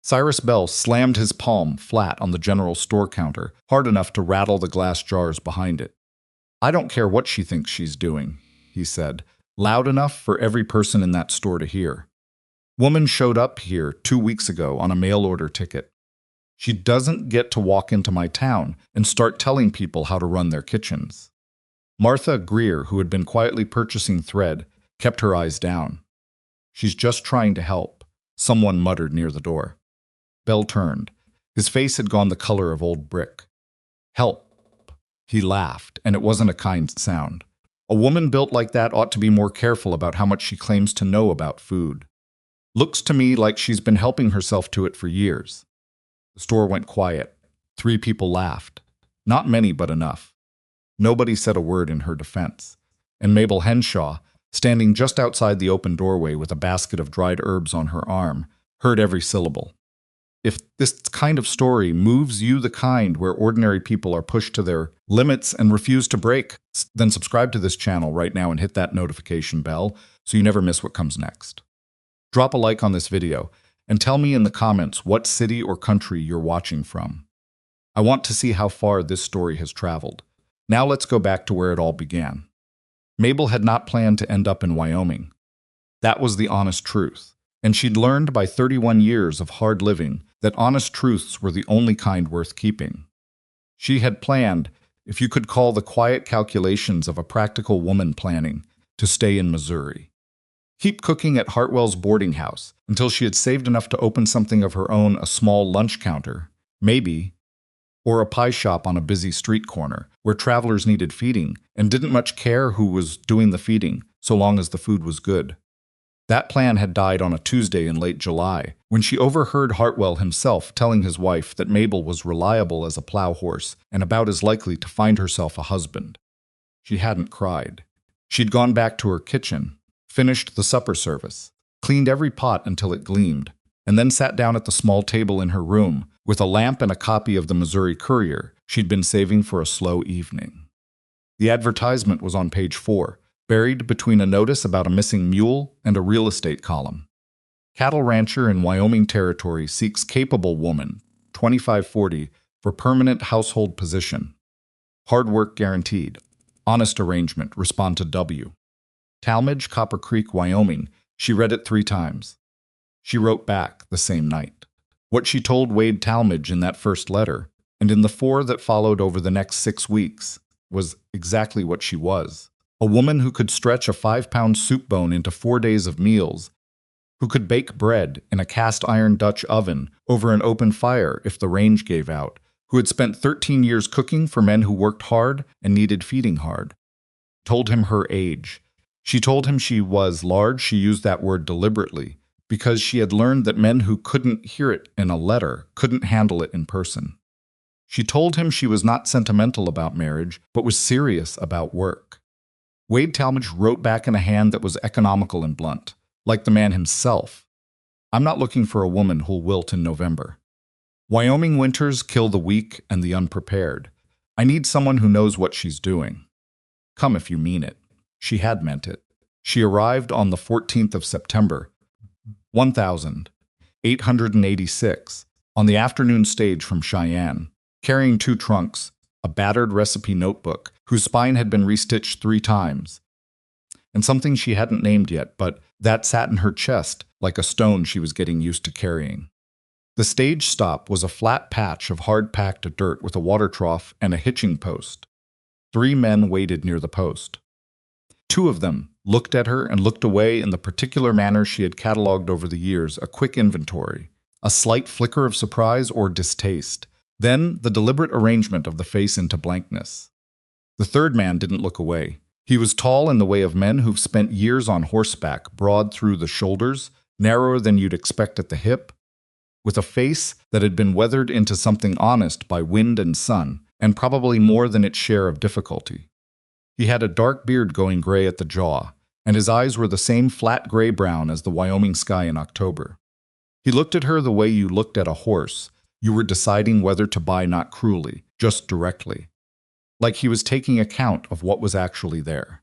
Cyrus Bell slammed his palm flat on the general store counter, hard enough to rattle the glass jars behind it. "I don't care what she thinks she's doing," he said, loud enough for every person in that store to hear. "Woman showed up here 2 weeks ago on a mail-order ticket. She doesn't get to walk into my town and start telling people how to run their kitchens." Martha Greer, who had been quietly purchasing thread, kept her eyes down. "She's just trying to help," someone muttered near the door. Bell turned. His face had gone the color of old brick. "Help." He laughed, and it wasn't a kind sound. "A woman built like that ought to be more careful about how much she claims to know about food. Looks to me like she's been helping herself to it for years." The store went quiet. 3 people laughed. Not many, but enough. Nobody said a word in her defense, and Mabel Henshaw, standing just outside the open doorway with a basket of dried herbs on her arm, heard every syllable. If this kind of story moves you the kind where ordinary people are pushed to their limits and refuse to break, then subscribe to this channel right now and hit that notification bell so you never miss what comes next. Drop a like on this video and tell me in the comments what city or country you're watching from. I want to see how far this story has traveled. Now let's go back to where it all began. Mabel had not planned to end up in Wyoming. That was the honest truth, and she'd learned by 31 years of hard living that honest truths were the only kind worth keeping. She had planned, if you could call the quiet calculations of a practical woman planning, to stay in Missouri. Keep cooking at Hartwell's boarding house until she had saved enough to open something of her own, a small lunch counter, maybe, or a pie shop on a busy street corner where travelers needed feeding and didn't much care who was doing the feeding so long as the food was good. That plan had died on a Tuesday in late July when she overheard Hartwell himself telling his wife that Mabel was reliable as a plow horse and about as likely to find herself a husband. She hadn't cried. She'd gone back to her kitchen, finished the supper service, cleaned every pot until it gleamed, and then sat down at the small table in her room with a lamp and a copy of the Missouri Courier she'd been saving for a slow evening. The advertisement was on page 4, buried between a notice about a missing mule and a real estate column. Cattle rancher in Wyoming Territory seeks capable woman, 2540, for permanent household position. Hard work guaranteed. Honest arrangement, respond to W. Talmadge, Copper Creek, Wyoming. She read it 3 times. She wrote back the same night. What she told Wade Talmadge in that first letter, and in the 4 that followed over the next 6 weeks, was exactly what she was. A woman who could stretch a 5-pound soup bone into 4 days of meals, who could bake bread in a cast-iron Dutch oven over an open fire if the range gave out, who had spent 13 years cooking for men who worked hard and needed feeding hard. Told him her age. She told him she was large. She used that word deliberately, because she had learned that men who couldn't hear it in a letter couldn't handle it in person. She told him she was not sentimental about marriage, but was serious about work. Wade Talmadge wrote back in a hand that was economical and blunt, like the man himself. "I'm not looking for a woman who'll wilt in November. Wyoming winters kill the weak and the unprepared. I need someone who knows what she's doing. Come if you mean it." She had meant it. She arrived on the 14th of September, 1886, on the afternoon stage from Cheyenne, carrying 2 trunks, a battered recipe notebook whose spine had been restitched 3 times, and something she hadn't named yet, but that sat in her chest like a stone she was getting used to carrying. The stage stop was a flat patch of hard-packed dirt with a water trough and a hitching post. 3 men waited near the post. 2 of them looked at her and looked away in the particular manner she had catalogued over the years, a quick inventory, a slight flicker of surprise or distaste, then the deliberate arrangement of the face into blankness. The 3rd man didn't look away. He was tall in the way of men who've spent years on horseback, broad through the shoulders, narrower than you'd expect at the hip, with a face that had been weathered into something honest by wind and sun, and probably more than its share of difficulty. He had a dark beard going gray at the jaw, and his eyes were the same flat gray-brown as the Wyoming sky in October. He looked at her the way you looked at a horse. You were deciding whether to buy not cruelly, just directly. Like he was taking account of what was actually there.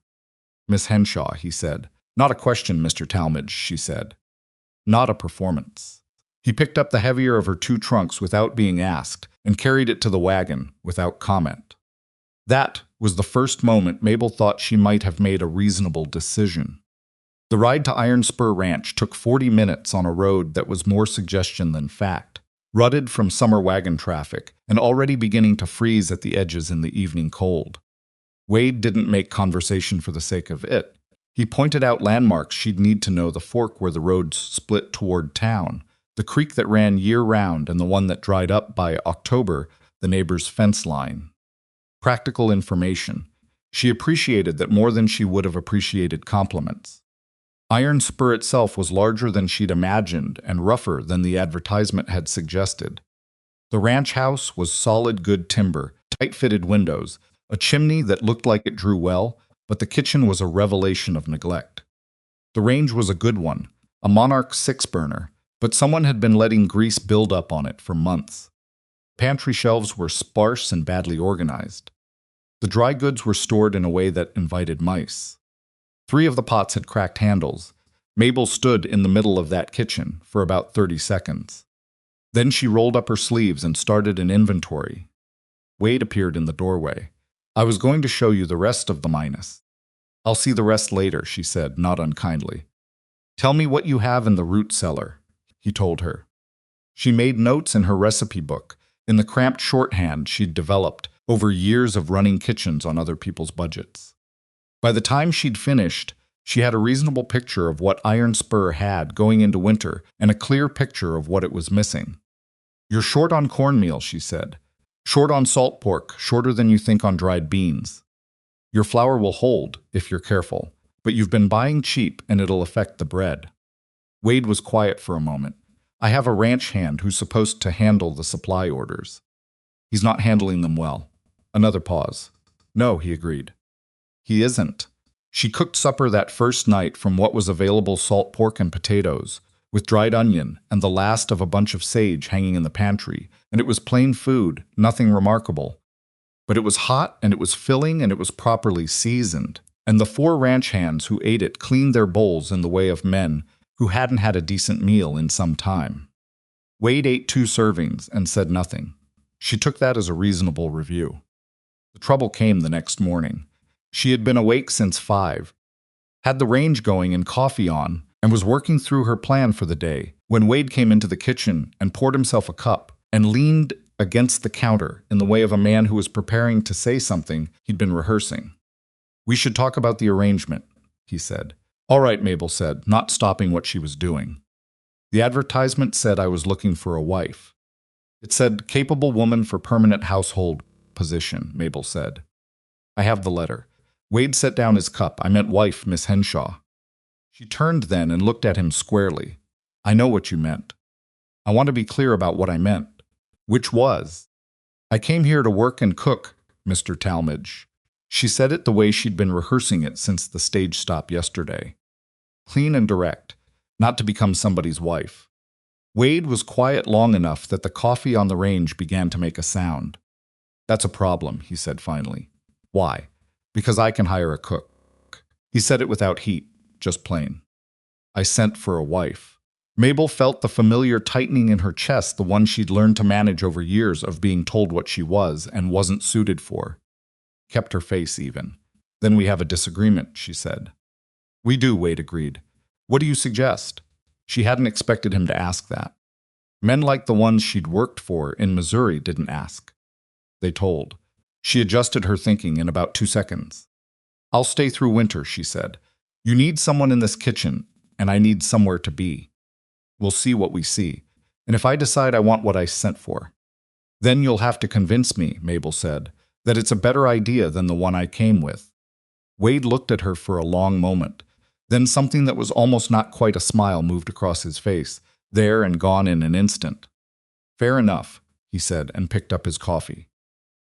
"Miss Henshaw," he said. "Not a question, Mr. Talmadge," she said. "Not a performance." He picked up the heavier of her 2 trunks without being asked and carried it to the wagon without comment. That was the first moment Mabel thought she might have made a reasonable decision. The ride to Iron Spur Ranch took 40 minutes on a road that was more suggestion than fact, rutted from summer wagon traffic and already beginning to freeze at the edges in the evening cold. Wade didn't make conversation for the sake of it. He pointed out landmarks she'd need to know: the fork where the roads split toward town, the creek that ran year-round, and the one that dried up by October, the neighbor's fence line. Practical information. She appreciated that more than she would have appreciated compliments. Iron Spur itself was larger than she'd imagined and rougher than the advertisement had suggested. The ranch house was solid good timber, tight-fitted windows, a chimney that looked like it drew well, but the kitchen was a revelation of neglect. The range was a good one, a Monarch 6-burner, but someone had been letting grease build up on it for months. Pantry shelves were sparse and badly organized. The dry goods were stored in a way that invited mice. 3 of the pots had cracked handles. Mabel stood in the middle of that kitchen for about 30 seconds. Then she rolled up her sleeves and started an inventory. Wade appeared in the doorway. "I was going to show you the rest of the minus." "I'll see the rest later," she said, not unkindly. "Tell me what you have in the root cellar," he told her. She made notes in her recipe book, in the cramped shorthand she'd developed over years of running kitchens on other people's budgets. By the time she'd finished, she had a reasonable picture of what Iron Spur had going into winter and a clear picture of what it was missing. "You're short on cornmeal," she said. "Short on salt pork, shorter than you think on dried beans. Your flour will hold, if you're careful, but you've been buying cheap and it'll affect the bread." Wade was quiet for a moment. "I have a ranch hand who's supposed to handle the supply orders. He's not handling them well." Another pause. "No," he agreed. "He isn't." She cooked supper that first night from what was available: salt pork and potatoes, with dried onion and the last of a bunch of sage hanging in the pantry, and it was plain food, nothing remarkable. But it was hot, and it was filling, and it was properly seasoned, and the 4 ranch hands who ate it cleaned their bowls in the way of men who hadn't had a decent meal in some time. Wade ate 2 servings and said nothing. She took that as a reasonable review. The trouble came the next morning. She had been awake since 5, had the range going and coffee on, and was working through her plan for the day when Wade came into the kitchen and poured himself a cup and leaned against the counter in the way of a man who was preparing to say something he'd been rehearsing. "We should talk about the arrangement," he said. "All right," Mabel said, not stopping what she was doing. "The advertisement said I was looking for a wife." "It said capable woman for permanent household position," Mabel said. "I have the letter." Wade set down his cup. "I meant wife, Miss Henshaw." She turned then and looked at him squarely. "I know what you meant. I want to be clear about what I meant." "Which was?" "I came here to work and cook, Mr. Talmadge." She said it the way she'd been rehearsing it since the stage stop yesterday. Clean and direct, not to become somebody's wife. Wade was quiet long enough that the coffee on the range began to make a sound. "That's a problem," he said finally. "Why?" "Because I can hire a cook." He said it without heat, just plain. "I sent for a wife." Mabel felt the familiar tightening in her chest, the one she'd learned to manage over years of being told what she was and wasn't suited for. Kept her face even. "Then we have a disagreement," she said. "We do," Wade agreed. "What do you suggest?" She hadn't expected him to ask that. Men like the ones she'd worked for in Missouri didn't ask. They told. She adjusted her thinking in about 2 seconds. "I'll stay through winter," she said. "You need someone in this kitchen, and I need somewhere to be. We'll see what we see. And if I decide I want what I sent for, then you'll have to convince me," Mabel said, "that it's a better idea than the one I came with." Wade looked at her for a long moment. Then something that was almost not quite a smile moved across his face, there and gone in an instant. "Fair enough," he said, and picked up his coffee.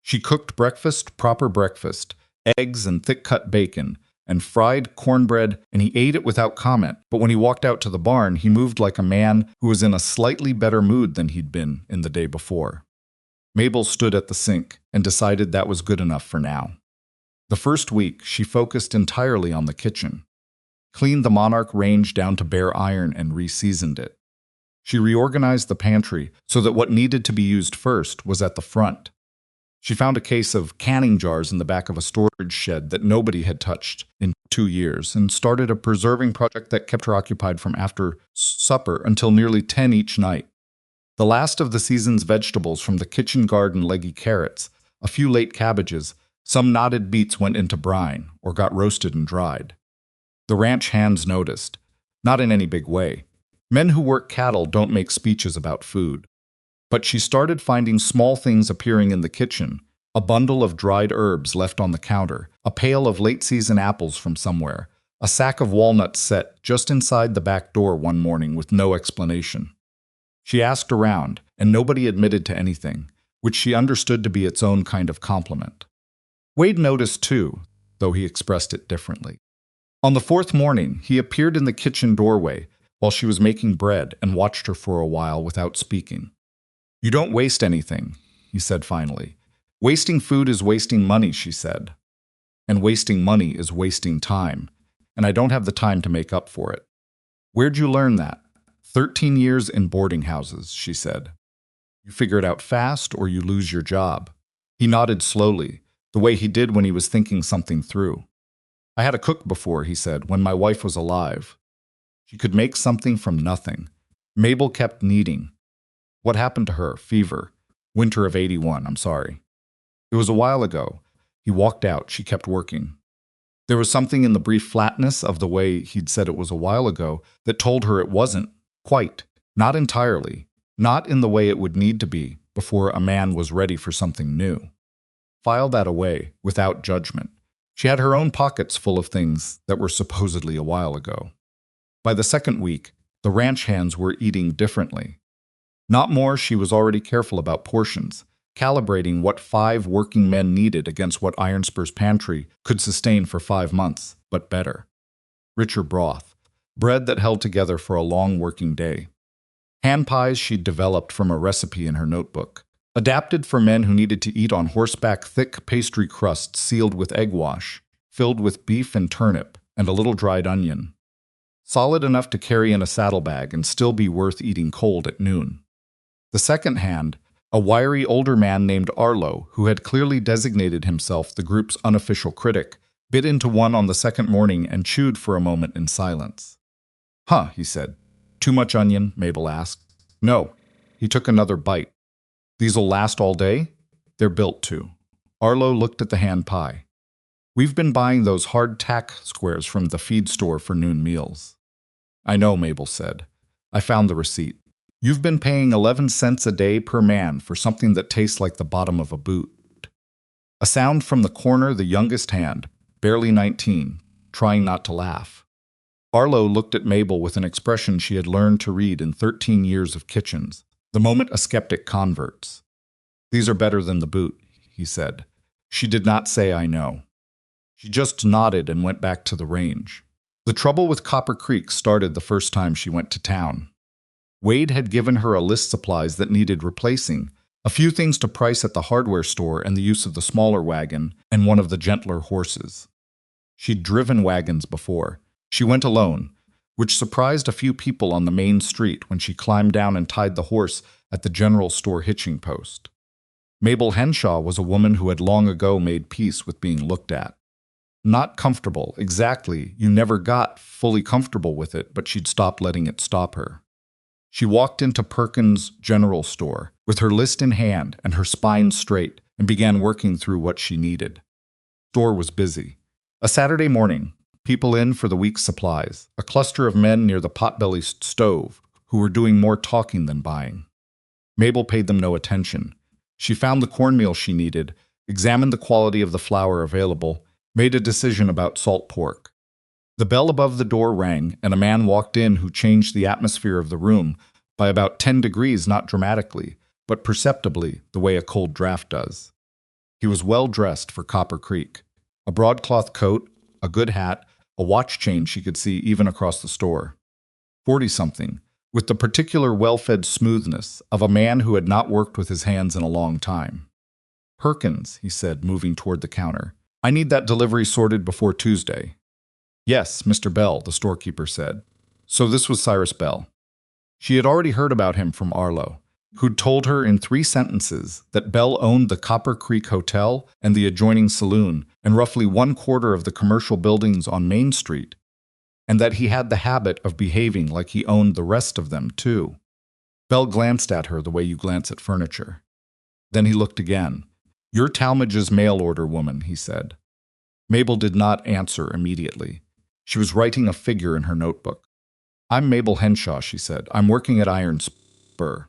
She cooked breakfast, proper breakfast, eggs and thick-cut bacon, and fried cornbread, and he ate it without comment. But when he walked out to the barn, he moved like a man who was in a slightly better mood than he'd been in the day before. Mabel stood at the sink and decided that was good enough for now. The first week, she focused entirely on the kitchen. Cleaned the Monarch range down to bare iron and re-seasoned it. She reorganized the pantry so that what needed to be used first was at the front. She found a case of canning jars in the back of a storage shed that nobody had touched in 2 years and started a preserving project that kept her occupied from after supper until nearly 10 each night. The last of the season's vegetables from the kitchen garden, leggy carrots, a few late cabbages, some knotted beets went into brine or got roasted and dried. The ranch hands noticed, not in any big way. Men who work cattle don't make speeches about food. But she started finding small things appearing in the kitchen, a bundle of dried herbs left on the counter, a pail of late-season apples from somewhere, a sack of walnuts set just inside the back door one morning with no explanation. She asked around, and nobody admitted to anything, which she understood to be its own kind of compliment. Wade noticed too, though he expressed it differently. On the 4th morning, he appeared in the kitchen doorway while she was making bread and watched her for a while without speaking. "You don't waste anything," he said finally. "Wasting food is wasting money," she said. "And wasting money is wasting time, and I don't have the time to make up for it." "Where'd you learn that?" 13 years in boarding houses," she said. "You figure it out fast or you lose your job." He nodded slowly, the way he did when he was thinking something through. "I had a cook before," he said, "when my wife was alive. She could make something from nothing." Mabel kept kneading. "What happened to her? Fever. Winter of '81, I'm sorry." "It was a while ago." He walked out. She kept working. There was something in the brief flatness of the way he'd said it was a while ago that told her it wasn't, quite, not entirely, not in the way it would need to be before a man was ready for something new. File that away, without judgment. She had her own pockets full of things that were supposedly a while ago. By the 2nd week, the ranch hands were eating differently. Not more, she was already careful about portions, calibrating what 5 working men needed against what Ironspur's pantry could sustain for 5 months, but better. Richer broth, bread that held together for a long working day. Hand pies she'd developed from a recipe in her notebook, adapted for men who needed to eat on horseback, thick pastry crusts sealed with egg wash, filled with beef and turnip and a little dried onion. Solid enough to carry in a saddlebag and still be worth eating cold at noon. The second hand, a wiry older man named Arlo, who had clearly designated himself the group's unofficial critic, bit into one on the 2nd morning and chewed for a moment in silence. "Huh," he said. "Too much onion?" Mabel asked. "No." He took another bite. "These'll last all day?" "They're built to." Arlo looked at the hand pie. "We've been buying those hard tack squares from the feed store for noon meals." "I know," Mabel said. "I found the receipt. You've been paying 11 cents a day per man for something that tastes like the bottom of a boot." A sound from the corner, the youngest hand, barely 19, trying not to laugh. Arlo looked at Mabel with an expression she had learned to read in 13 years of kitchens, the moment a skeptic converts. "These are better than the boot," he said. She did not say, "I know." She just nodded and went back to the range. The trouble with Copper Creek started the first time she went to town. Wade had given her a list of supplies that needed replacing, a few things to price at the hardware store and the use of the smaller wagon and one of the gentler horses. She'd driven wagons before. She went alone, which surprised a few people on the main street when she climbed down and tied the horse at the general store hitching post. Mabel Henshaw was a woman who had long ago made peace with being looked at. Not comfortable, exactly. You never got fully comfortable with it, but she'd stopped letting it stop her. She walked into Perkins' general store with her list in hand and her spine straight and began working through what she needed. The store was busy. A Saturday morning, people in for the week's supplies, a cluster of men near the potbelly stove who were doing more talking than buying. Mabel paid them no attention. She found the cornmeal she needed, examined the quality of the flour available, made a decision about salt pork. The bell above the door rang, and a man walked in who changed the atmosphere of the room by about 10 degrees, not dramatically, but perceptibly, the way a cold draft does. He was well dressed for Copper Creek. A broadcloth coat, a good hat, a watch chain she could see even across the store. 40-something, with the particular well-fed smoothness of a man who had not worked with his hands in a long time. "Perkins," he said, moving toward the counter. "I need that delivery sorted before Tuesday." "Yes, Mr. Bell," the storekeeper said. So this was Cyrus Bell. She had already heard about him from Arlo, who'd told her in 3 sentences that Bell owned the Copper Creek Hotel and the adjoining saloon and roughly 1/4 of the commercial buildings on Main Street, and that he had the habit of behaving like he owned the rest of them, too. Bell glanced at her the way you glance at furniture. Then he looked again. "You're Talmadge's mail order woman," he said. Mabel did not answer immediately. She was writing a figure in her notebook. "I'm Mabel Henshaw," she said. "I'm working at Iron Spur."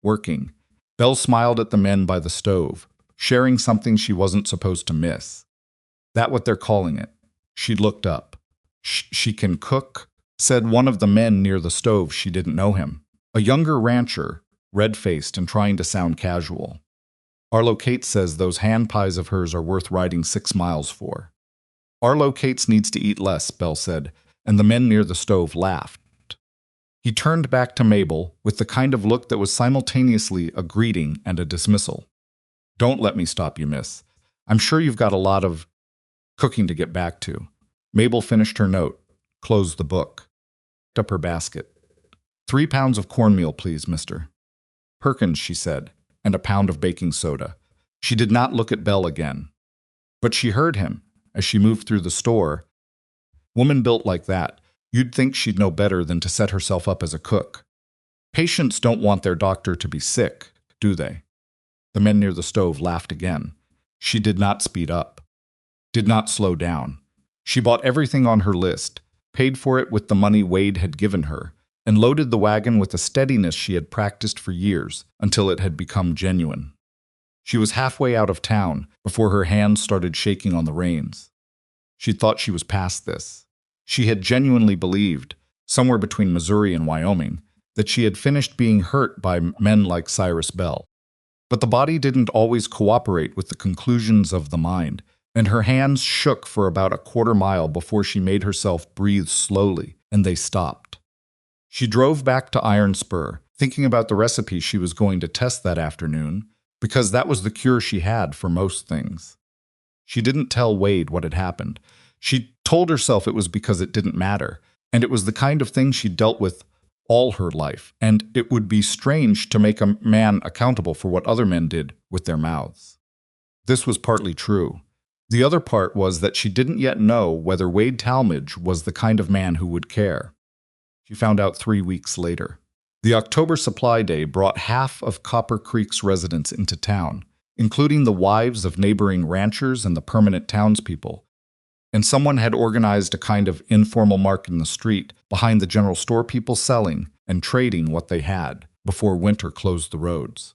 Working. Bell smiled at the men by the stove, sharing something she wasn't supposed to miss. "That what they're calling it?" She looked up. She can cook," said one of the men near the stove. She didn't know him. A younger rancher, red-faced and trying to sound casual. "Arlo Cates says those hand pies of hers are worth riding 6 miles for." "Arlo Cates needs to eat less," Bell said, and the men near the stove laughed. He turned back to Mabel with the kind of look that was simultaneously a greeting and a dismissal. "Don't let me stop you, miss. I'm sure you've got a lot of cooking to get back to." Mabel finished her note, closed the book, picked up her basket. 3 pounds of cornmeal, please, mister." "Perkins," she said, "and a pound of baking soda." She did not look at Bell again. But she heard him as she moved through the store. "Woman built like that, you'd think she'd know better than to set herself up as a cook. Patients don't want their doctor to be sick, do they?" The men near the stove laughed again. She did not speed up, did not slow down. She bought everything on her list, paid for it with the money Wade had given her, and loaded the wagon with a steadiness she had practiced for years until it had become genuine. She was halfway out of town before her hands started shaking on the reins. She thought she was past this. She had genuinely believed, somewhere between Missouri and Wyoming, that she had finished being hurt by men like Cyrus Bell. But the body didn't always cooperate with the conclusions of the mind, and her hands shook for about a 1/4 mile before she made herself breathe slowly, and they stopped. She drove back to Iron Spur, thinking about the recipe she was going to test that afternoon, because that was the cure she had for most things. She didn't tell Wade what had happened. She told herself it was because it didn't matter, and it was the kind of thing she'd dealt with all her life, and it would be strange to make a man accountable for what other men did with their mouths. This was partly true. The other part was that she didn't yet know whether Wade Talmadge was the kind of man who would care. She found out 3 weeks later. The October supply day brought half of Copper Creek's residents into town, including the wives of neighboring ranchers and the permanent townspeople. And someone had organized a kind of informal market in the street behind the general store, people selling and trading what they had before winter closed the roads.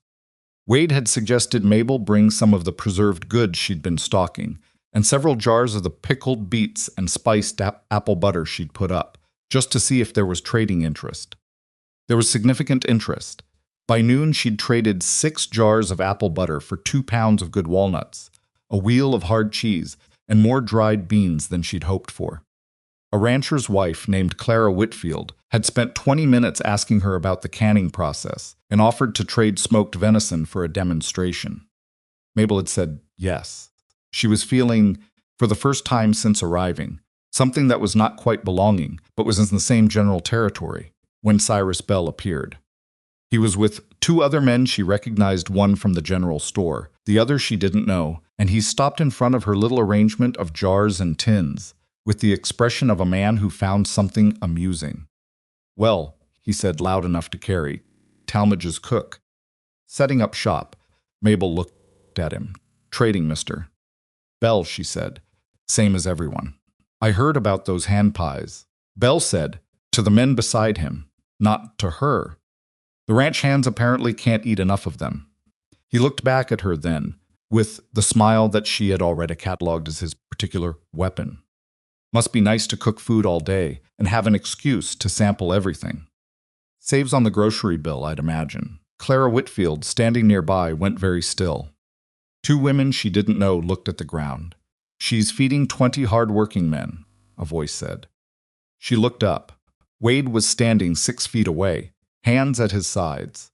Wade had suggested Mabel bring some of the preserved goods she'd been stocking, and several jars of the pickled beets and spiced apple butter she'd put up, just to see if there was trading interest. There was significant interest. By noon, she'd traded 6 jars of apple butter for 2 pounds of good walnuts, a wheel of hard cheese, and more dried beans than she'd hoped for. A rancher's wife named Clara Whitfield had spent 20 minutes asking her about the canning process and offered to trade smoked venison for a demonstration. Mabel had said yes. She was feeling, for the first time since arriving, something that was not quite belonging, but was in the same general territory, when Cyrus Bell appeared. He was with 2 other men she recognized, one from the general store, the other she didn't know, and he stopped in front of her little arrangement of jars and tins, with the expression of a man who found something amusing. "Well," he said loud enough to carry, "Talmadge's cook." Setting up shop, Mabel looked at him. "Trading, mister." "Bell," she said. "Same as everyone." "I heard about those hand pies," Bell said, to the men beside him, not to her. "The ranch hands apparently can't eat enough of them." He looked back at her then, with the smile that she had already catalogued as his particular weapon. "Must be nice to cook food all day and have an excuse to sample everything. Saves on the grocery bill, I'd imagine." Clara Whitfield, standing nearby, went very still. 2 women she didn't know looked at the ground. "She's feeding 20 hard-working men," a voice said. She looked up. Wade was standing 6 feet away, hands at his sides,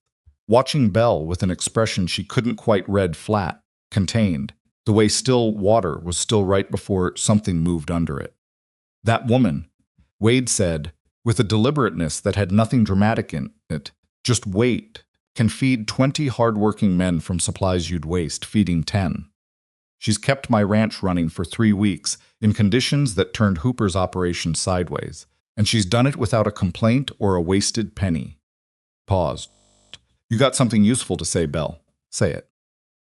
watching Bell with an expression she couldn't quite read, flat, contained, the way still water was still right before something moved under it. "That woman," Wade said, with a deliberateness that had nothing dramatic in it. Just wait. Can feed 20 hardworking men from supplies you'd waste feeding 10. She's kept my ranch running for 3 weeks in conditions that turned Hooper's operation sideways, and she's done it without a complaint or a wasted penny. Paused. You got something useful to say, Bell. Say it.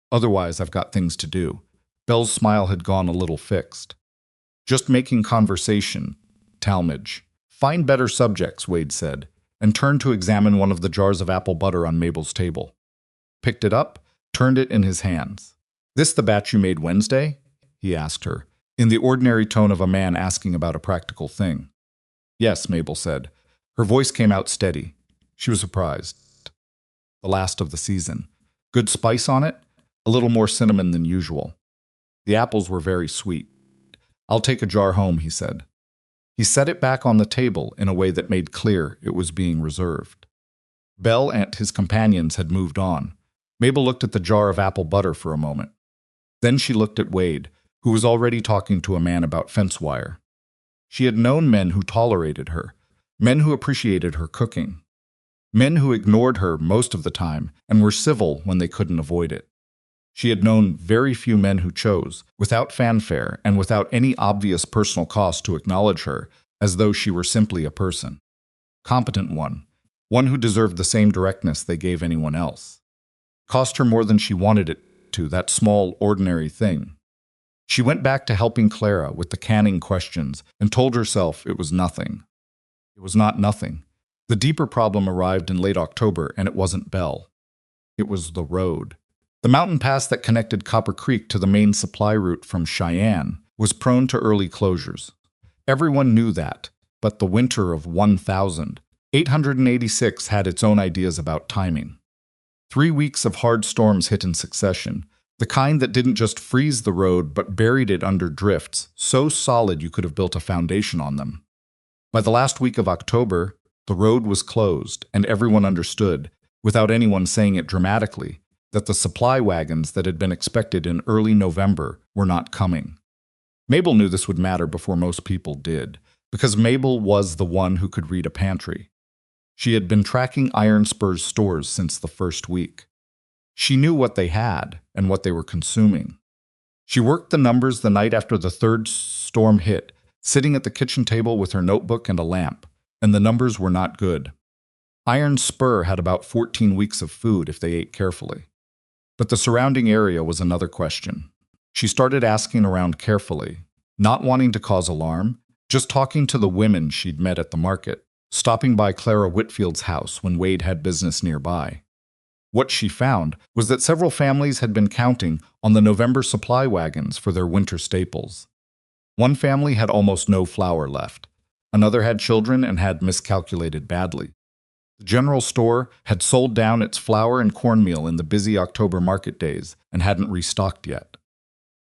Otherwise, I've got things to do. Bell's smile had gone a little fixed. Just making conversation, Talmadge. Find better subjects, Wade said, and turned to examine one of the jars of apple butter on Mabel's table. Picked it up, turned it in his hands. This the batch you made Wednesday? He asked her, in the ordinary tone of a man asking about a practical thing. Yes, Mabel said. Her voice came out steady. She was surprised. The last of the season. Good spice on it, a little more cinnamon than usual. The apples were very sweet. I'll take a jar home, he said. He set it back on the table in a way that made clear it was being reserved. Bell and his companions had moved on. Mabel looked at the jar of apple butter for a moment. Then she looked at Wade, who was already talking to a man about fence wire. She had known men who tolerated her, men who appreciated her cooking, men who ignored her most of the time and were civil when they couldn't avoid it. She had known very few men who chose, without fanfare and without any obvious personal cost, to acknowledge her as though she were simply a person. Competent one who deserved the same directness they gave anyone else. Cost her more than she wanted it to, that small, ordinary thing. She went back to helping Clara with the canning questions and told herself it was nothing. It was not nothing. The deeper problem arrived in late October, and it wasn't Bell. It was the road. The mountain pass that connected Copper Creek to the main supply route from Cheyenne was prone to early closures. Everyone knew that, but the winter of 1886 had its own ideas about timing. 3 weeks of hard storms hit in succession, the kind that didn't just freeze the road but buried it under drifts so solid you could have built a foundation on them. By the last week of October, the road was closed, and everyone understood, without anyone saying it dramatically, that the supply wagons that had been expected in early November were not coming. Mabel knew this would matter before most people did, because Mabel was the one who could read a pantry. She had been tracking Iron Spur's stores since the first week. She knew what they had and what they were consuming. She worked the numbers the night after the third storm hit, sitting at the kitchen table with her notebook and a lamp, and the numbers were not good. Iron Spur had about 14 weeks of food if they ate carefully. But the surrounding area was another question. She started asking around carefully, not wanting to cause alarm, just talking to the women she'd met at the market, stopping by Clara Whitfield's house when Wade had business nearby. What she found was that several families had been counting on the November supply wagons for their winter staples. One family had almost no flour left. Another had children and had miscalculated badly. The general store had sold down its flour and cornmeal in the busy October market days and hadn't restocked yet.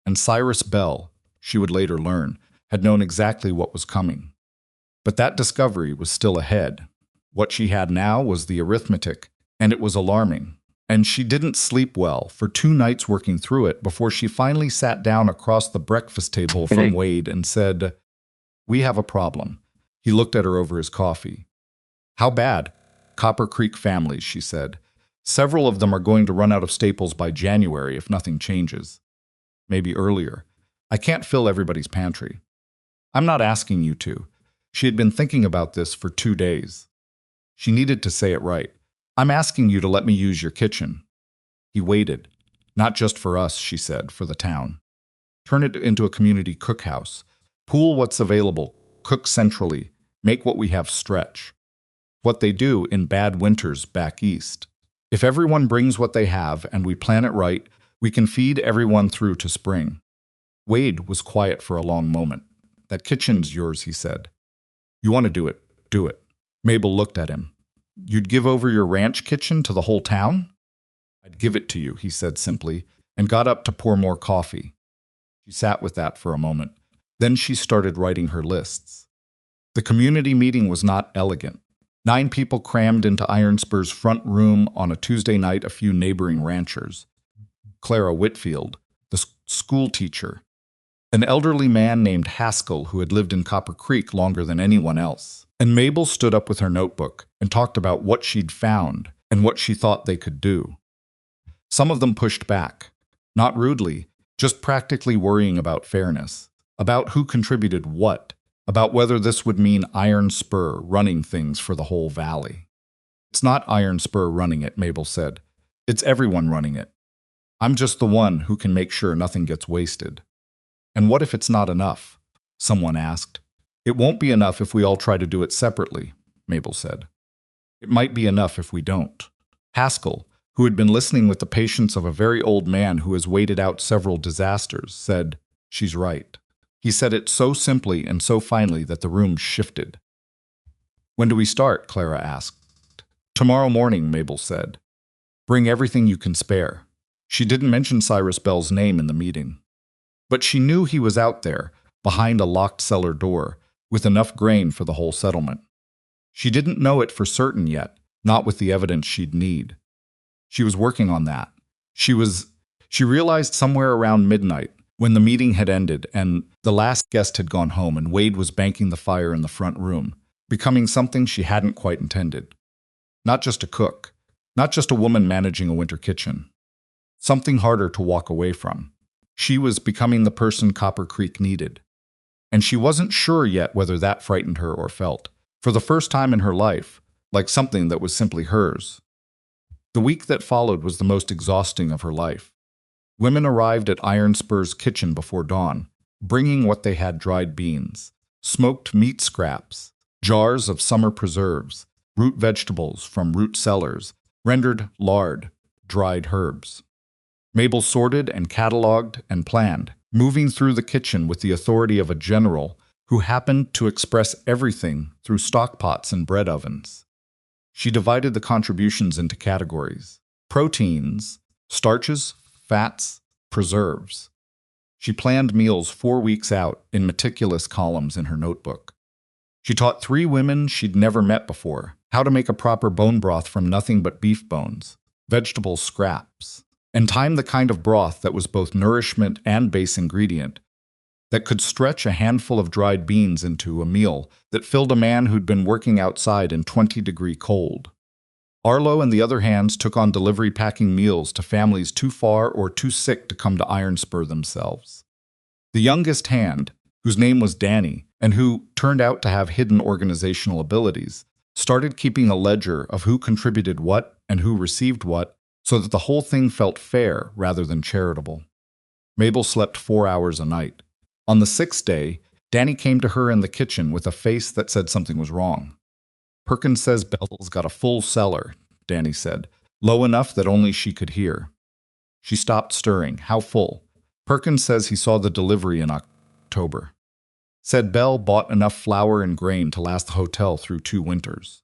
And Cyrus Bell, she would later learn, had known exactly what was coming. But that discovery was still ahead. What she had now was the arithmetic, and it was alarming. And she didn't sleep well for 2 nights working through it before she finally sat down across the breakfast table from Wade and said, "We have a problem." He looked at her over his coffee. "How bad?" "Copper Creek families," she said. "Several of them are going to run out of staples by January if nothing changes. Maybe earlier. I can't fill everybody's pantry." "I'm not asking you to." She had been thinking about this for 2 days. She needed to say it right. "I'm asking you to let me use your kitchen." He waited. "Not just for us," she said, "for the town. Turn it into a community cookhouse. Pool what's available, cook centrally, make what we have stretch. What they do in bad winters back east. If everyone brings what they have and we plan it right, we can feed everyone through to spring." Wade was quiet for a long moment. "That kitchen's yours," he said. "You want to do it, do it." Mabel looked at him. "You'd give over your ranch kitchen to the whole town?" "I'd give it to you," he said simply, and got up to pour more coffee. She sat with that for a moment. Then she started writing her lists. The community meeting was not elegant. 9 people crammed into Iron Spur's front room on a Tuesday night, a few neighboring ranchers. Clara Whitfield, the school teacher, an elderly man named Haskell who had lived in Copper Creek longer than anyone else, And Mabel stood up with her notebook and talked about what she'd found and what she thought they could do. Some of them pushed back, not rudely, just practically worrying about fairness, about who contributed what, about whether this would mean Iron Spur running things for the whole valley. It's not Iron Spur running it, Mabel said. It's everyone running it. I'm just the one who can make sure nothing gets wasted. And what if it's not enough? Someone asked. It won't be enough if we all try to do it separately, Mabel said. It might be enough if we don't. Haskell, who had been listening with the patience of a very old man who has waited out several disasters, said, "She's right." He said it so simply and so finely that the room shifted. "When do we start?" Clara asked. "Tomorrow morning," Mabel said. "Bring everything you can spare." She didn't mention Cyrus Bell's name in the meeting. But she knew he was out there, behind a locked cellar door, with enough grain for the whole settlement. She didn't know it for certain yet, not with the evidence she'd need. She was working on that. She realized somewhere around midnight, when the meeting had ended and the last guest had gone home and Wade was banking the fire in the front room, becoming something she hadn't quite intended. Not just a cook, not just a woman managing a winter kitchen. Something harder to walk away from. She was becoming the person Copper Creek needed. And she wasn't sure yet whether that frightened her or felt, for the first time in her life, like something that was simply hers. The week that followed was the most exhausting of her life. Women arrived at Iron Spur's kitchen before dawn, bringing what they had: dried beans, smoked meat scraps, jars of summer preserves, root vegetables from root cellars, rendered lard, dried herbs. Mabel sorted and cataloged and planned, moving through the kitchen with the authority of a general who happened to express everything through stockpots and bread ovens. She divided the contributions into categories: proteins, starches, fats, preserves. She planned meals 4 weeks out in meticulous columns in her notebook. She taught 3 women she'd never met before how to make a proper bone broth from nothing but beef bones, vegetable scraps, and timed the kind of broth that was both nourishment and base ingredient, that could stretch a handful of dried beans into a meal that filled a man who'd been working outside in 20-degree cold. Arlo and the other hands took on delivery packing meals to families too far or too sick to come to Iron Spur themselves. The youngest hand, whose name was Danny, and who turned out to have hidden organizational abilities, started keeping a ledger of who contributed what and who received what, so that the whole thing felt fair rather than charitable. Mabel slept 4 hours a night. On the 6th day, Danny came to her in the kitchen with a face that said something was wrong. "Perkins says Bell's got a full cellar," Danny said, low enough that only she could hear. She stopped stirring. "How full?" "Perkins says he saw the delivery in October. Said Bell bought enough flour and grain to last the hotel through 2 winters.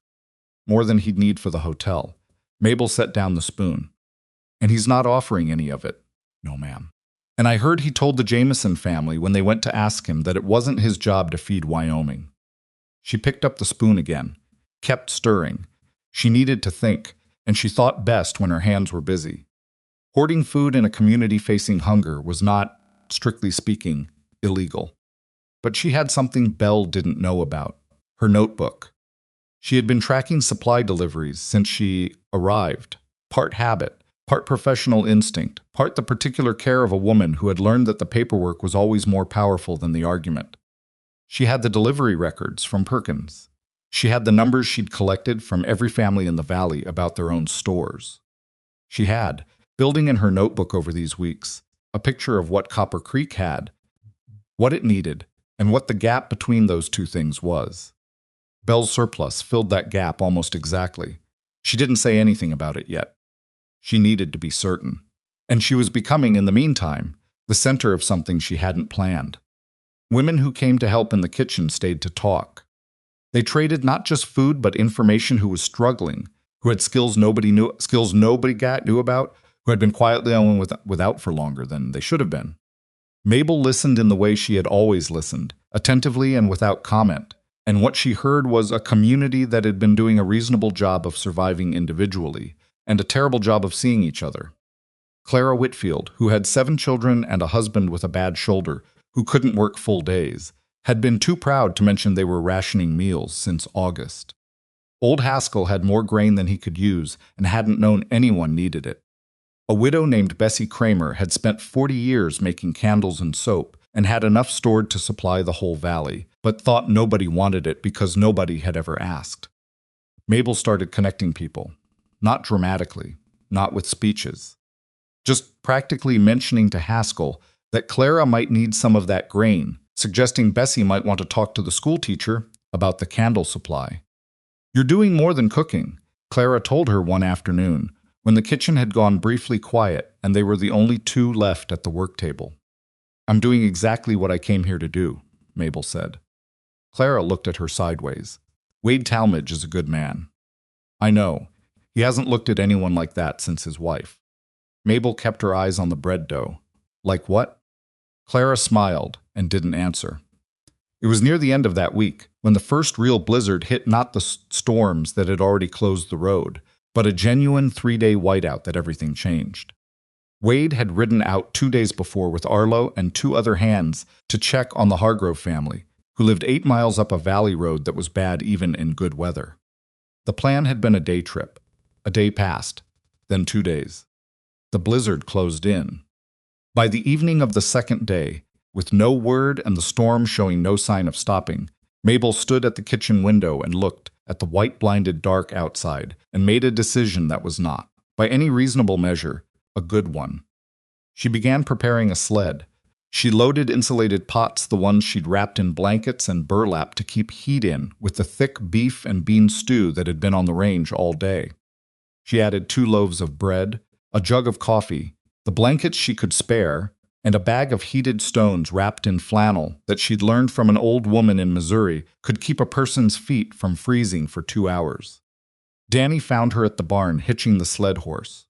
More than he'd need for the hotel." Mabel set down the spoon. "And he's not offering any of it." "No, ma'am. And I heard he told the Jameson family when they went to ask him that it wasn't his job to feed Wyoming." She picked up the spoon again, kept stirring. She needed to think, and she thought best when her hands were busy. Hoarding food in a community facing hunger was not, strictly speaking, illegal. But she had something Bell didn't know about: her notebook. She had been tracking supply deliveries since she arrived, part habit, part professional instinct, part the particular care of a woman who had learned that the paperwork was always more powerful than the argument. She had the delivery records from Perkins. She had the numbers she'd collected from every family in the valley about their own stores. She had, building in her notebook over these weeks, a picture of what Copper Creek had, what it needed, and what the gap between those two things was. Bell's surplus filled that gap almost exactly. She didn't say anything about it yet. She needed to be certain. And she was becoming, in the meantime, the center of something she hadn't planned. Women who came to help in the kitchen stayed to talk. They traded not just food but information: who was struggling, who had skills nobody knew about, who had been quietly on without for longer than they should have been. Mabel listened in the way she had always listened, attentively and without comment, and what she heard was a community that had been doing a reasonable job of surviving individually, and a terrible job of seeing each other. Clara Whitfield, who had 7 children and a husband with a bad shoulder, who couldn't work full days, had been too proud to mention they were rationing meals since August. Old Haskell had more grain than he could use and hadn't known anyone needed it. A widow named Bessie Kramer had spent 40 years making candles and soap and had enough stored to supply the whole valley, but thought nobody wanted it because nobody had ever asked. Mabel started connecting people, not dramatically, not with speeches, just practically mentioning to Haskell that Clara might need some of that grain, suggesting Bessie might want to talk to the school teacher about the candle supply. "You're doing more than cooking," Clara told her one afternoon, when the kitchen had gone briefly quiet and they were the only two left at the work table. "I'm doing exactly what I came here to do," Mabel said. Clara looked at her sideways. "Wade Talmadge is a good man." "I know. He hasn't looked at anyone like that since his wife." Mabel kept her eyes on the bread dough. "Like what?" Clara smiled and didn't answer. It was near the end of that week, when the first real blizzard hit not the storms that had already closed the road, but a genuine 3-day whiteout that everything changed. Wade had ridden out 2 days before with Arlo and 2 other hands to check on the Hargrove family, who lived 8 miles up a valley road that was bad even in good weather. The plan had been a day trip. A day passed, then 2 days. The blizzard closed in. By the evening of the second day, with no word and the storm showing no sign of stopping, Mabel stood at the kitchen window and looked at the white-blinded dark outside and made a decision that was not, by any reasonable measure, a good one. She began preparing a sled. She loaded insulated pots, the ones she'd wrapped in blankets and burlap to keep heat in, with the thick beef and bean stew that had been on the range all day. She added 2 loaves of bread, a jug of coffee, the blankets she could spare, and a bag of heated stones wrapped in flannel that she'd learned from an old woman in Missouri could keep a person's feet from freezing for 2 hours. Danny found her at the barn hitching the sled horse.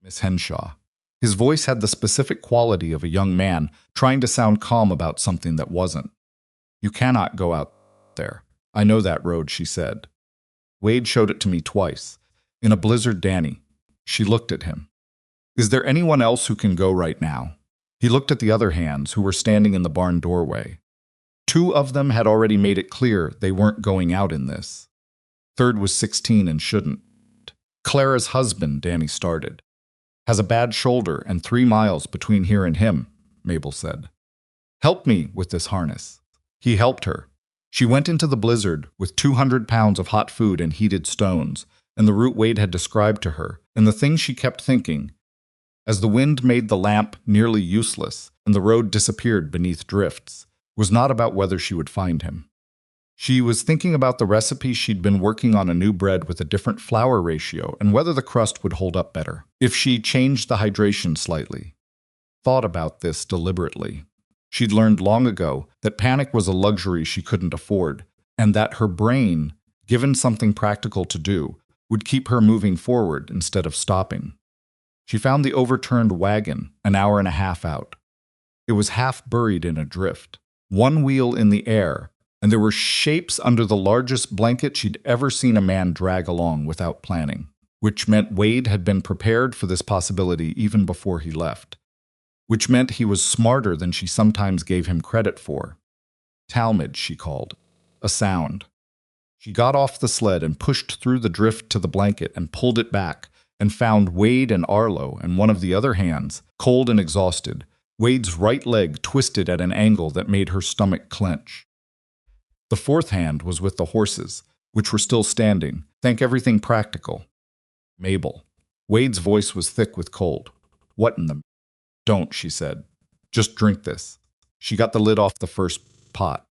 Miss Henshaw. His voice had the specific quality of a young man trying to sound calm about something that wasn't. "You cannot go out there. I know that road," she said. "Wade showed it to me twice. In a blizzard, Danny." She looked at him. "Is there anyone else who can go right now?" He looked at the other hands who were standing in the barn doorway. 2 of them had already made it clear they weren't going out in this. Third was 16 and shouldn't. "Clara's husband," Danny started, "has a bad shoulder and 3 miles between here and him," Mabel said. "Help me with this harness." He helped her. She went into the blizzard with 200 pounds of hot food and heated stones, and the route Wade had described to her, and the thing she kept thinking, as the wind made the lamp nearly useless and the road disappeared beneath drifts, was not about whether she would find him. She was thinking about the recipe she'd been working on, a new bread with a different flour ratio, and whether the crust would hold up better if she changed the hydration slightly. Thought about this deliberately. She'd learned long ago that panic was a luxury she couldn't afford, and that her brain, given something practical to do, would keep her moving forward instead of stopping. She found the overturned wagon an hour and a half out. It was half buried in a drift, 1 wheel in the air, and there were shapes under the largest blanket she'd ever seen a man drag along without planning, which meant Wade had been prepared for this possibility even before he left, which meant he was smarter than she sometimes gave him credit for. Talmadge, she called. A sound. She got off the sled and pushed through the drift to the blanket and pulled it back, and found Wade and Arlo and one of the other hands, cold and exhausted, Wade's right leg twisted at an angle that made her stomach clench. The 4th hand was with the horses, which were still standing, thank everything practical. "Mabel." Wade's voice was thick with cold. "What in the—" "Don't," she said. "Just drink this." She got the lid off the first pot.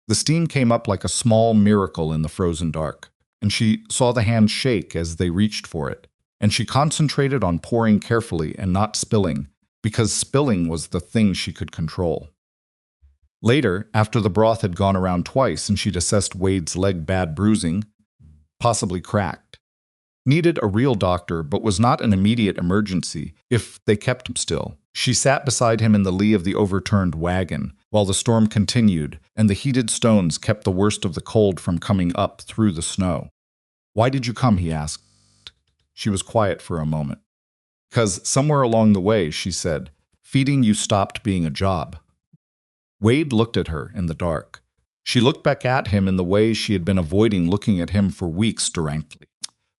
The steam came up like a small miracle in the frozen dark, and she saw the hand shake as they reached for it. And she concentrated on pouring carefully and not spilling, because spilling was the thing she could control. Later, after the broth had gone around twice and she'd assessed Wade's leg bad bruising, possibly cracked. Needed a real doctor, but was not an immediate emergency if they kept him still. She sat beside him in the lee of the overturned wagon, while the storm continued and the heated stones kept the worst of the cold from coming up through the snow. "Why did you come?" he asked. She was quiet for a moment. "'Cause somewhere along the way," she said, "feeding you stopped being a job." Wade looked at her in the dark. She looked back at him in the way she had been avoiding looking at him for weeks directly.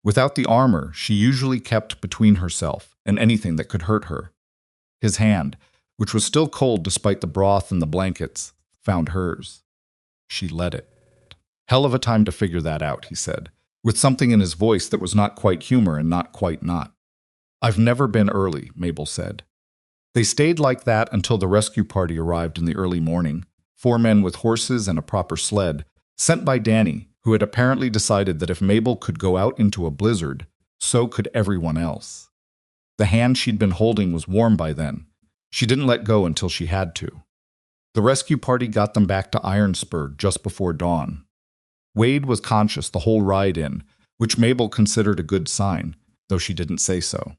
Without the armor, she usually kept between herself and anything that could hurt her. His hand, which was still cold despite the broth and the blankets, found hers. She let it. "Hell of a time to figure that out," he said, with something in his voice that was not quite humor and not quite not. "I've never been early," Mabel said. They stayed like that until the rescue party arrived in the early morning, 4 men with horses and a proper sled, sent by Danny, who had apparently decided that if Mabel could go out into a blizzard, so could everyone else. The hand she'd been holding was warm by then. She didn't let go until she had to. The rescue party got them back to Iron Spur just before dawn. Wade was conscious the whole ride in, which Mabel considered a good sign, though she didn't say so.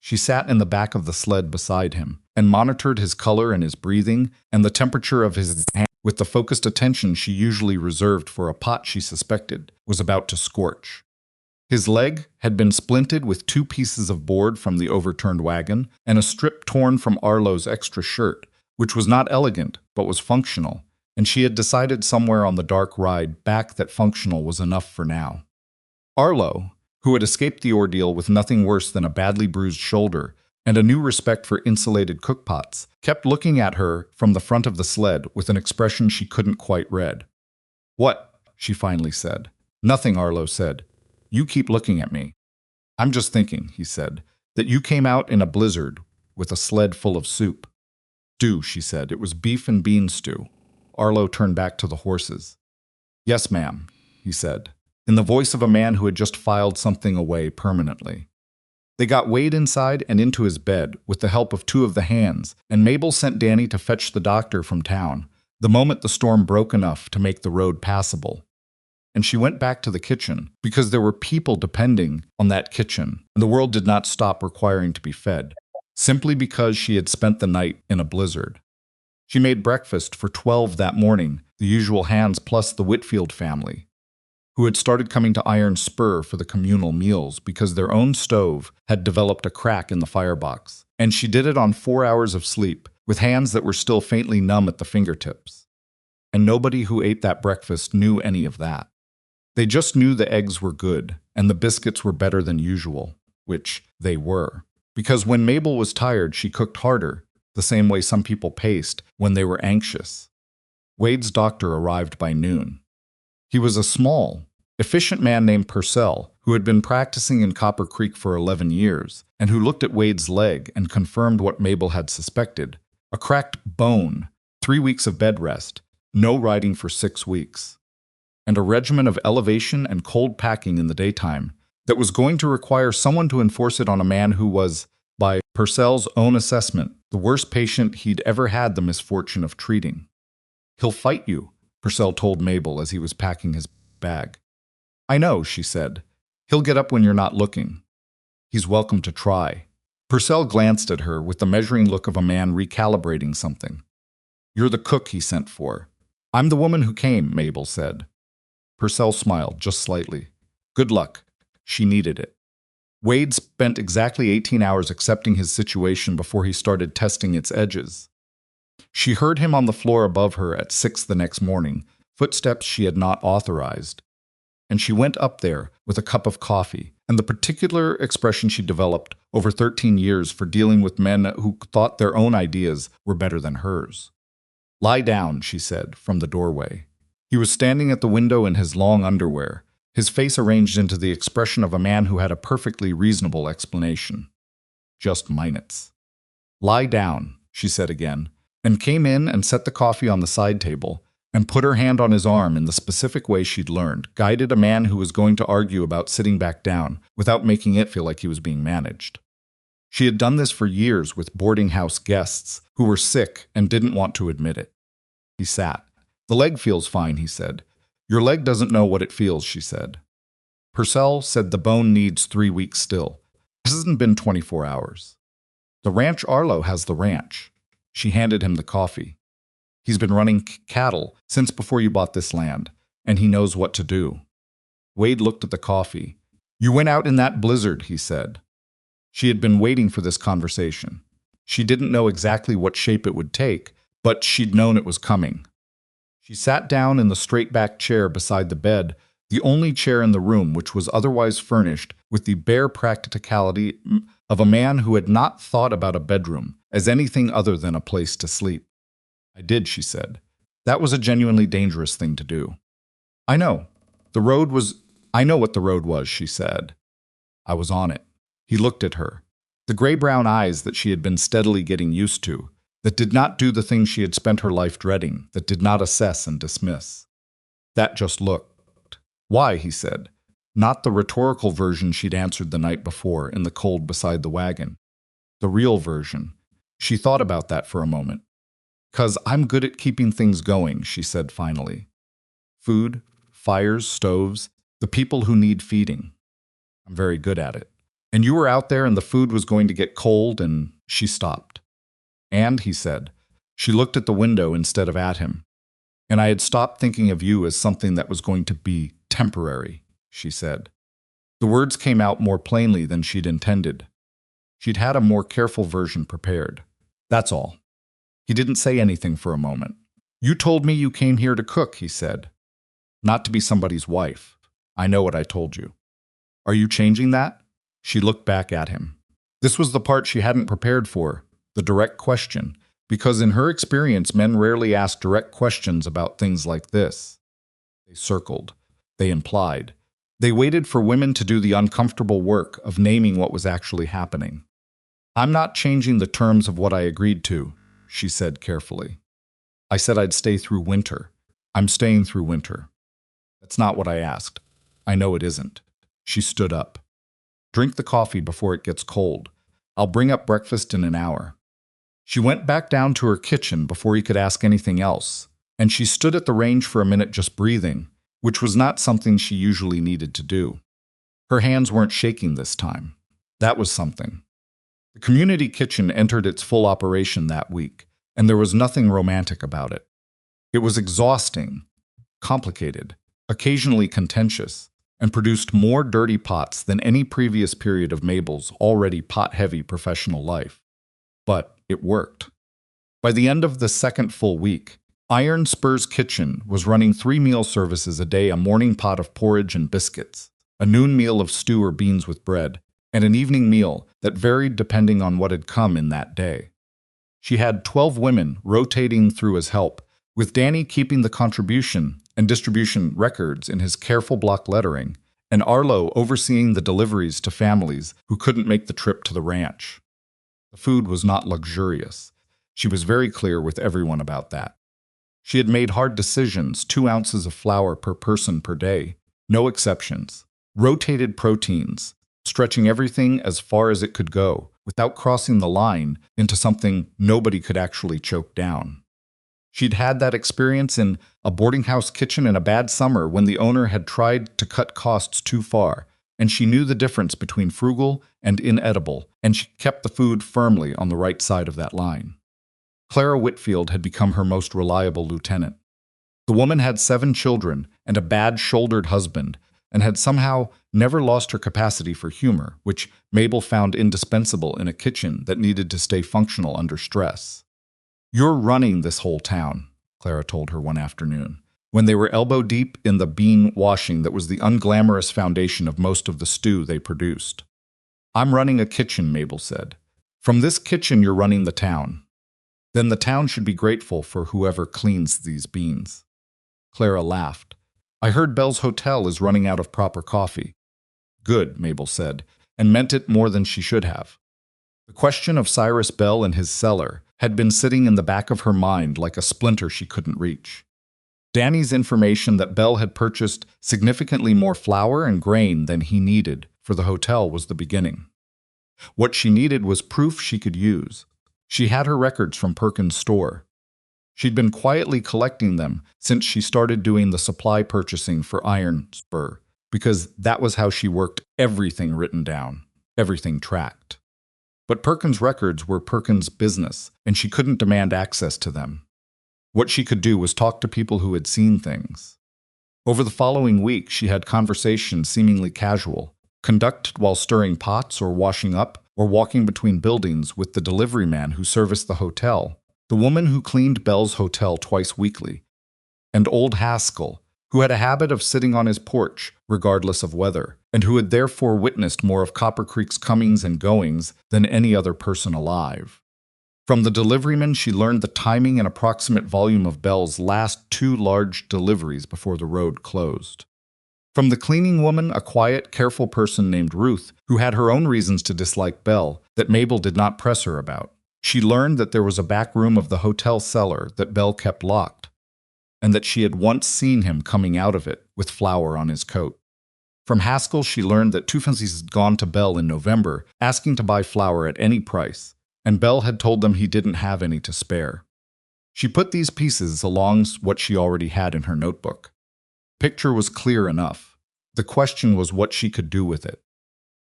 She sat in the back of the sled beside him and monitored his color and his breathing and the temperature of his hand with the focused attention she usually reserved for a pot she suspected was about to scorch. His leg had been splinted with 2 pieces of board from the overturned wagon and a strip torn from Arlo's extra shirt, which was not elegant but was functional, and she had decided somewhere on the dark ride back that functional was enough for now. Arlo, who had escaped the ordeal with nothing worse than a badly bruised shoulder and a new respect for insulated cookpots, kept looking at her from the front of the sled with an expression she couldn't quite read. "What?" she finally said. "Nothing," Arlo said. "You keep looking at me." "I'm just thinking," he said, "that you came out in a blizzard with a sled full of soup." "Stew," she said. "It was beef and bean stew." Arlo turned back to the horses. "Yes, ma'am," he said, in the voice of a man who had just filed something away permanently. They got Wade inside and into his bed with the help of 2 of the hands, and Mabel sent Danny to fetch the doctor from town, the moment the storm broke enough to make the road passable. And she went back to the kitchen, because there were people depending on that kitchen, and the world did not stop requiring to be fed, simply because she had spent the night in a blizzard. She made breakfast for 12 that morning, the usual hands plus the Whitfield family, who had started coming to Iron Spur for the communal meals because their own stove had developed a crack in the firebox, and she did it on 4 hours of sleep, with hands that were still faintly numb at the fingertips. And nobody who ate that breakfast knew any of that. They just knew the eggs were good, and the biscuits were better than usual, which they were. Because when Mabel was tired, she cooked harder, the same way some people paced when they were anxious. Wade's doctor arrived by noon. He was a small, efficient man named Purcell, who had been practicing in Copper Creek for 11 years, and who looked at Wade's leg and confirmed what Mabel had suspected: a cracked bone, 3 weeks of bed rest, no riding for 6 weeks, and a regimen of elevation and cold packing in the daytime that was going to require someone to enforce it on a man who was, by Purcell's own assessment, the worst patient he'd ever had the misfortune of treating. "He'll fight you," Purcell told Mabel as he was packing his bag. "I know," she said. "He'll get up when you're not looking. He's welcome to try." Purcell glanced at her with the measuring look of a man recalibrating something. "You're the cook he sent for." "I'm the woman who came," Mabel said. Purcell smiled, just slightly. "Good luck." She needed it. Wade spent exactly 18 hours accepting his situation before he started testing its edges. She heard him on the floor above her at 6 the next morning, footsteps she had not authorized. And she went up there with a cup of coffee, and the particular expression she developed over 13 years for dealing with men who thought their own ideas were better than hers. "Lie down," she said, from the doorway. He was standing at the window in his long underwear, his face arranged into the expression of a man who had a perfectly reasonable explanation. "Just minutes." "Lie down," she said again, and came in and set the coffee on the side table, and put her hand on his arm in the specific way she'd learned, guided a man who was going to argue about sitting back down without making it feel like he was being managed. She had done this for years with boarding house guests who were sick and didn't want to admit it. He sat. "The leg feels fine," he said. "Your leg doesn't know what it feels," she said. Purcell said the bone needs 3 weeks still. This hasn't been 24 hours. "The ranch Arlo has the ranch." She handed him the coffee. "He's been running cattle since before you bought this land, and he knows what to do." Wade looked at the coffee. "You went out in that blizzard," he said. She had been waiting for this conversation. She didn't know exactly what shape it would take, but she'd known it was coming. She sat down in the straight-back chair beside the bed, the only chair in the room which was otherwise furnished with the bare practicality of a man who had not thought about a bedroom as anything other than a place to sleep. "I did," she said. "That was a genuinely dangerous thing to do." "I know. I know what the road was," she said. "I was on it." He looked at her. The gray-brown eyes that she had been steadily getting used to, that did not do the things she had spent her life dreading, that did not assess and dismiss. That just looked. "Why?" he said. Not the rhetorical version she'd answered the night before in the cold beside the wagon. The real version. She thought about that for a moment. "'Cause I'm good at keeping things going," she said finally. "Food, fires, stoves, the people who need feeding. I'm very good at it. And you were out there and the food was going to get cold and..." She stopped. "And," he said. She looked at the window instead of at him. "And I had stopped thinking of you as something that was going to be temporary," she said. The words came out more plainly than she'd intended. She'd had a more careful version prepared. "That's all." He didn't say anything for a moment. "You told me you came here to cook," he said. "Not to be somebody's wife. I know what I told you." "Are you changing that?" She looked back at him. This was the part she hadn't prepared for, the direct question, because in her experience men rarely asked direct questions about things like this. They circled. They implied. They waited for women to do the uncomfortable work of naming what was actually happening. "I'm not changing the terms of what I agreed to," she said carefully. "I said I'd stay through winter. I'm staying through winter." "That's not what I asked." "I know it isn't." She stood up. "Drink the coffee before it gets cold. I'll bring up breakfast in an hour." She went back down to her kitchen before he could ask anything else, and she stood at the range for a minute just breathing, which was not something she usually needed to do. Her hands weren't shaking this time. That was something. The community kitchen entered its full operation that week, and there was nothing romantic about it. It was exhausting, complicated, occasionally contentious, and produced more dirty pots than any previous period of Mabel's already pot-heavy professional life. But it worked. By the end of the second full week, Iron Spur's kitchen was running 3 meal services a day: a morning pot of porridge and biscuits, a noon meal of stew or beans with bread, and an evening meal that varied depending on what had come in that day. She had 12 women rotating through as help, with Danny keeping the contribution and distribution records in his careful block lettering, and Arlo overseeing the deliveries to families who couldn't make the trip to the ranch. The food was not luxurious. She was very clear with everyone about that. She had made hard decisions: 2 ounces of flour per person per day, no exceptions, rotated proteins, stretching everything as far as it could go, without crossing the line into something nobody could actually choke down. She'd had that experience in a boarding house kitchen in a bad summer when the owner had tried to cut costs too far, and she knew the difference between frugal and inedible, and she kept the food firmly on the right side of that line. Clara Whitfield had become her most reliable lieutenant. The woman had 7 children and a bad-shouldered husband, and had somehow never lost her capacity for humor, which Mabel found indispensable in a kitchen that needed to stay functional under stress. "You're running this whole town," Clara told her one afternoon, when they were elbow-deep in the bean washing that was the unglamorous foundation of most of the stew they produced. "I'm running a kitchen," Mabel said. "From this kitchen you're running the town. Then the town should be grateful for whoever cleans these beans." Clara laughed. "I heard Bell's Hotel is running out of proper coffee." "Good," Mabel said, and meant it more than she should have. The question of Cyrus Bell and his cellar had been sitting in the back of her mind like a splinter she couldn't reach. Danny's information that Bell had purchased significantly more flour and grain than he needed for the hotel was the beginning. What she needed was proof she could use. She had her records from Perkins' store. She'd been quietly collecting them since she started doing the supply purchasing for Iron Spur, because that was how she worked: everything written down, everything tracked. But Perkins' records were Perkins' business, and she couldn't demand access to them. What she could do was talk to people who had seen things. Over the following week, she had conversations seemingly casual, conducted while stirring pots or washing up or walking between buildings with the delivery man who serviced the hotel, the woman who cleaned Bell's hotel twice weekly, and old Haskell, who had a habit of sitting on his porch, regardless of weather, and who had therefore witnessed more of Copper Creek's comings and goings than any other person alive. From the deliveryman, she learned the timing and approximate volume of Bell's last 2 large deliveries before the road closed. From the cleaning woman, a quiet, careful person named Ruth, who had her own reasons to dislike Bell that Mabel did not press her about, she learned that there was a back room of the hotel cellar that Bell kept locked, and that she had once seen him coming out of it with flour on his coat. From Haskell, she learned that Two-Fences had gone to Bell in November, asking to buy flour at any price, and Bell had told them he didn't have any to spare. She put these pieces along what she already had in her notebook. Picture was clear enough. The question was what she could do with it.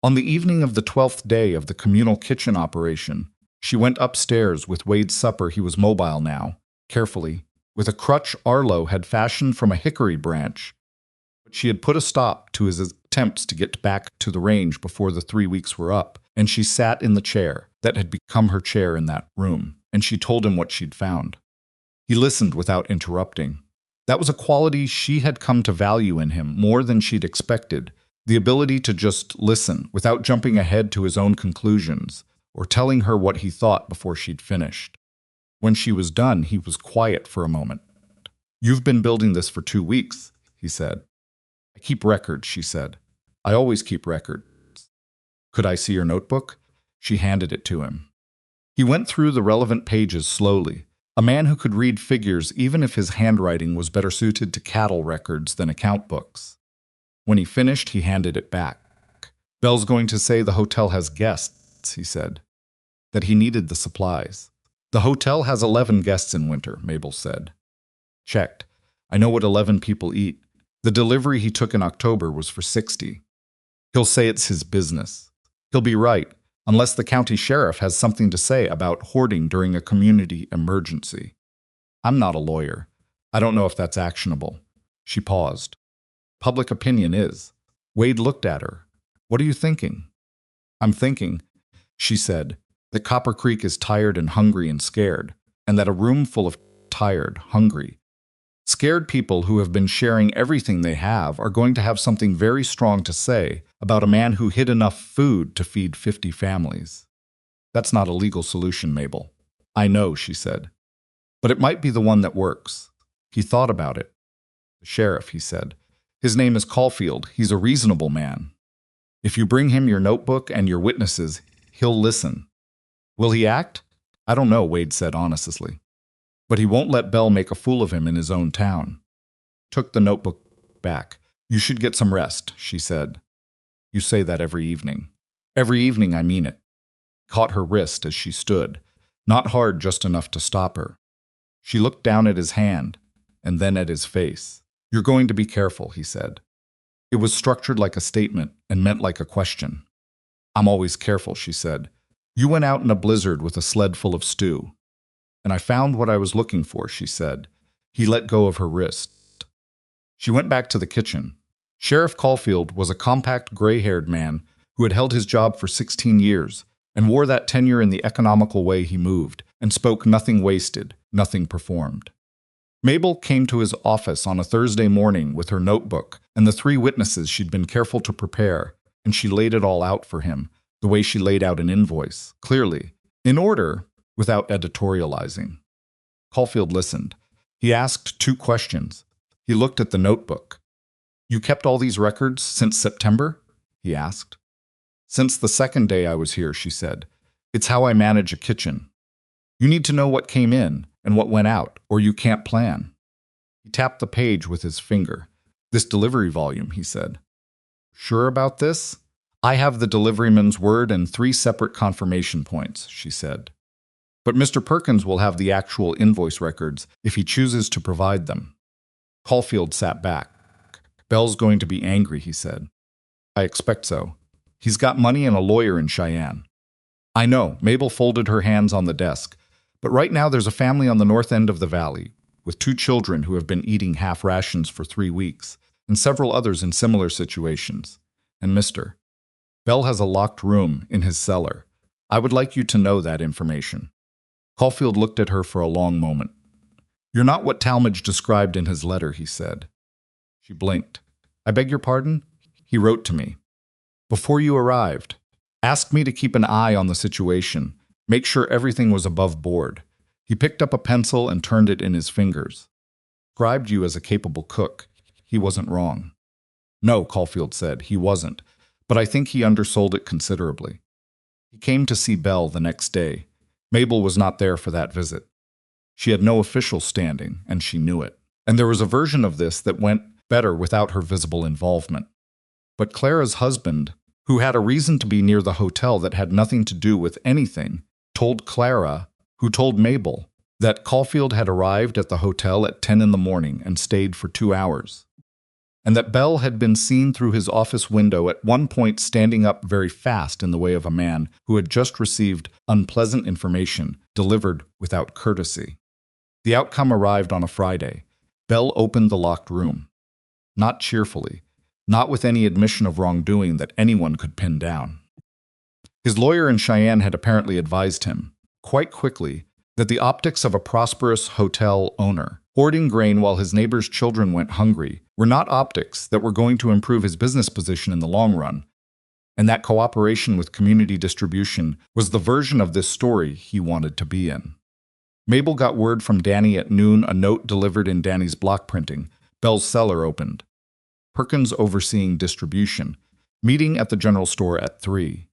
On the evening of the 12th day of the communal kitchen operation, she went upstairs with Wade's supper. He was mobile now, carefully, with a crutch Arlo had fashioned from a hickory branch. But she had put a stop to his attempts to get back to the range before the 3 weeks were up, and she sat in the chair that had become her chair in that room, and she told him what she'd found. He listened without interrupting. That was a quality she had come to value in him more than she'd expected, the ability to just listen without jumping ahead to his own conclusions or telling her what he thought before she'd finished. When she was done, he was quiet for a moment. "You've been building this for 2 weeks, he said. "I keep records," she said. "I always keep records." "Could I see your notebook?" She handed it to him. He went through the relevant pages slowly, a man who could read figures even if his handwriting was better suited to cattle records than account books. When he finished, he handed it back. "Bell's going to say the hotel has guests," he said. "That he needed the supplies." "The hotel has 11 guests in winter," Mabel said. Checked. "I know what 11 people eat. The delivery he took in October was for 60. He'll say it's his business. He'll be right, unless the county sheriff has something to say about hoarding during a community emergency. I'm not a lawyer. I don't know if that's actionable." She paused. "Public opinion is." Wade looked at her. "What are you thinking?" "I'm thinking," she said, "that Copper Creek is tired and hungry and scared, and that a room full of tired, hungry, scared people who have been sharing everything they have are going to have something very strong to say about a man who hid enough food to feed 50 families. That's not a legal solution, Mabel." "I know," she said. "But it might be the one that works." He thought about it. "The sheriff," he said. "His name is Caulfield. He's a reasonable man. If you bring him your notebook and your witnesses, he'll listen." "Will he act?" "I don't know," Wade said honestly. "But he won't let Bell make a fool of him in his own town." Took the notebook back. "You should get some rest," she said. "You say that every evening." "Every evening, I mean it." Caught her wrist as she stood, not hard, just enough to stop her. She looked down at his hand, and then at his face. "You're going to be careful," he said. It was structured like a statement and meant like a question. "I'm always careful," she said. "You went out in a blizzard with a sled full of stew." "And I found what I was looking for," she said. He let go of her wrist. She went back to the kitchen. Sheriff Caulfield was a compact, gray-haired man who had held his job for 16 years and wore that tenure in the economical way he moved, and spoke nothing wasted, nothing performed. Mabel came to his office on a Thursday morning with her notebook and the 3 witnesses she'd been careful to prepare, and she laid it all out for him, the way she laid out an invoice, clearly, in order, without editorializing. Caulfield listened. He asked 2 questions. He looked at the notebook. "You kept all these records since September?" he asked. "Since the 2nd day I was here," she said. "It's how I manage a kitchen. You need to know what came in and what went out, or you can't plan." He tapped the page with his finger. "This delivery volume," he said. "Sure about this?" "I have the deliveryman's word and 3 separate confirmation points," she said. "But Mr. Perkins will have the actual invoice records if he chooses to provide them." Caulfield sat back. "Bell's going to be angry," he said. "I expect so. He's got money and a lawyer in Cheyenne." "I know." Mabel folded her hands on the desk. "But right now there's a family on the north end of the valley, with 2 children who have been eating half rations for 3 weeks, and several others in similar situations. And Mr. Bell has a locked room in his cellar. I would like you to know that information." Caulfield looked at her for a long moment. "You're not what Talmadge described in his letter," he said. She blinked. "I beg your pardon?" "He wrote to me. Before you arrived. Asked me to keep an eye on the situation, make sure everything was above board. He picked up a pencil and turned it in his fingers. Described you as a capable cook. He wasn't wrong." "No," Caulfield said, "he wasn't. But I think he undersold it considerably." He came to see Bell the next day. Mabel was not there for that visit. She had no official standing, and she knew it. And there was a version of this that went better without her visible involvement. But Clara's husband, who had a reason to be near the hotel that had nothing to do with anything, told Clara, who told Mabel, that Caulfield had arrived at the hotel at 10 in the morning and stayed for 2 hours. And that Bell had been seen through his office window at one point standing up very fast in the way of a man who had just received unpleasant information delivered without courtesy. The outcome arrived on a Friday. Bell opened the locked room. Not cheerfully, not with any admission of wrongdoing that anyone could pin down. His lawyer in Cheyenne had apparently advised him, quite quickly, that the optics of a prosperous hotel owner, hoarding grain while his neighbor's children went hungry, were not optics that were going to improve his business position in the long run, and that cooperation with community distribution was the version of this story he wanted to be in. Mabel got word from Danny at noon, a note delivered in Danny's block printing. Bell's cellar opened. Perkins overseeing distribution. Meeting at the general store at 3.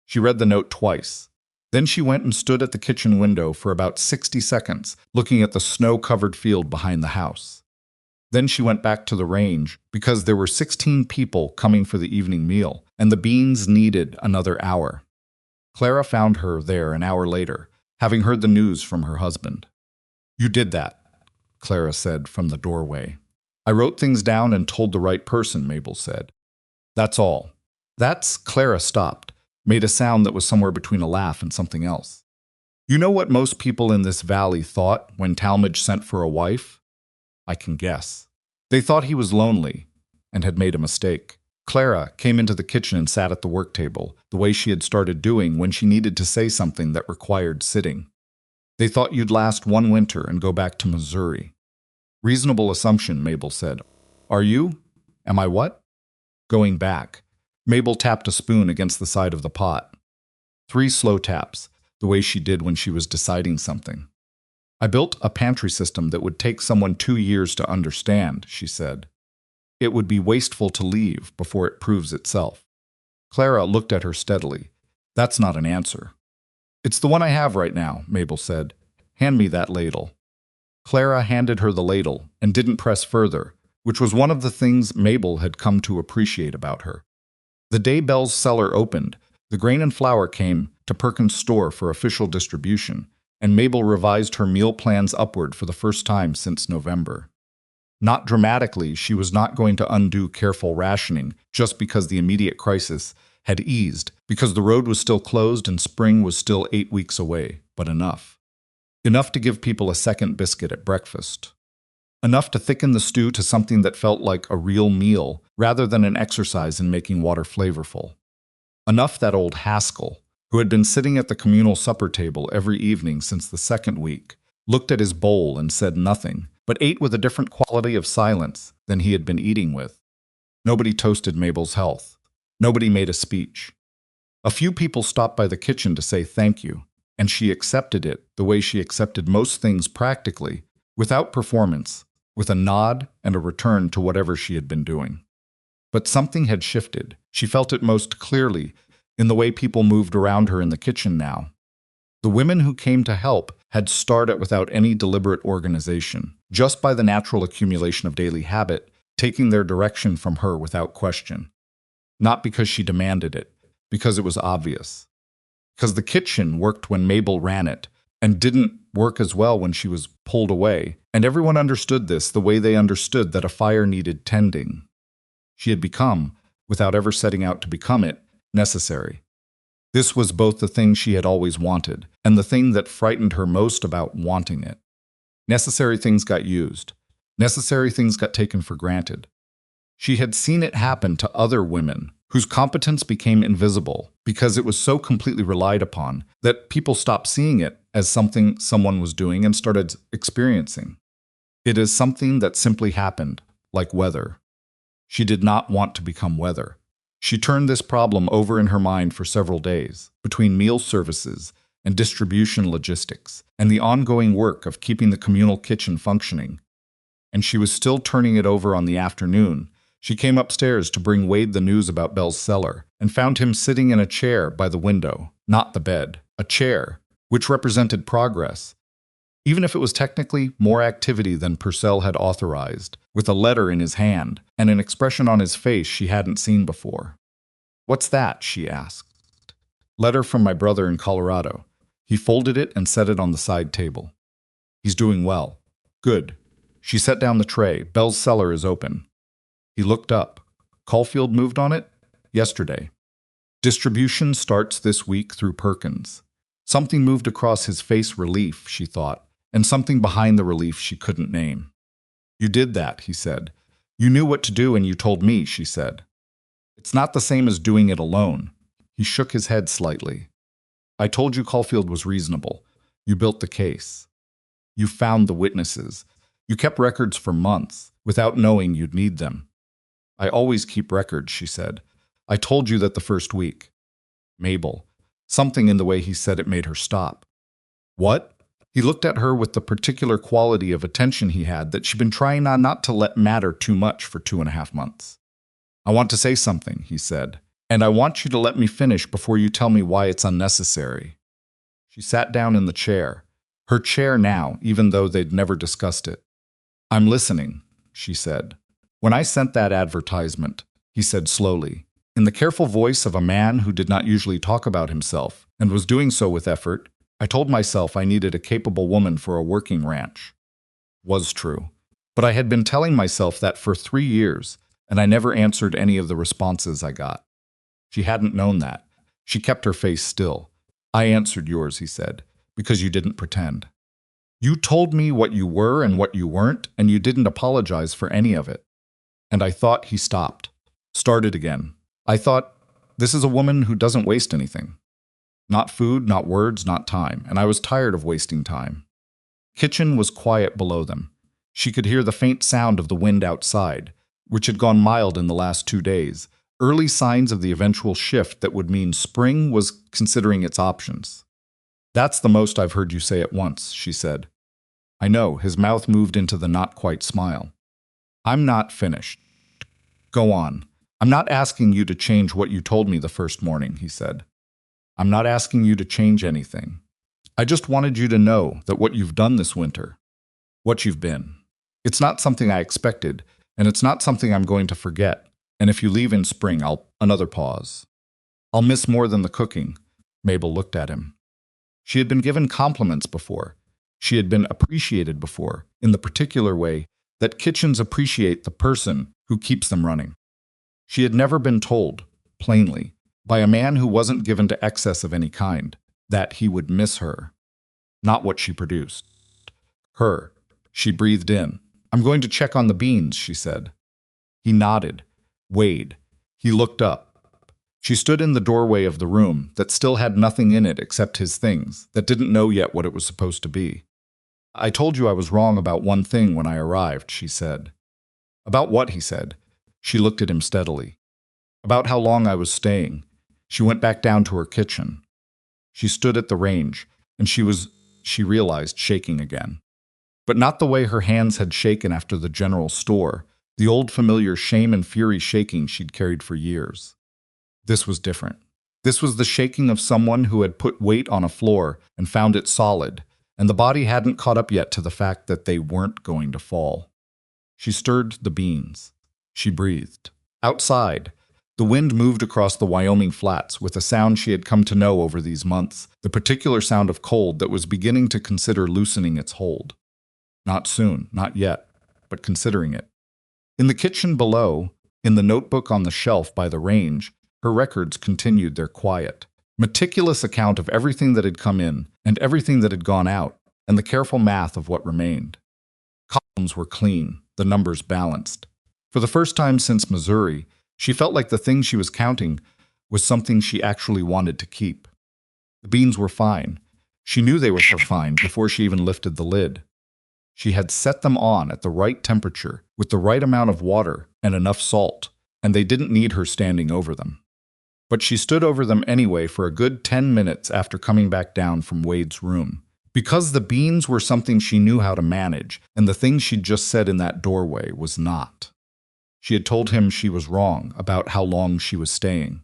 She read the note twice. Then she went and stood at the kitchen window for about 60 seconds, looking at the snow-covered field behind the house. Then she went back to the range, because there were 16 people coming for the evening meal, and the beans needed another hour. Clara found her there an hour later, having heard the news from her husband. "You did that," Clara said from the doorway. "I wrote things down and told the right person," Mabel said. "That's all." "That's—" Clara stopped, made a sound that was somewhere between a laugh and something else. "You know what most people in this valley thought when Talmadge sent for a wife?" "I can guess." "They thought he was lonely and had made a mistake." Clara came into the kitchen and sat at the work table, the way she had started doing when she needed to say something that required sitting. "They thought you'd last one winter and go back to Missouri." "Reasonable assumption," Mabel said. "Are you?" "Am I what?" "Going back." Mabel tapped a spoon against the side of the pot. 3 slow taps, the way she did when she was deciding something. "I built a pantry system that would take someone 2 years to understand," she said. "It would be wasteful to leave before it proves itself." Clara looked at her steadily. "That's not an answer." "It's the one I have right now," Mabel said. "Hand me that ladle." Clara handed her the ladle and didn't press further, which was one of the things Mabel had come to appreciate about her. The day Bell's cellar opened, the grain and flour came to Perkins' store for official distribution, and Mabel revised her meal plans upward for the first time since November. Not dramatically, she was not going to undo careful rationing just because the immediate crisis had eased, because the road was still closed and spring was still 8 weeks away, but enough. Enough to give people a second biscuit at breakfast. Enough to thicken the stew to something that felt like a real meal rather than an exercise in making water flavorful. Enough that old Haskell, who had been sitting at the communal supper table every evening since the 2nd week, looked at his bowl and said nothing, but ate with a different quality of silence than he had been eating with. Nobody toasted Mabel's health. Nobody made a speech. A few people stopped by the kitchen to say thank you, and she accepted it the way she accepted most things practically, without performance, with a nod and a return to whatever she had been doing. But something had shifted. She felt it most clearly in the way people moved around her in the kitchen now. The women who came to help had started without any deliberate organization, just by the natural accumulation of daily habit, taking their direction from her without question. Not because she demanded it, because it was obvious. Because the kitchen worked when Mabel ran it, and didn't work as well when she was pulled away, and everyone understood this the way they understood that a fire needed tending. She had become, without ever setting out to become it, necessary. This was both the thing she had always wanted, and the thing that frightened her most about wanting it. Necessary things got used. Necessary things got taken for granted. She had seen it happen to other women whose competence became invisible because it was so completely relied upon that people stopped seeing it as something someone was doing and started experiencing. It is something that simply happened, like weather. She did not want to become weather. She turned this problem over in her mind for several days, between meal services and distribution logistics, and the ongoing work of keeping the communal kitchen functioning. And she was still turning it over on the afternoon. She came upstairs to bring Wade the news about Bell's cellar, and found him sitting in a chair by the window, not the bed, a chair, which represented progress, even if it was technically more activity than Purcell had authorized, with a letter in his hand and an expression on his face she hadn't seen before. "What's that?" she asked. "Letter from my brother in Colorado." He folded it and set it on the side table. "He's doing well." "Good." She set down the tray. "Bell's cellar is open." He looked up. "Caulfield moved on it?" "Yesterday." "Distribution starts this week through Perkins." Something moved across his face, relief, she thought, and something behind the relief she couldn't name. "You did that," he said. "You knew what to do and you told me," she said. "It's not the same as doing it alone." He shook his head slightly. "I told you Caulfield was reasonable. You built the case. You found the witnesses. You kept records for months, without knowing you'd need them." "I always keep records," she said. "I told you that the first week." "Mabel." Something in the way he said it made her stop. "What?" He looked at her with the particular quality of attention he had that she'd been trying not to let matter too much for 2.5 months. "I want to say something," he said, "and I want you to let me finish before you tell me why it's unnecessary." She sat down in the chair, her chair now, even though they'd never discussed it. "I'm listening," she said. "When I sent that advertisement," he said slowly, in the careful voice of a man who did not usually talk about himself, and was doing so with effort, "I told myself I needed a capable woman for a working ranch." Was true. But I had been telling myself that for 3 years, and I never answered any of the responses I got. She hadn't known that. She kept her face still. "I answered yours," he said, "because you didn't pretend. You told me what you were and what you weren't, and you didn't apologize for any of it." And I thought he stopped. Started again. "I thought, this is a woman who doesn't waste anything. Not food, not words, not time, and I was tired of wasting time." Kitchen was quiet below them. She could hear the faint sound of the wind outside, which had gone mild in the last 2 days, early signs of the eventual shift that would mean spring was considering its options. "That's the most I've heard you say at once," she said. "I know." His mouth moved into the not-quite smile. "I'm not finished." "Go on." "I'm not asking you to change what you told me the first morning," he said. "I'm not asking you to change anything. I just wanted you to know that what you've done this winter, what you've been, it's not something I expected, and it's not something I'm going to forget. And if you leave in spring, Another pause. "I'll miss more than the cooking." Mabel looked at him. She had been given compliments before. She had been appreciated before, in the particular way that kitchens appreciate the person who keeps them running. She had never been told, plainly, by a man who wasn't given to excess of any kind, that he would miss her. Not what she produced. Her. She breathed in. "I'm going to check on the beans," she said. He nodded. "Wade." He looked up. She stood in the doorway of the room that still had nothing in it except his things, that didn't know yet what it was supposed to be. "I told you I was wrong about one thing when I arrived," she said. "About what?" he said. She looked at him steadily. "About how long I was staying." She went back down to her kitchen. She stood at the range, and she realized, shaking again. But not the way her hands had shaken after the general store, the old familiar shame and fury shaking she'd carried for years. This was different. This was the shaking of someone who had put weight on a floor and found it solid, and the body hadn't caught up yet to the fact that they weren't going to fall. She stirred the beans. She breathed. Outside, the wind moved across the Wyoming flats with a sound she had come to know over these months, the particular sound of cold that was beginning to consider loosening its hold. Not soon, not yet, but considering it. In the kitchen below, in the notebook on the shelf by the range, her records continued their quiet, meticulous account of everything that had come in and everything that had gone out, and the careful math of what remained. Columns were clean, the numbers balanced. For the first time since Missouri, she felt like the thing she was counting was something she actually wanted to keep. The beans were fine. She knew they were fine before she even lifted the lid. She had set them on at the right temperature, with the right amount of water and enough salt, and they didn't need her standing over them. But she stood over them anyway for a good 10 minutes after coming back down from Wade's room. Because the beans were something she knew how to manage, and the thing she'd just said in that doorway was not. She had told him she was wrong about how long she was staying.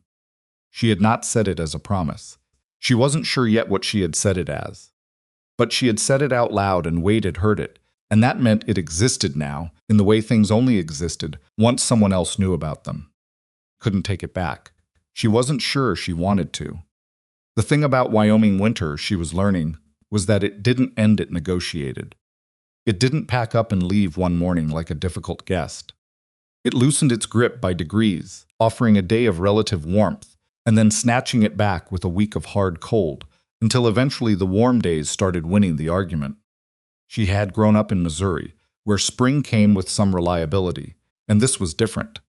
She had not said it as a promise. She wasn't sure yet what she had said it as. But she had said it out loud and Wade had heard it, and that meant it existed now, in the way things only existed once someone else knew about them. Couldn't take it back. She wasn't sure she wanted to. The thing about Wyoming winter, she was learning, was that it didn't end it negotiated. It didn't pack up and leave one morning like a difficult guest. It loosened its grip by degrees, offering a day of relative warmth, and then snatching it back with a week of hard cold, until eventually the warm days started winning the argument. She had grown up in Missouri, where spring came with some reliability, and this was different.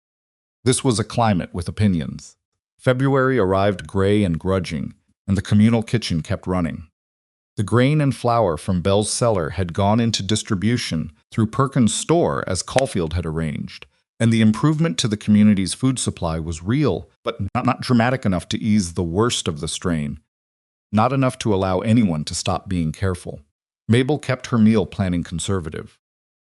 This was a climate with opinions. February arrived gray and grudging, and the communal kitchen kept running. The grain and flour from Bell's cellar had gone into distribution through Perkins' store as Caulfield had arranged, and the improvement to the community's food supply was real, but not dramatic enough to ease the worst of the strain, not enough to allow anyone to stop being careful. Mabel kept her meal planning conservative.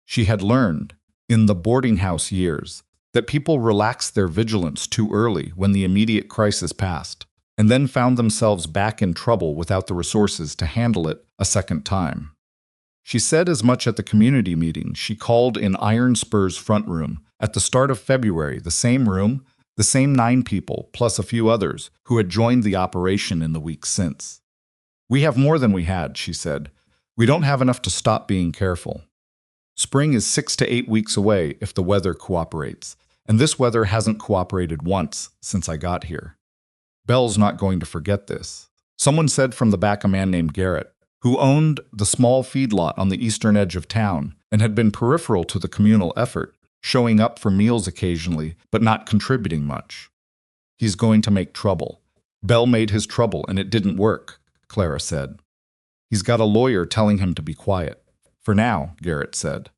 She had learned, in the boarding house years, that people relaxed their vigilance too early when the immediate crisis passed, and then found themselves back in trouble without the resources to handle it a second time. She said as much at the community meeting she called in Iron Spur's front room at the start of February, the same room, the same 9 people, plus a few others, who had joined the operation in the weeks since. "We have more than we had," she said. "We don't have enough to stop being careful. Spring is 6 to 8 weeks away if the weather cooperates, and this weather hasn't cooperated once since I got here." Bell's not going to forget this. Someone said from the back a man named Garrett, who owned the small feedlot on the eastern edge of town and had been peripheral to the communal effort, showing up for meals occasionally but not contributing much. "He's going to make trouble. Bell made his trouble and it didn't work," Clara said. "He's got a lawyer telling him to be quiet. For now," Garrett said.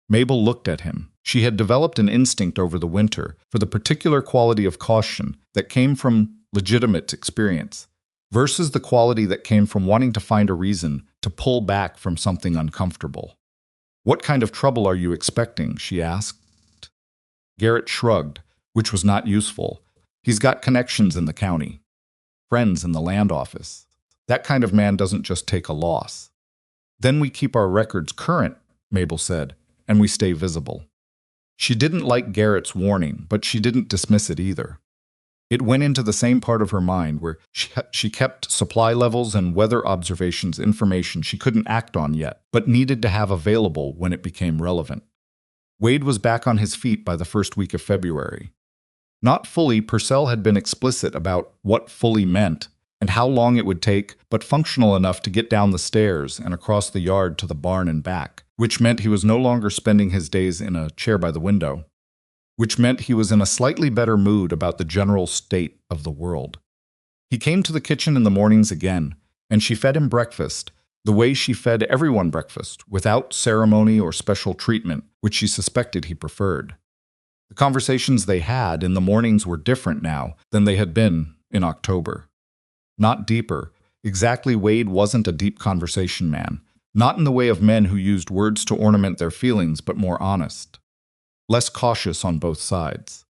Mabel looked at him. She had developed an instinct over the winter for the particular quality of caution that came from legitimate experience versus the quality that came from wanting to find a reason to pull back from something uncomfortable. "What kind of trouble are you expecting?" she asked. Garrett shrugged, which was not useful. "He's got connections in the county, friends in the land office. That kind of man doesn't just take a loss." "Then we keep our records current," Mabel said, "and we stay visible." She didn't like Garrett's warning, but she didn't dismiss it either. It went into the same part of her mind where she kept supply levels and weather observations information she couldn't act on yet, but needed to have available when it became relevant. Wade was back on his feet by the first week of February. Not fully, Purcell had been explicit about what fully meant and how long it would take, but functional enough to get down the stairs and across the yard to the barn and back, which meant he was no longer spending his days in a chair by the window, which meant he was in a slightly better mood about the general state of the world. He came to the kitchen in the mornings again, and she fed him breakfast, the way she fed everyone breakfast, without ceremony or special treatment, which she suspected he preferred. The conversations they had in the mornings were different now than they had been in October. Not deeper. Exactly, Wade wasn't a deep conversation man, not in the way of men who used words to ornament their feelings, but more honest. Less cautious on both sides.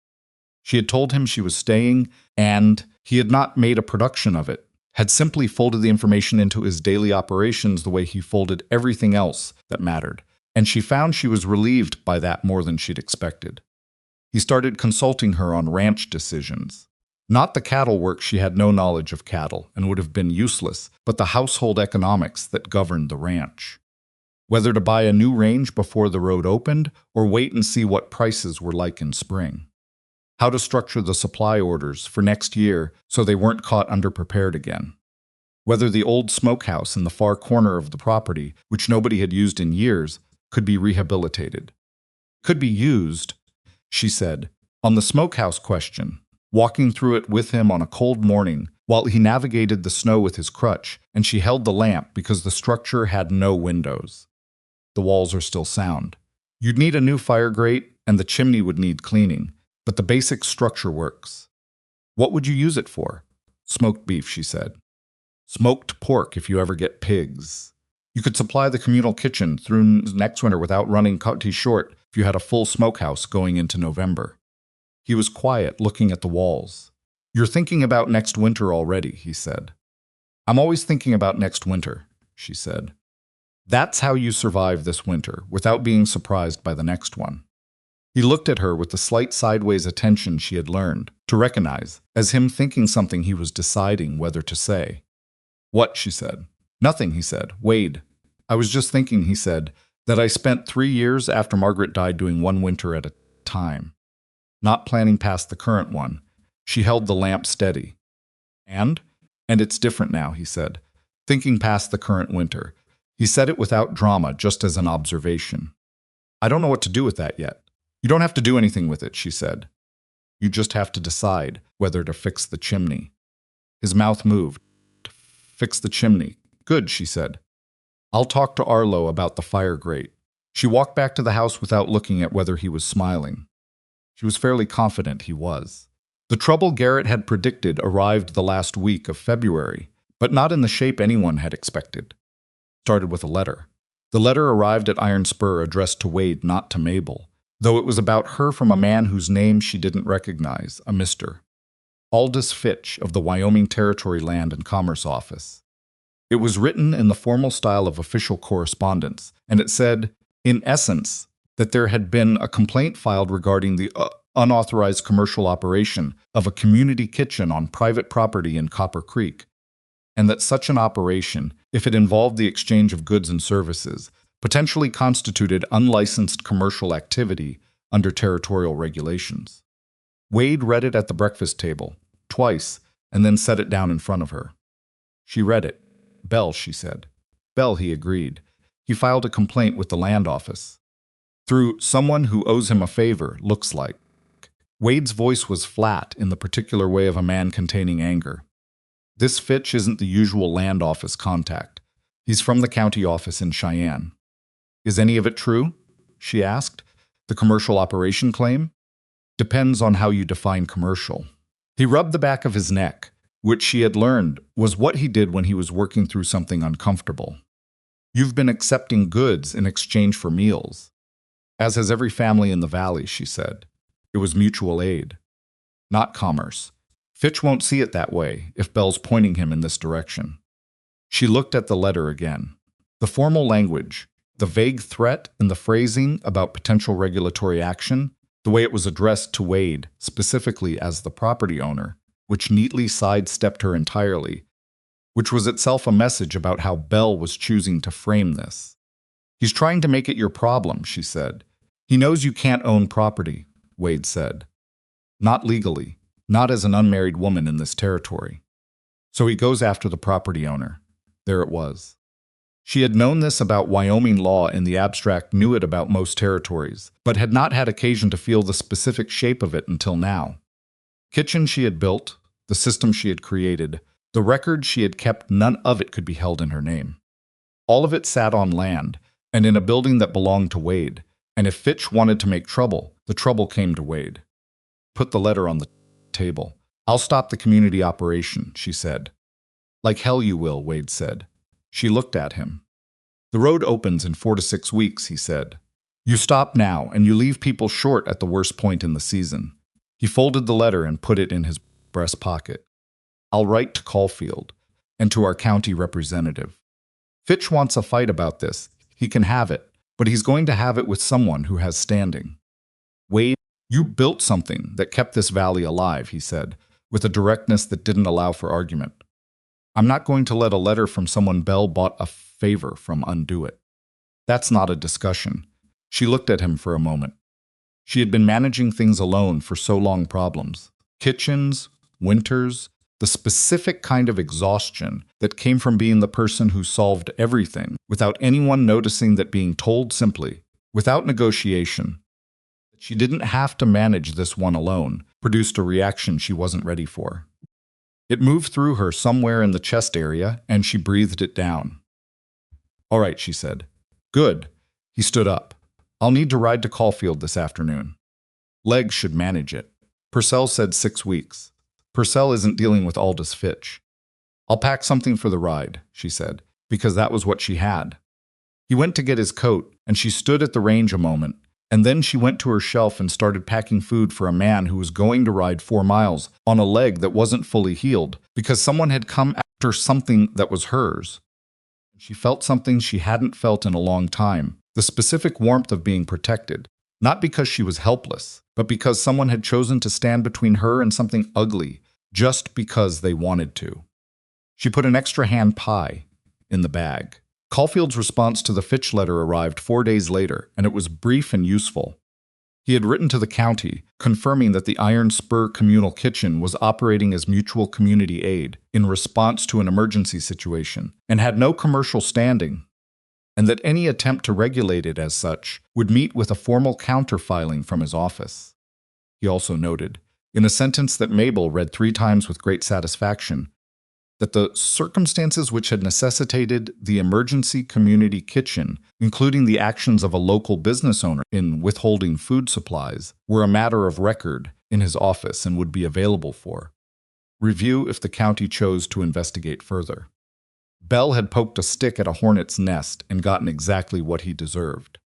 She had told him she was staying, and he had not made a production of it, had simply folded the information into his daily operations the way he folded everything else that mattered, and she found she was relieved by that more than she'd expected. He started consulting her on ranch decisions. Not the cattle work, she had no knowledge of cattle and would have been useless, but the household economics that governed the ranch. Whether to buy a new range before the road opened or wait and see what prices were like in spring. How to structure the supply orders for next year so they weren't caught underprepared again. Whether the old smokehouse in the far corner of the property, which nobody had used in years, could be rehabilitated. Could be used, she said, on the smokehouse question, walking through it with him on a cold morning while he navigated the snow with his crutch, and she held the lamp because the structure had no windows. The walls are still sound. You'd need a new fire grate, and the chimney would need cleaning, but the basic structure works. What would you use it for? Smoked beef, she said. Smoked pork if you ever get pigs. You could supply the communal kitchen through next winter without running Cutty short if you had a full smokehouse going into November. He was quiet, looking at the walls. You're thinking about next winter already, he said. I'm always thinking about next winter, she said. That's how you survive this winter, without being surprised by the next one. He looked at her with the slight sideways attention she had learned to recognize as him thinking something he was deciding whether to say. What? She said. Nothing, he said. Wade. I was just thinking, he said, that I spent 3 years after Margaret died doing one winter at a time. Not planning past the current one. She held the lamp steady. And it's different now, he said, thinking past the current winter. He said it without drama, just as an observation. I don't know what to do with that yet. You don't have to do anything with it, she said. You just have to decide whether to fix the chimney. His mouth moved. Fix the chimney. Good, she said. I'll talk to Arlo about the fire grate. She walked back to the house without looking at whether he was smiling. She was fairly confident he was. The trouble Garrett had predicted arrived the last week of February, but not in the shape anyone had expected. Started with a letter. The letter arrived at Iron Spur addressed to Wade, not to Mabel, though it was about her from a man whose name she didn't recognize, a Mr. Aldous Fitch of the Wyoming Territory Land and Commerce Office. It was written in the formal style of official correspondence, and it said, in essence, that there had been a complaint filed regarding the unauthorized commercial operation of a community kitchen on private property in Copper Creek, and that such an operation, if it involved the exchange of goods and services, potentially constituted unlicensed commercial activity under territorial regulations. Wade read it at the breakfast table, twice, and then set it down in front of her. She read it. Bell, she said. Bell, he agreed. He filed a complaint with the land office. Through someone who owes him a favor, looks like. Wade's voice was flat in the particular way of a man containing anger. This Fitch isn't the usual land office contact. He's from the county office in Cheyenne. Is any of it true? She asked. The commercial operation claim? Depends on how you define commercial. He rubbed the back of his neck, which she had learned was what he did when he was working through something uncomfortable. You've been accepting goods in exchange for meals. As has every family in the valley, she said. It was mutual aid. Not commerce. Fitch won't see it that way if Bell's pointing him in this direction. She looked at the letter again. The formal language, the vague threat and the phrasing about potential regulatory action, the way it was addressed to Wade, specifically as the property owner, which neatly sidestepped her entirely, which was itself a message about how Bell was choosing to frame this. He's trying to make it your problem, she said. He knows you can't own property, Wade said. Not legally, not as an unmarried woman in this territory. So he goes after the property owner. There it was. She had known this about Wyoming law in the abstract, knew it about most territories, but had not had occasion to feel the specific shape of it until now. Kitchen she had built, the system she had created, the record she had kept, none of it could be held in her name. All of it sat on land, and in a building that belonged to Wade, and if Fitch wanted to make trouble, the trouble came to Wade. Put the letter on the table. I'll stop the community operation, she said. Like hell you will, Wade said. She looked at him. The road opens in 4 to 6 weeks, he said. You stop now, and you leave people short at the worst point in the season. He folded the letter and put it in his breast pocket. I'll write to Caulfield and to our county representative. Fitch wants a fight about this. He can have it, but he's going to have it with someone who has standing. Wade, you built something that kept this valley alive, he said, with a directness that didn't allow for argument. I'm not going to let a letter from someone Bell bought a favor from undo it. That's not a discussion. She looked at him for a moment. She had been managing things alone for so long. Problems. Kitchens, winters, the specific kind of exhaustion that came from being the person who solved everything without anyone noticing that being told simply, without negotiation, that she didn't have to manage this one alone, produced a reaction she wasn't ready for. It moved through her somewhere in the chest area, and she breathed it down. "All right," she said. "Good." He stood up. "I'll need to ride to Caulfield this afternoon." Legs should manage it. Purcell said 6 weeks. Purcell isn't dealing with Aldous Fitch. "I'll pack something for the ride," she said, because that was what she had. He went to get his coat, and she stood at the range a moment, and then she went to her shelf and started packing food for a man who was going to ride 4 miles on a leg that wasn't fully healed because someone had come after something that was hers. She felt something she hadn't felt in a long time, the specific warmth of being protected, not because she was helpless, but because someone had chosen to stand between her and something ugly, just because they wanted to. She put an extra hand pie in the bag. Caulfield's response to the Fitch letter arrived 4 days later, and it was brief and useful. He had written to the county, confirming that the Iron Spur Communal Kitchen was operating as mutual community aid in response to an emergency situation, and had no commercial standing, and that any attempt to regulate it as such would meet with a formal counter-filing from his office. He also noted, in a sentence that Mabel read 3 times with great satisfaction, that the circumstances which had necessitated the emergency community kitchen, including the actions of a local business owner in withholding food supplies, were a matter of record in his office and would be available for review if the county chose to investigate further. Bell had poked a stick at a hornet's nest and gotten exactly what he deserved.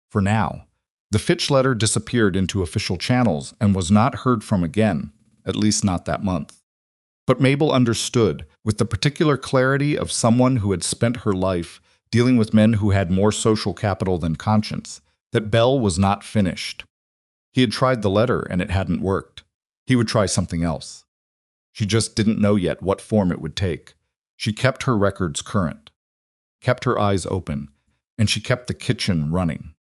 For now, the Fitch letter disappeared into official channels and was not heard from again, at least not that month. But Mabel understood, with the particular clarity of someone who had spent her life dealing with men who had more social capital than conscience, that Bell was not finished. He had tried the letter and it hadn't worked. He would try something else. She just didn't know yet what form it would take. She kept her records current, kept her eyes open, and she kept the kitchen running.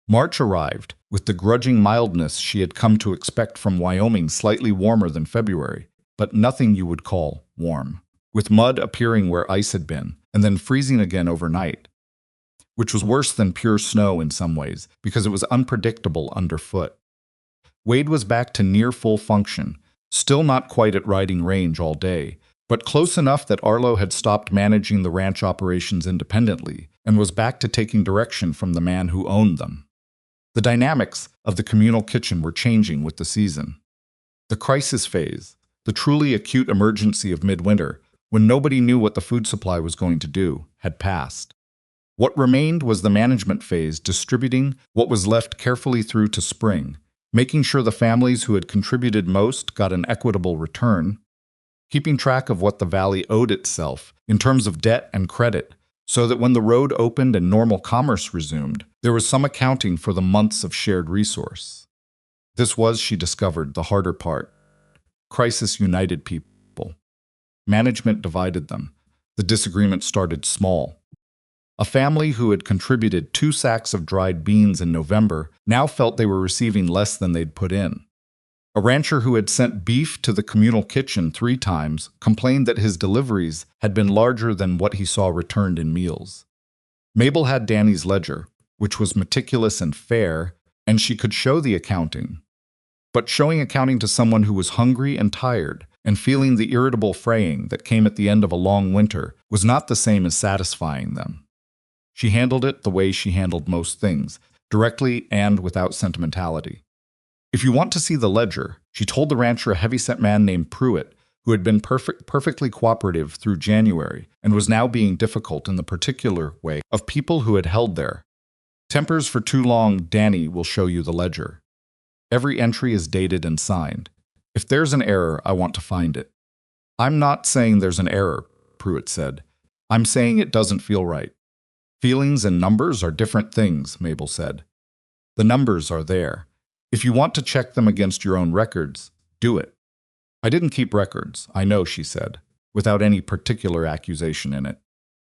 March arrived, with the grudging mildness she had come to expect from Wyoming, slightly warmer than February, but nothing you would call warm, with mud appearing where ice had been, and then freezing again overnight, which was worse than pure snow in some ways, because it was unpredictable underfoot. Wade was back to near full function, still not quite at riding range all day, but close enough that Arlo had stopped managing the ranch operations independently, and was back to taking direction from the man who owned them. The dynamics of the communal kitchen were changing with the season. The crisis phase, the truly acute emergency of midwinter, when nobody knew what the food supply was going to do, had passed. What remained was the management phase, distributing what was left carefully through to spring, making sure the families who had contributed most got an equitable return, keeping track of what the valley owed itself in terms of debt and credit, so that when the road opened and normal commerce resumed, there was some accounting for the months of shared resource. This was, she discovered, the harder part. Crisis united people. Management divided them. The disagreement started small. A family who had contributed 2 sacks of dried beans in November now felt they were receiving less than they'd put in. A rancher who had sent beef to the communal kitchen 3 times complained that his deliveries had been larger than what he saw returned in meals. Mabel had Danny's ledger, which was meticulous and fair, and she could show the accounting. But showing accounting to someone who was hungry and tired and feeling the irritable fraying that came at the end of a long winter was not the same as satisfying them. She handled it the way she handled most things, directly and without sentimentality. If you want to see the ledger, she told the rancher a heavyset man named Pruitt, who had been perfectly cooperative through January and was now being difficult in the particular way of people who had held their tempers for too long. Danny will show you the ledger. Every entry is dated and signed. If there's an error, I want to find it. I'm not saying there's an error, Pruitt said. I'm saying it doesn't feel right. Feelings and numbers are different things, Mabel said. The numbers are there. If you want to check them against your own records, do it. I didn't keep records, I know, she said, without any particular accusation in it.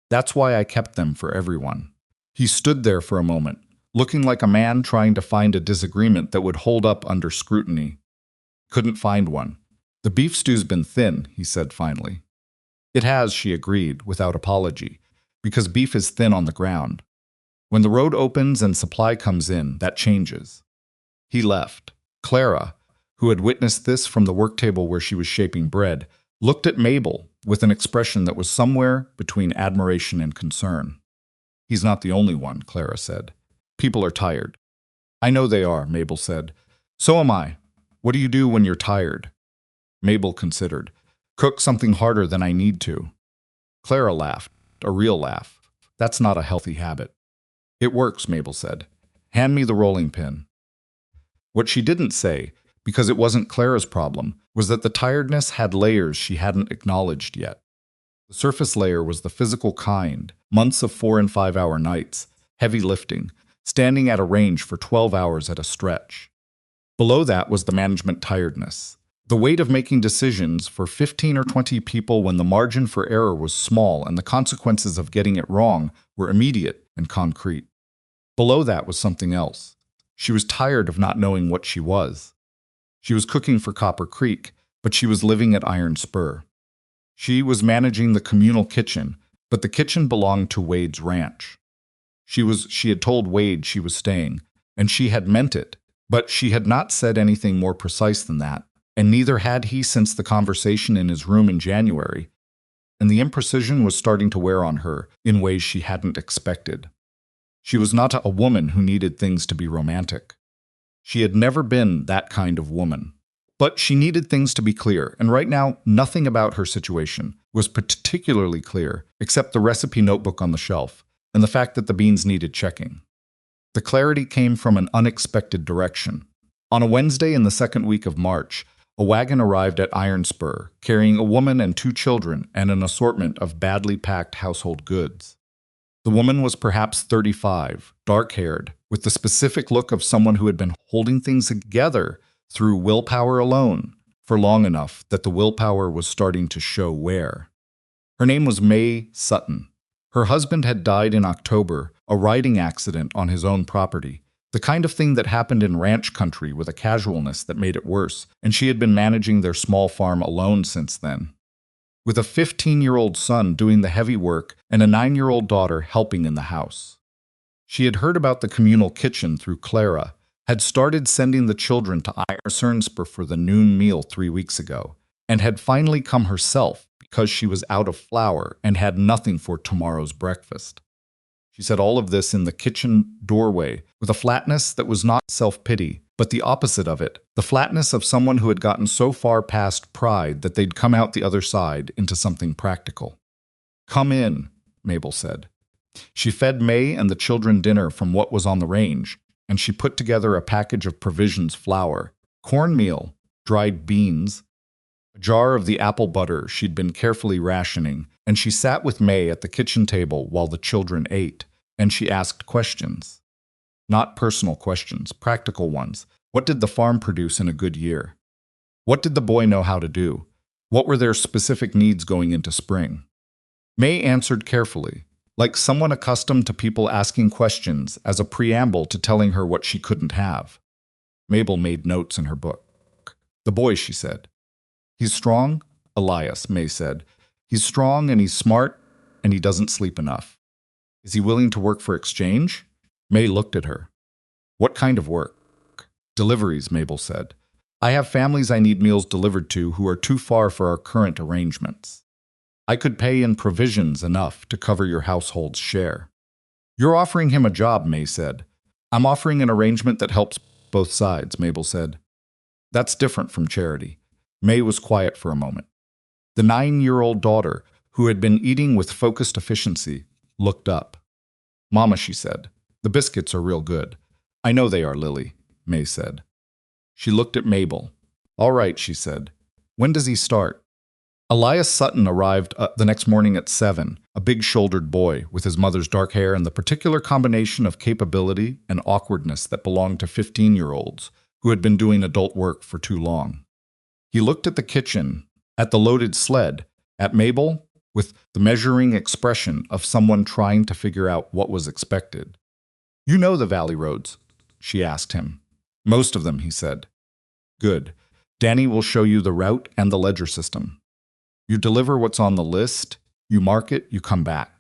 That's why I kept them for everyone. He stood there for a moment, looking like a man trying to find a disagreement that would hold up under scrutiny. Couldn't find one. The beef stew's been thin, he said finally. It has, she agreed, without apology, because beef is thin on the ground. When the road opens and supply comes in, that changes. He left. Clara, who had witnessed this from the work table where she was shaping bread, looked at Mabel with an expression that was somewhere between admiration and concern. He's not the only one, Clara said. People are tired. I know they are, Mabel said. So am I. What do you do when you're tired? Mabel considered. Cook something harder than I need to. Clara laughed, a real laugh. That's not a healthy habit. It works, Mabel said. Hand me the rolling pin. What she didn't say, because it wasn't Clara's problem, was that the tiredness had layers she hadn't acknowledged yet. The surface layer was the physical kind, months of 4 and 5 hour nights, heavy lifting, standing at a range for 12 hours at a stretch. Below that was the management tiredness, the weight of making decisions for 15 or 20 people when the margin for error was small and the consequences of getting it wrong were immediate and concrete. Below that was something else. She was tired of not knowing what she was. She was cooking for Copper Creek, but she was living at Iron Spur. She was managing the communal kitchen, but the kitchen belonged to Wade's ranch. She had told Wade she was staying, and she had meant it, but she had not said anything more precise than that, and neither had he since the conversation in his room in January, and the imprecision was starting to wear on her in ways she hadn't expected. She was not a woman who needed things to be romantic. She had never been that kind of woman. But she needed things to be clear, and right now, nothing about her situation was particularly clear except the recipe notebook on the shelf and the fact that the beans needed checking. The clarity came from an unexpected direction. On a Wednesday in the second week of March, a wagon arrived at Iron Spur, carrying a woman and 2 children and an assortment of badly packed household goods. The woman was perhaps 35, dark-haired, with the specific look of someone who had been holding things together through willpower alone for long enough that the willpower was starting to show wear. Her name was May Sutton. Her husband had died in October, a riding accident on his own property, the kind of thing that happened in ranch country with a casualness that made it worse, and she had been managing their small farm alone since then, with a 15-year-old son doing the heavy work and a 9-year-old daughter helping in the house. She had heard about the communal kitchen through Clara, had started sending the children to Iron Spur for the noon meal 3 weeks ago, and had finally come herself because she was out of flour and had nothing for tomorrow's breakfast. She said all of this in the kitchen doorway with a flatness that was not self-pity, but the opposite of it, the flatness of someone who had gotten so far past pride that they'd come out the other side into something practical. Come in, Mabel said. She fed May and the children dinner from what was on the range, and she put together a package of provisions: flour, cornmeal, dried beans, a jar of the apple butter she'd been carefully rationing, and she sat with May at the kitchen table while the children ate, and she asked questions. Not personal questions, practical ones. What did the farm produce in a good year? What did the boy know how to do? What were their specific needs going into spring? May answered carefully, like someone accustomed to people asking questions as a preamble to telling her what she couldn't have. Mabel made notes in her book. The boy, she said. He's strong, Elias, May said. He's strong and he's smart and he doesn't sleep enough. Is he willing to work for exchange? May looked at her. What kind of work? Deliveries, Mabel said. I have families I need meals delivered to who are too far for our current arrangements. I could pay in provisions enough to cover your household's share. You're offering him a job, May said. I'm offering an arrangement that helps both sides, Mabel said. That's different from charity. May was quiet for a moment. The 9-year-old daughter, who had been eating with focused efficiency, looked up. Mama, she said, the biscuits are real good. I know they are, Lily, May said. She looked at Mabel. All right, she said. When does he start? Elias Sutton arrived the next morning at 7, a big-shouldered boy with his mother's dark hair and the particular combination of capability and awkwardness that belonged to 15-year-olds who had been doing adult work for too long. He looked at the kitchen, at the loaded sled, at Mabel, with the measuring expression of someone trying to figure out what was expected. You know the valley roads, she asked him. Most of them, he said. Good. Danny will show you the route and the ledger system. You deliver what's on the list, you mark it, you come back.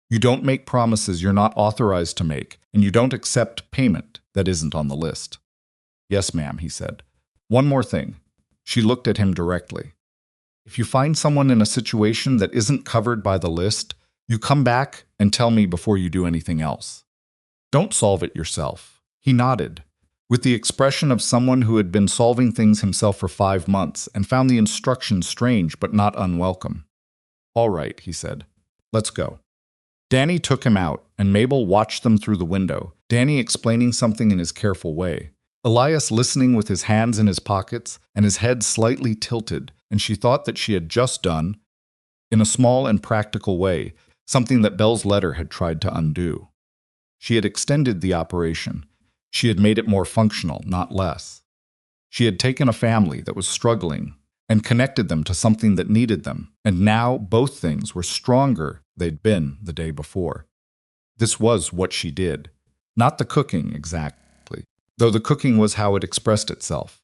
You don't make promises you're not authorized to make, and you don't accept payment that isn't on the list. Yes, ma'am, he said. One more thing. She looked at him directly. If you find someone in a situation that isn't covered by the list, you come back and tell me before you do anything else. Don't solve it yourself." He nodded, with the expression of someone who had been solving things himself for 5 months and found the instructions strange but not unwelcome. "All right," he said. "Let's go." Danny took him out, and Mabel watched them through the window, Danny explaining something in his careful way. Elias listening with his hands in his pockets and his head slightly tilted, and she thought that she had just done, in a small and practical way, something that Bell's letter had tried to undo. She had extended the operation. She had made it more functional, not less. She had taken a family that was struggling and connected them to something that needed them, and now both things were stronger they'd been the day before. This was what she did. Not the cooking, exactly, though the cooking was how it expressed itself.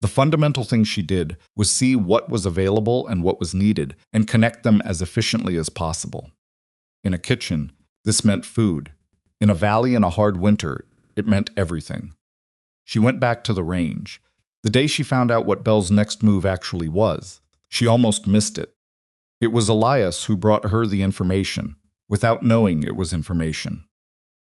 The fundamental thing she did was see what was available and what was needed and connect them as efficiently as possible. In a kitchen, this meant food. In a valley in a hard winter, it meant everything. She went back to the range. The day she found out what Bell's next move actually was, she almost missed it. It was Elias who brought her the information, without knowing it was information.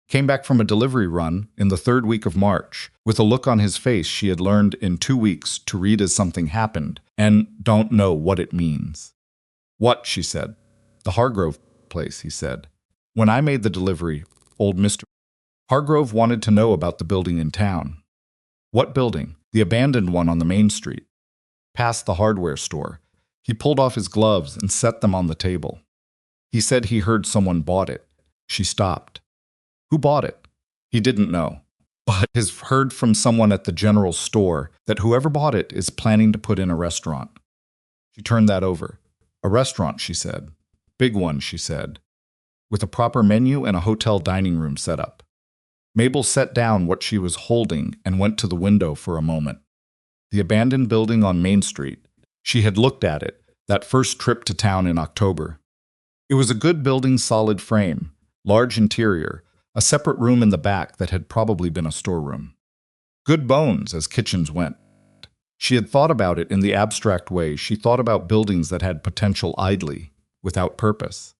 Came back from a delivery run in the 3rd week of March, with a look on his face she had learned in 2 weeks to read as something happened, and don't know what it means. "What?" she said. "The Hargrove place," he said. "When I made the delivery, old Mr. Hargrove wanted to know about the building in town." "What building?" "The abandoned one on the main street." Past the hardware store. He pulled off his gloves and set them on the table. He said he heard someone bought it. She stopped. "Who bought it?" He didn't know, but has heard from someone at the general store that whoever bought it is planning to put in a restaurant. She turned that over. "A restaurant," she said. "Big one," she said, "with a proper menu and a hotel dining room set up." Mabel set down what she was holding and went to the window for a moment. The abandoned building on Main Street. She had looked at it, that first trip to town in October. It was a good building, solid frame, large interior, a separate room in the back that had probably been a storeroom. Good bones, as kitchens went. She had thought about it in the abstract way she thought about buildings that had potential idly, without purpose.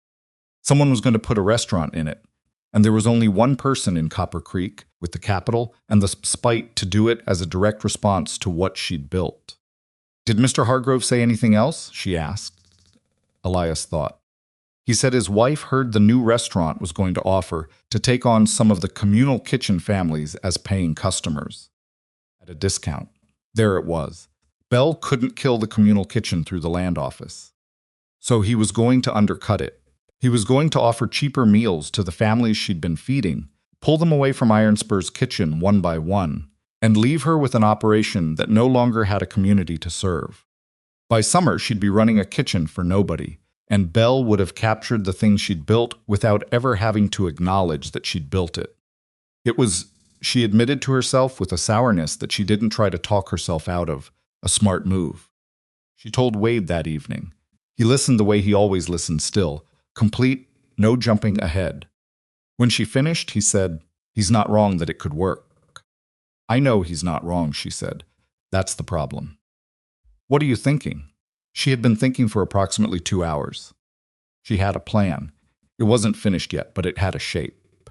Someone was going to put a restaurant in it, and there was only one person in Copper Creek, with the capital and the spite to do it as a direct response to what she'd built. "Did Mr. Hargrove say anything else?" she asked. Elias thought. He said his wife heard the new restaurant was going to offer to take on some of the communal kitchen families as paying customers. At a discount. There it was. Bell couldn't kill the communal kitchen through the land office. So he was going to undercut it. He was going to offer cheaper meals to the families she'd been feeding, pull them away from Iron Spur's kitchen one by one, and leave her with an operation that no longer had a community to serve. By summer, she'd be running a kitchen for nobody, and Belle would have captured the thing she'd built without ever having to acknowledge that she'd built it. It was, she admitted to herself with a sourness that she didn't try to talk herself out of, a smart move. She told Wade that evening. He listened the way he always listened still, complete, no jumping ahead. When she finished, he said, "He's not wrong that it could work." "I know he's not wrong," she said. "That's the problem." "What are you thinking?" She had been thinking for approximately 2 hours. She had a plan. It wasn't finished yet, but it had a shape.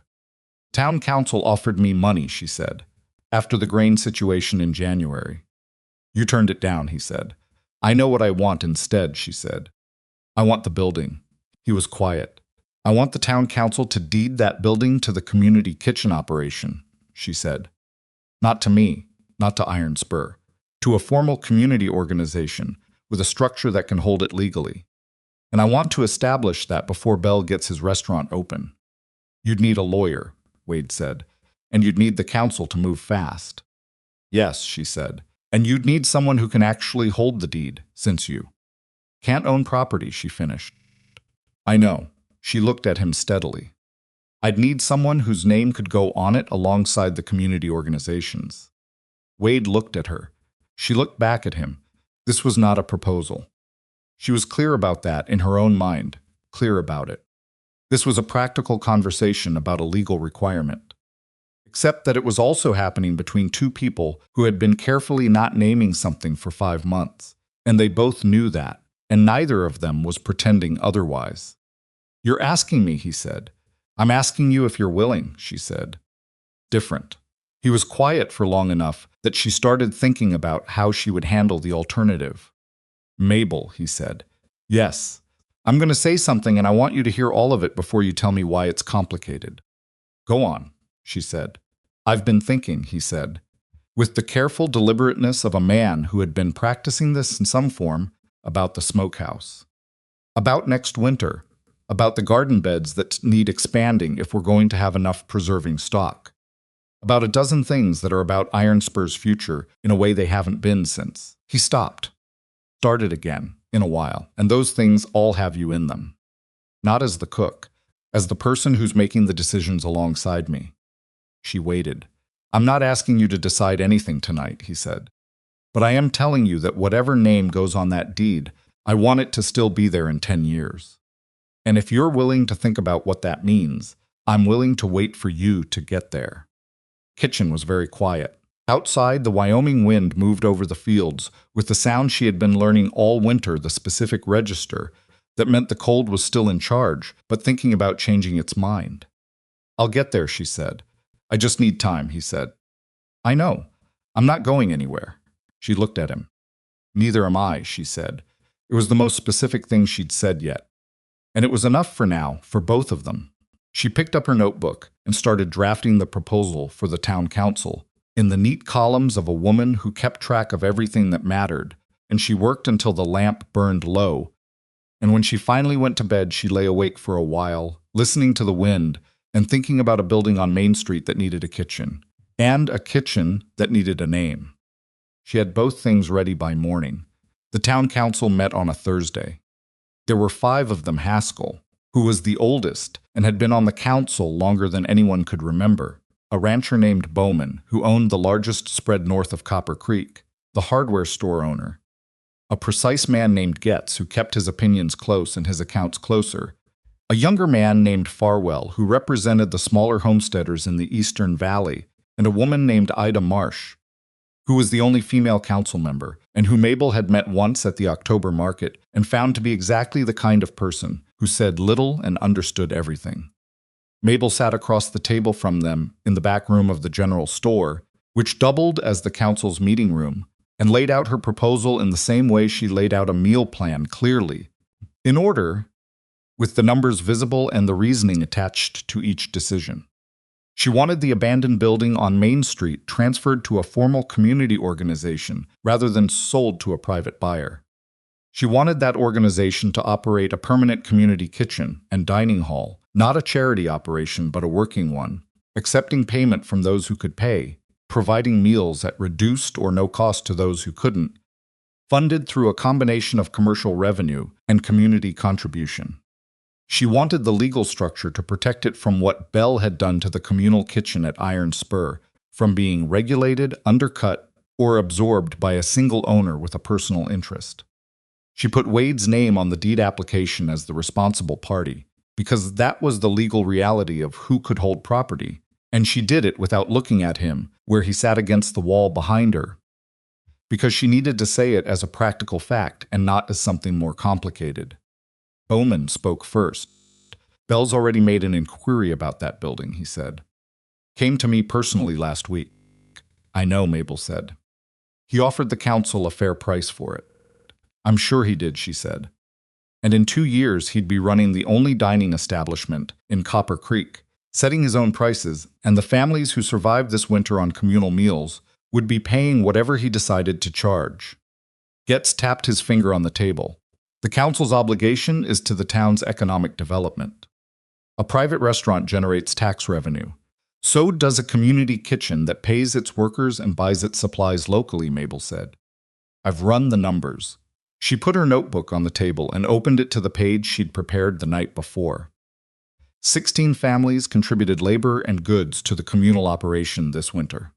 "Town council offered me money," she said, "after the grain situation in January." "You turned it down," he said. "I know what I want instead," she said. "I want the building." He was quiet. "I want the town council to deed that building to the community kitchen operation," she said. "Not to me, not to Iron Spur, to a formal community organization with a structure that can hold it legally. And I want to establish that before Bell gets his restaurant open." "You'd need a lawyer," Wade said, "and you'd need the council to move fast." "Yes," she said, "and you'd need someone who can actually hold the deed, since you can't own property," she finished. "I know." She looked at him steadily. "I'd need someone whose name could go on it alongside the community organizations." Wade looked at her. She looked back at him. This was not a proposal. She was clear about that in her own mind, clear about it. This was a practical conversation about a legal requirement. Except that it was also happening between two people who had been carefully not naming something for 5 months, and they both knew that, and neither of them was pretending otherwise. "You're asking me," he said. "I'm asking you if you're willing," she said. Different. He was quiet for long enough that she started thinking about how she would handle the alternative. "Mabel," he said. "Yes. I'm going to say something and I want you to hear all of it before you tell me why it's complicated." "Go on," she said. "I've been thinking," he said, with the careful deliberateness of a man who had been practicing this in some form, about the smokehouse. About next winter. About the garden beds that need expanding if we're going to have enough preserving stock. About a dozen things that are about Iron Spur's future in a way they haven't been since. He stopped. Started again, in a while, and those things all have you in them. Not as the cook, as the person who's making the decisions alongside me. She waited. "I'm not asking you to decide anything tonight," he said. "But I am telling you that whatever name goes on that deed, I want it to still be there in 10 years. And if you're willing to think about what that means, I'm willing to wait for you to get there." Kitchen was very quiet. Outside, the Wyoming wind moved over the fields with the sound she had been learning all winter, the specific register that meant the cold was still in charge, but thinking about changing its mind. "I'll get there," she said. "I just need time," he said. "I know. I'm not going anywhere." She looked at him. "Neither am I," she said. It was the most specific thing she'd said yet. And it was enough for now, for both of them. She picked up her notebook and started drafting the proposal for the town council, in the neat columns of a woman who kept track of everything that mattered, and she worked until the lamp burned low. And when she finally went to bed, she lay awake for a while, listening to the wind and thinking about a building on Main Street that needed a kitchen, and a kitchen that needed a name. She had both things ready by morning. The town council met on a Thursday. There were 5 of them. Haskell, who was the oldest and had been on the council longer than anyone could remember, a rancher named Bowman, who owned the largest spread north of Copper Creek, the hardware store owner, a precise man named Getz, who kept his opinions close and his accounts closer, a younger man named Farwell, who represented the smaller homesteaders in the Eastern Valley, and a woman named Ida Marsh, who was the only female council member, and who Mabel had met once at the October market and found to be exactly the kind of person who said little and understood everything. Mabel sat across the table from them in the back room of the general store, which doubled as the council's meeting room, and laid out her proposal in the same way she laid out a meal plan clearly, in order, with the numbers visible and the reasoning attached to each decision. She wanted the abandoned building on Main Street transferred to a formal community organization rather than sold to a private buyer. She wanted that organization to operate a permanent community kitchen and dining hall, not a charity operation but a working one, accepting payment from those who could pay, providing meals at reduced or no cost to those who couldn't, funded through a combination of commercial revenue and community contribution. She wanted the legal structure to protect it from what Bell had done to the communal kitchen at Iron Spur, from being regulated, undercut, or absorbed by a single owner with a personal interest. She put Wade's name on the deed application as the responsible party, because that was the legal reality of who could hold property, and she did it without looking at him, where he sat against the wall behind her, because she needed to say it as a practical fact and not as something more complicated. Bowman spoke first. "Bell's already made an inquiry about that building," he said. "Came to me personally last week." "I know," Mabel said. "He offered the council a fair price for it." "I'm sure he did," she said. "And in 2 years he'd be running the only dining establishment in Copper Creek, setting his own prices, and the families who survived this winter on communal meals would be paying whatever he decided to charge." Getz tapped his finger on the table. "The council's obligation is to the town's economic development. A private restaurant generates tax revenue. So does a community kitchen that pays its workers and buys its supplies locally," Mabel said. "I've run the numbers." She put her notebook on the table and opened it to the page she'd prepared the night before. 16 families contributed labor and goods to the communal operation this winter.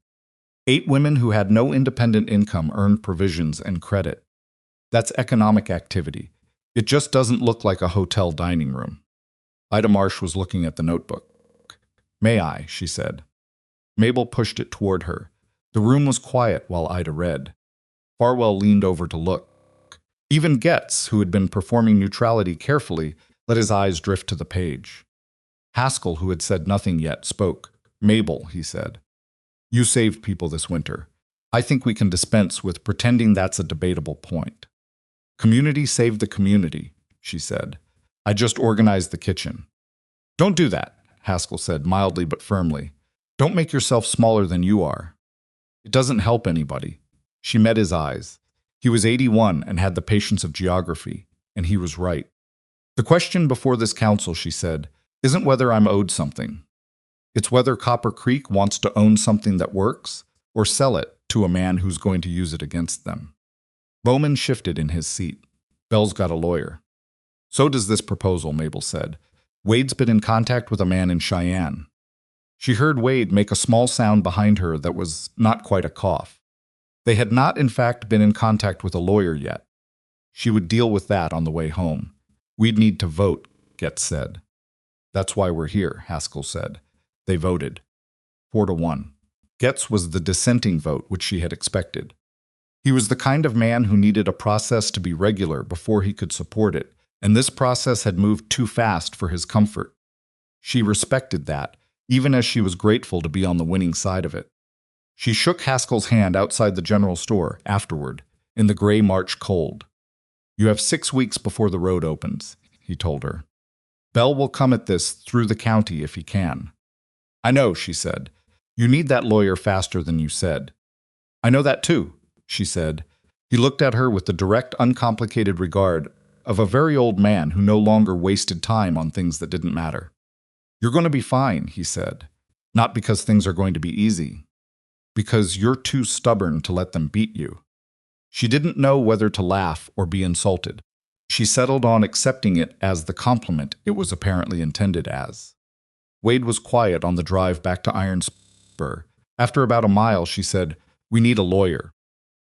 8 women who had no independent income earned provisions and credit. That's economic activity. It just doesn't look like a hotel dining room. Ida Marsh was looking at the notebook. "May I?" she said. Mabel pushed it toward her. The room was quiet while Ida read. Farwell leaned over to look. Even Getz, who had been performing neutrality carefully, let his eyes drift to the page. Haskell, who had said nothing yet, spoke. "Mabel," he said, "you saved people this winter. I think we can dispense with pretending that's a debatable point." "Community saved the community," she said. "I just organized the kitchen." "Don't do that," Haskell said, mildly but firmly. "Don't make yourself smaller than you are. It doesn't help anybody." She met his eyes. He was 81 and had the patience of geography, and he was right. "The question before this council," she said, "isn't whether I'm owed something. It's whether Copper Creek wants to own something that works or sell it to a man who's going to use it against them." Bowman shifted in his seat. "Bell's got a lawyer." "So does this proposal," Mabel said. "Wade's been in contact with a man in Cheyenne." She heard Wade make a small sound behind her that was not quite a cough. They had not, in fact, been in contact with a lawyer yet. She would deal with that on the way home. "We'd need to vote," Getz said. "That's why we're here," Haskell said. They voted. 4-1. Getz was the dissenting vote, which she had expected. He was the kind of man who needed a process to be regular before he could support it, and this process had moved too fast for his comfort. She respected that, even as she was grateful to be on the winning side of it. She shook Haskell's hand outside the general store, afterward, in the gray March cold. "You have 6 weeks before the road opens," he told her. "Bell will come at this through the county if he can." "I know," she said. "You need that lawyer faster than you said." "I know that too," she said. He looked at her with the direct, uncomplicated regard of a very old man who no longer wasted time on things that didn't matter. "You're going to be fine," he said. "Not because things are going to be easy. Because you're too stubborn to let them beat you." She didn't know whether to laugh or be insulted. She settled on accepting it as the compliment it was apparently intended as. Wade was quiet on the drive back to Iron Spur. After about a mile, she said, "We need a lawyer."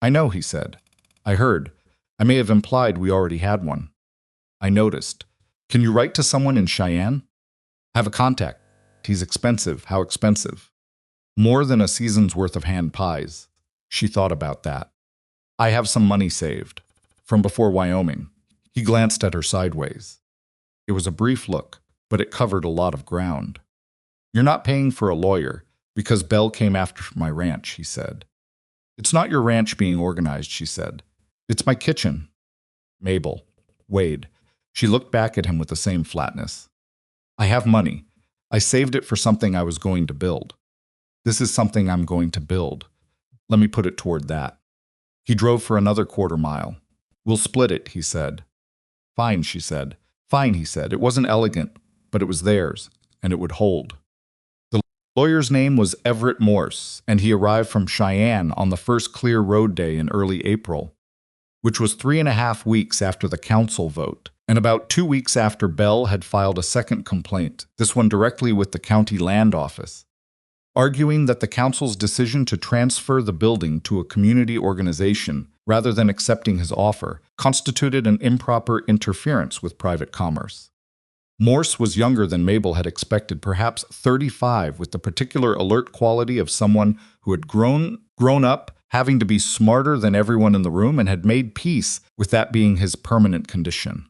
"I know," he said. "I heard. I may have implied we already had one." "I noticed. Can you write to someone in Cheyenne?" "Have a contact. He's expensive." "How expensive?" "More than a season's worth of hand pies." She thought about that. "I have some money saved. From before Wyoming." He glanced at her sideways. It was a brief look, but it covered a lot of ground. "You're not paying for a lawyer, because Bell came after my ranch," he said. "It's not your ranch being organized," she said. "It's my kitchen." "Mabel." "Wade." She looked back at him with the same flatness. "I have money. I saved it for something I was going to build. This is something I'm going to build. Let me put it toward that." He drove for another quarter-mile. "We'll split it," he said. "Fine," she said. "Fine," he said. It wasn't elegant, but it was theirs, and it would hold. The lawyer's name was Everett Morse, and he arrived from Cheyenne on the first clear road day in early April, which was 3.5 weeks after the council vote, and about 2 weeks after Bell had filed a second complaint, this one directly with the county land office, arguing that the council's decision to transfer the building to a community organization rather than accepting his offer constituted an improper interference with private commerce. Morse was younger than Mabel had expected, perhaps 35, with the particular alert quality of someone who had grown up having to be smarter than everyone in the room and had made peace with that being his permanent condition.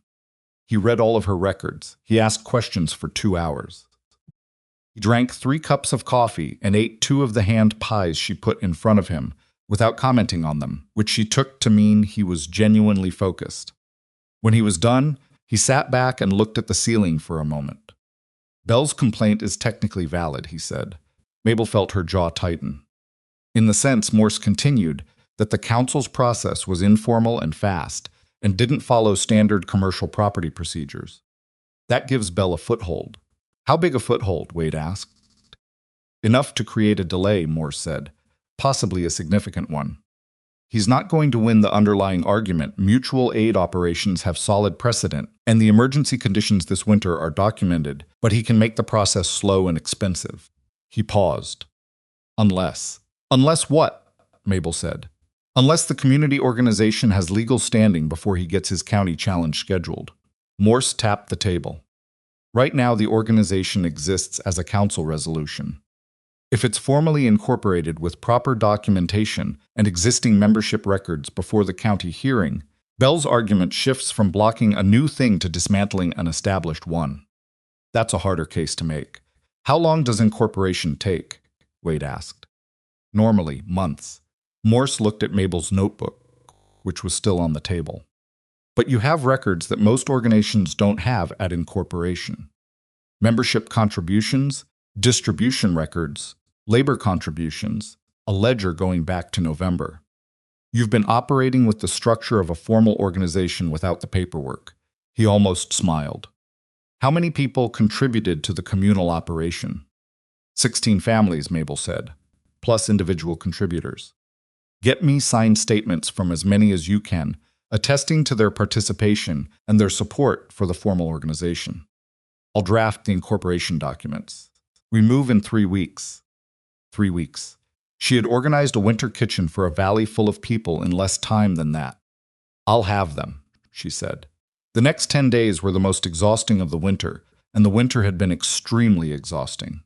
He read all of her records. He asked questions for 2 hours. He drank 3 cups of coffee and ate 2 of the hand pies she put in front of him, without commenting on them, which she took to mean he was genuinely focused. When he was done, he sat back and looked at the ceiling for a moment. "Bell's complaint is technically valid," he said. Mabel felt her jaw tighten. "In the sense," Morse continued, "that the council's process was informal and fast, and didn't follow standard commercial property procedures. That gives Bell a foothold." "How big a foothold?" Wade asked. "Enough to create a delay," Morse said. "Possibly a significant one. He's not going to win the underlying argument. Mutual aid operations have solid precedent, and the emergency conditions this winter are documented, but he can make the process slow and expensive." He paused. "Unless." "Unless what?" Mabel said. "Unless the community organization has legal standing before he gets his county challenge scheduled." Morse tapped the table. "Right now, the organization exists as a council resolution. If it's formally incorporated with proper documentation and existing membership records before the county hearing, Bell's argument shifts from blocking a new thing to dismantling an established one. That's a harder case to make. How long does incorporation take? Wade asked. Normally, months. Morse looked at Mabel's notebook, which was still on the table. But you have records that most organizations don't have at incorporation. Membership contributions, distribution records, labor contributions, a ledger going back to November. You've been operating with the structure of a formal organization without the paperwork. He almost smiled. How many people contributed to the communal operation? 16 families, Mabel said, plus individual contributors. Get me signed statements from as many as you can, attesting to their participation and their support for the formal organization. I'll draft the incorporation documents. We move in 3 weeks. 3 weeks. She had organized a winter kitchen for a valley full of people in less time than that. I'll have them, she said. The next 10 days were the most exhausting of the winter, and the winter had been extremely exhausting.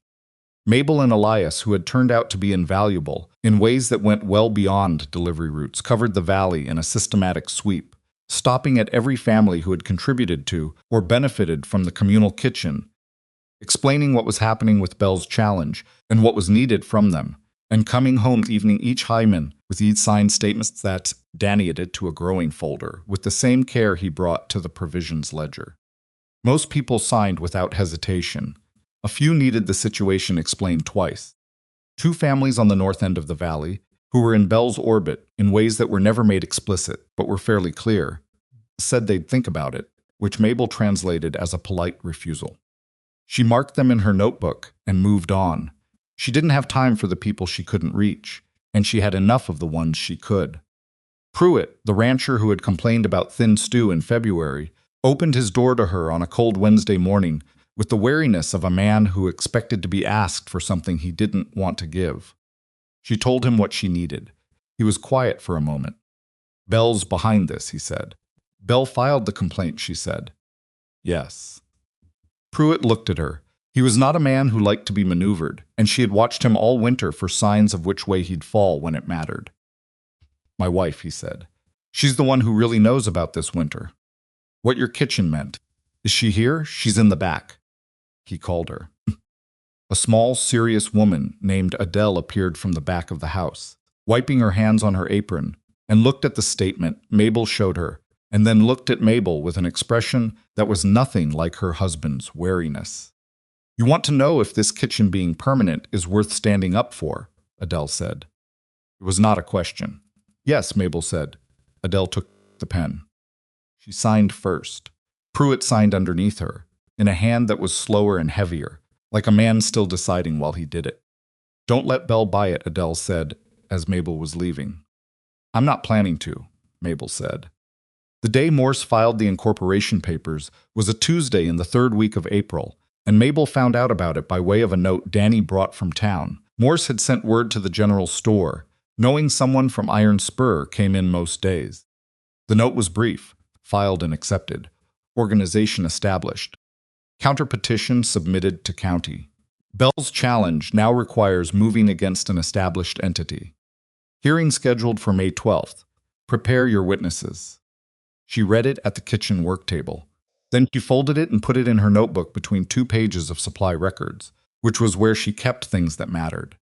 Mabel and Elias, who had turned out to be invaluable in ways that went well beyond delivery routes, covered the valley in a systematic sweep, stopping at every family who had contributed to or benefited from the communal kitchen, explaining what was happening with Bell's challenge and what was needed from them, and coming home evening each hymen with each signed statements that Danny added to a growing folder with the same care he brought to the provisions ledger. Most people signed without hesitation. A few needed the situation explained twice. 2 families on the north end of the valley, who were in Bell's orbit in ways that were never made explicit but were fairly clear, said they'd think about it, which Mabel translated as a polite refusal. She marked them in her notebook and moved on. She didn't have time for the people she couldn't reach, and she had enough of the ones she could. Pruitt, the rancher who had complained about thin stew in February, opened his door to her on a cold Wednesday morning with the wariness of a man who expected to be asked for something he didn't want to give. She told him what she needed. He was quiet for a moment. Bell's behind this, he said. Bell filed the complaint, she said. Yes. Pruitt looked at her. He was not a man who liked to be maneuvered, and she had watched him all winter for signs of which way he'd fall when it mattered. My wife, he said. She's the one who really knows about this winter. What your kitchen meant. Is she here? She's in the back. He called her. A small, serious woman named Adele appeared from the back of the house, wiping her hands on her apron, and looked at the statement Mabel showed her, and then looked at Mabel with an expression that was nothing like her husband's wariness. You want to know if this kitchen being permanent is worth standing up for, Adele said. It was not a question. Yes, Mabel said. Adele took the pen. She signed first. Pruitt signed underneath her, in a hand that was slower and heavier, like a man still deciding while he did it. Don't let Bell buy it, Adele said, as Mabel was leaving. I'm not planning to, Mabel said. The day Morse filed the incorporation papers was a Tuesday in the 3rd week of April, and Mabel found out about it by way of a note Danny brought from town. Morse had sent word to the general store, knowing someone from Iron Spur came in most days. The note was brief, filed and accepted. Organization established. Counterpetition submitted to county. Bell's challenge now requires moving against an established entity. Hearing scheduled for May 12th. Prepare your witnesses. She read it at the kitchen work table. Then she folded it and put it in her notebook between 2 pages of supply records, which was where she kept things that mattered.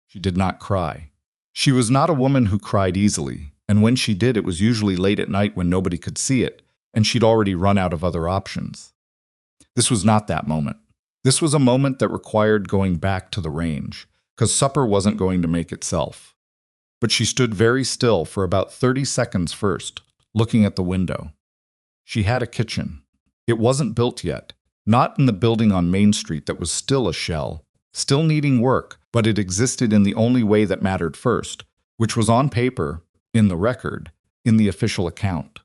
She did not cry. She was not a woman who cried easily, and when she did, it was usually late at night when nobody could see it, and she'd already run out of other options. This was not that moment. This was a moment that required going back to the range, because supper wasn't going to make itself. But she stood very still for about 30 seconds first, looking at the window. She had a kitchen. It wasn't built yet, not in the building on Main Street that was still a shell, still needing work, but it existed in the only way that mattered first, which was on paper, in the record, in the official account.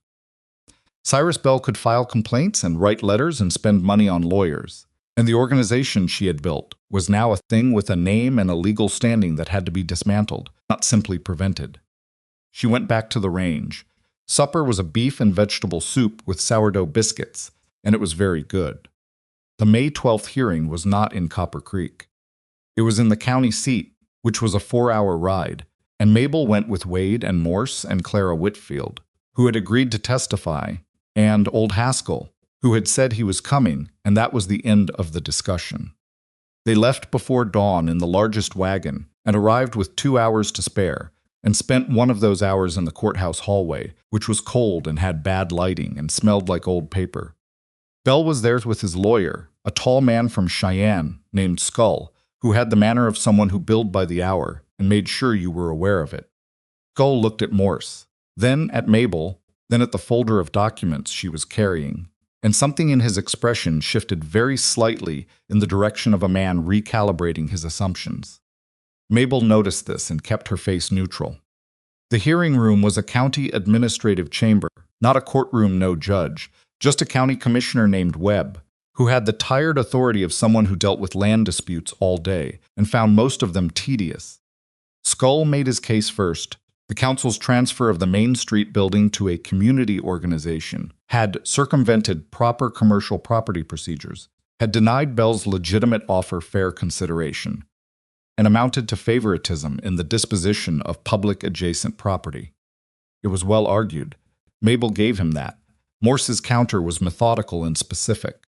Cyrus Bell could file complaints and write letters and spend money on lawyers, and the organization she had built was now a thing with a name and a legal standing that had to be dismantled, not simply prevented. She went back to the range. Supper was a beef and vegetable soup with sourdough biscuits, and it was very good. The May 12th hearing was not in Copper Creek. It was in the county seat, which was a 4-hour ride, and Mabel went with Wade and Morse and Clara Whitfield. who had agreed to testify, and old Haskell, who had said he was coming, and that was the end of the discussion. They left before dawn in the largest wagon and arrived with 2 hours to spare, and spent one of those hours in the courthouse hallway, which was cold and had bad lighting and smelled like old paper. Bell was there with his lawyer, a tall man from Cheyenne named Skull, who had the manner of someone who billed by the hour and made sure you were aware of it. Skull looked at Morse, then at Mabel, then at the folder of documents she was carrying, and something in his expression shifted very slightly in the direction of a man recalibrating his assumptions. Mabel noticed this and kept her face neutral. The hearing room was a county administrative chamber, not a courtroom, no judge, just a county commissioner named Webb, who had the tired authority of someone who dealt with land disputes all day and found most of them tedious. Skull made his case first. The council's transfer of the Main Street building to a community organization had circumvented proper commercial property procedures, had denied Bell's legitimate offer fair consideration, and amounted to favoritism in the disposition of public adjacent property. It was well argued. Mabel gave him that. Morse's counter was methodical and specific.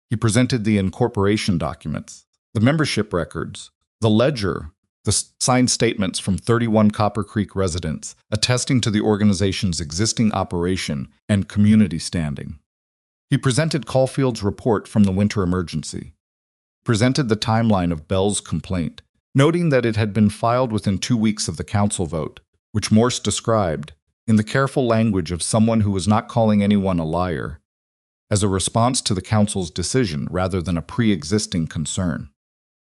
He presented the incorporation documents, the membership records, the ledger, the signed statements from 31 Copper Creek residents attesting to the organization's existing operation and community standing. He presented Caulfield's report from the winter emergency, presented the timeline of Bell's complaint, noting that it had been filed within 2 weeks of the council vote, which Morse described, in the careful language of someone who was not calling anyone a liar, as a response to the council's decision rather than a pre-existing concern.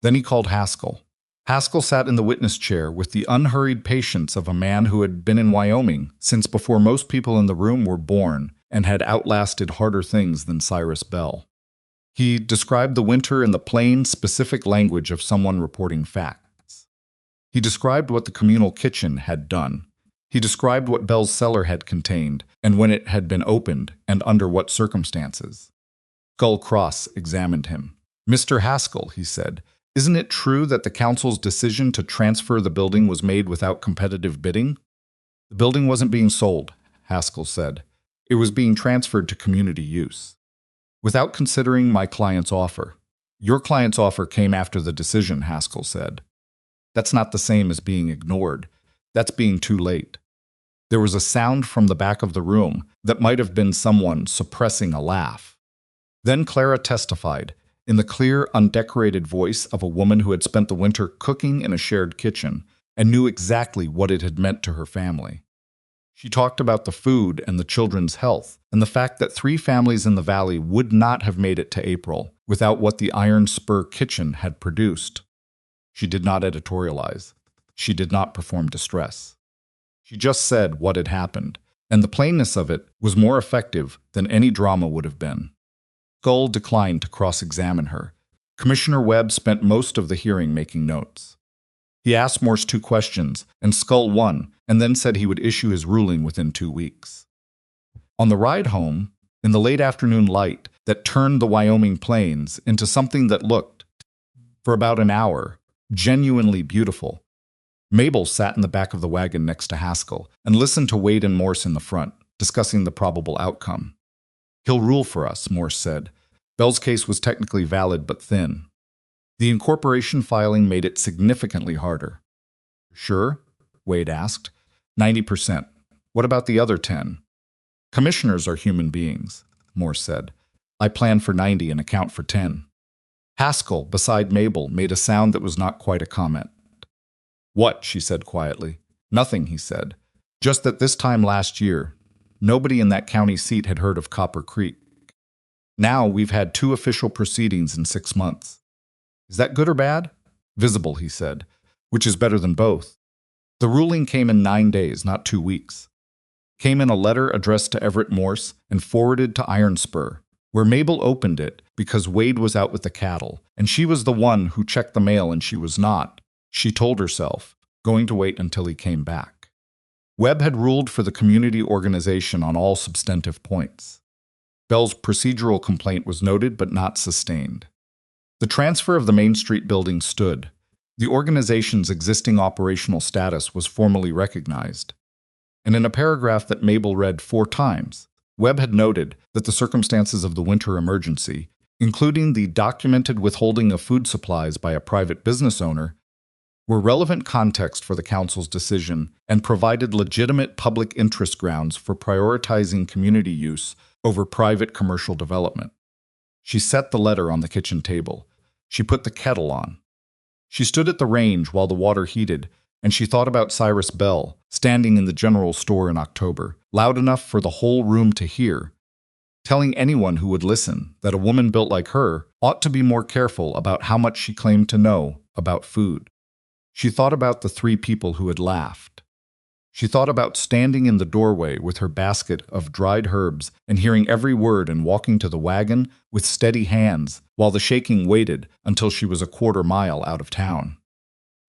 Then he called Haskell. Haskell sat in the witness chair with the unhurried patience of a man who had been in Wyoming since before most people in the room were born and had outlasted harder things than Cyrus Bell. He described the winter in the plain, specific language of someone reporting facts. He described what the communal kitchen had done. He described what Bell's cellar had contained and when it had been opened and under what circumstances. Skull cross-examined him. "Mr. Haskell," he said, "isn't it true that the council's decision to transfer the building was made without competitive bidding?" "The building wasn't being sold," Haskell said. "It was being transferred to community use. Without considering my client's offer." "Your client's offer came after the decision," Haskell said. "That's not the same as being ignored. That's being too late." There was a sound from the back of the room that might have been someone suppressing a laugh. Then Clara testified, in the clear, undecorated voice of a woman who had spent the winter cooking in a shared kitchen and knew exactly what it had meant to her family. She talked about the food and the children's health, and the fact that 3 families in the valley would not have made it to April without what the Iron Spur kitchen had produced. She did not editorialize. She did not perform distress. She just said what had happened, and the plainness of it was more effective than any drama would have been. Skull declined to cross-examine her. Commissioner Webb spent most of the hearing making notes. He asked Morse 2 questions, and Skull won, and then said he would issue his ruling within 2 weeks. On the ride home, in the late afternoon light that turned the Wyoming plains into something that looked, for about an hour, genuinely beautiful, Mabel sat in the back of the wagon next to Haskell and listened to Wade and Morse in the front, discussing the probable outcome. "He'll rule for us," Morse said. Bell's case was technically valid but thin. The incorporation filing made it significantly harder. "Sure?" Wade asked. 90%. "What about the other 10? "Commissioners are human beings," Morse said. "I plan for 90 and account for 10. Haskell, beside Mabel, made a sound that was not quite a comment. "What?" she said quietly. "Nothing," he said. "Just that this time last year, nobody in that county seat had heard of Copper Creek. Now we've had 2 official proceedings in 6 months. Is that good or bad?" "Visible," he said, "which is better than both." The ruling came in 9 days, not 2 weeks. Came in a letter addressed to Everett Morse and forwarded to Iron Spur, where Mabel opened it because Wade was out with the cattle, and she was the one who checked the mail and she was not, she told herself, going to wait until he came back. Webb had ruled for the community organization on all substantive points. Bell's procedural complaint was noted but not sustained. The transfer of the Main Street building stood. The organization's existing operational status was formally recognized. and in a paragraph that Mabel read 4 times, Webb had noted that the circumstances of the winter emergency, including the documented withholding of food supplies by a private business owner, were relevant context for the council's decision and provided legitimate public interest grounds for prioritizing community use over private commercial development. She set the letter on the kitchen table. She put the kettle on. She stood at the range while the water heated, and she thought about Cyrus Bell, standing in the general store in October, loud enough for the whole room to hear, telling anyone who would listen that a woman built like her ought to be more careful about how much she claimed to know about food. She thought about the 3 people who had laughed. She thought about standing in the doorway with her basket of dried herbs and hearing every word and walking to the wagon with steady hands while the shaking waited until she was a quarter mile out of town.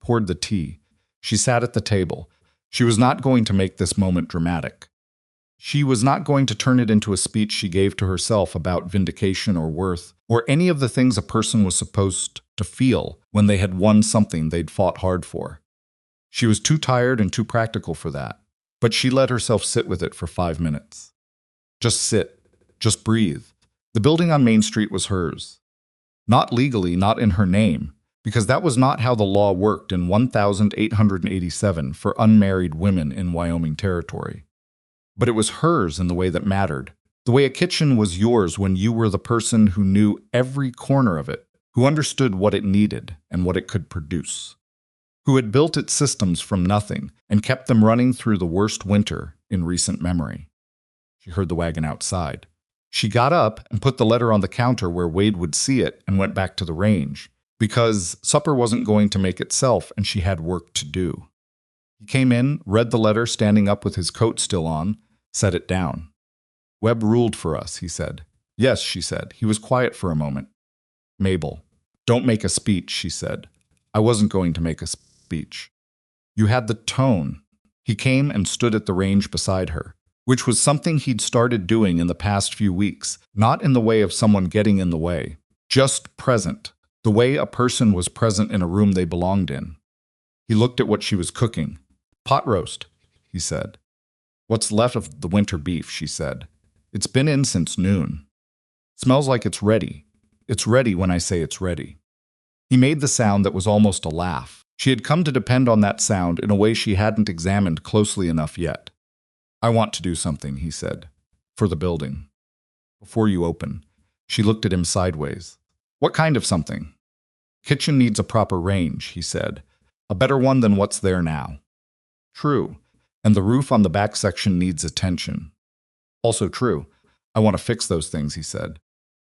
Poured the tea. She sat at the table. She was not going to make this moment dramatic. She was not going to turn it into a speech she gave to herself about vindication or worth, or any of the things a person was supposed to feel when they had won something they'd fought hard for. She was too tired and too practical for that, but she let herself sit with it for 5 minutes. Just sit. Just breathe. The building on Main Street was hers. Not legally, not in her name, because that was not how the law worked in 1887 for unmarried women in Wyoming territory. But it was hers in the way that mattered, the way a kitchen was yours when you were the person who knew every corner of it, who understood what it needed and what it could produce, who had built its systems from nothing and kept them running through the worst winter in recent memory. She heard the wagon outside. She got up and put the letter on the counter where Wade would see it and went back to the range, because supper wasn't going to make itself and she had work to do. He came in, read the letter standing up with his coat still on, set it down. Webb ruled for us, he said. Yes, she said. He was quiet for a moment. Mabel, don't make a speech, she said. I wasn't going to make a speech. You had the tone. He came and stood at the range beside her, which was something he'd started doing in the past few weeks, not in the way of someone getting in the way, just present, the way a person was present in a room they belonged in. He looked at what she was cooking. Pot roast, he said. What's left of the winter beef, she said. It's been in since noon. Smells like it's ready. It's ready when I say it's ready. He made the sound that was almost a laugh. She had come to depend on that sound in a way she hadn't examined closely enough yet. I want to do something, he said, for the building. Before you open. She looked at him sideways. What kind of something? Kitchen needs a proper range, he said. A better one than what's there now. True. And the roof on the back section needs attention. Also true. I want to fix those things, he said.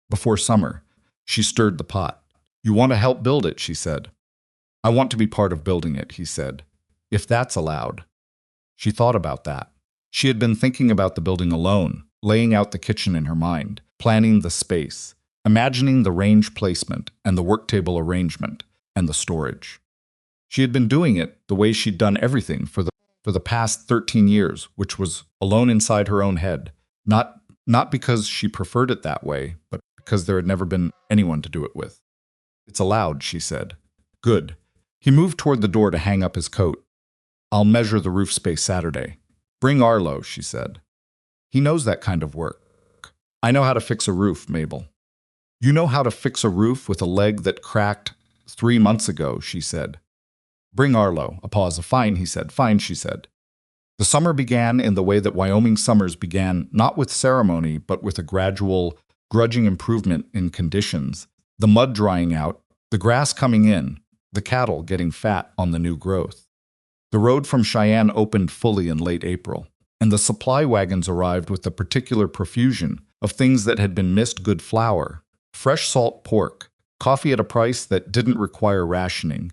Before summer, she stirred the pot. You want to help build it, she said. I want to be part of building it, he said. If that's allowed. She thought about that. She had been thinking about the building alone, laying out the kitchen in her mind, planning the space, imagining the range placement and the work table arrangement and the storage. She had been doing it the way she'd done everything for the past 13 years, which was alone inside her own head, not because she preferred it that way, but because there had never been anyone to do it with. It's allowed, she said. Good. He moved toward the door to hang up his coat. I'll measure the roof space Saturday. Bring Arlo, she said. He knows that kind of work. I know how to fix a roof, Mabel. You know how to fix a roof with a leg that cracked 3 months ago, she said. Bring Arlo. A pause. Fine, he said. Fine, she said. The summer began in the way that Wyoming summers began, not with ceremony, but with a gradual, grudging improvement in conditions, the mud drying out, the grass coming in, the cattle getting fat on the new growth. The road from Cheyenne opened fully in late April, and the supply wagons arrived with a particular profusion of things that had been missed: good flour, fresh salt pork, coffee at a price that didn't require rationing,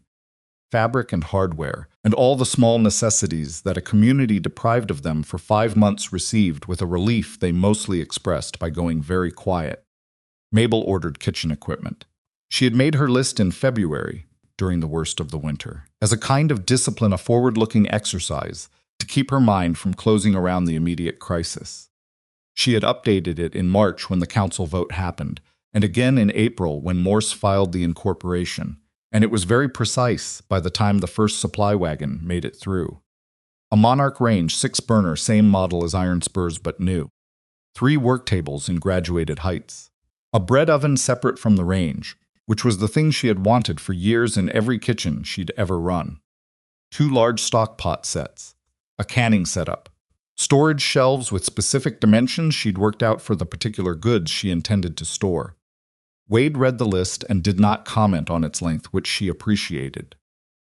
fabric and hardware, and all the small necessities that a community deprived of them for 5 months received with a relief they mostly expressed by going very quiet. Mabel ordered kitchen equipment. She had made her list in February, during the worst of the winter, as a kind of discipline, a forward-looking exercise to keep her mind from closing around the immediate crisis. She had updated it in March when the council vote happened, and again in April when Morse filed the incorporation, and it was very precise by the time the first supply wagon made it through. A Monarch range, 6-burner, same model as iron spurs but new. 3 work tables in graduated heights. A bread oven separate from the range, which was the thing she had wanted for years in every kitchen she'd ever run. 2 large stock pot sets. A canning setup. Storage shelves with specific dimensions she'd worked out for the particular goods she intended to store. Wade read the list and did not comment on its length, which she appreciated.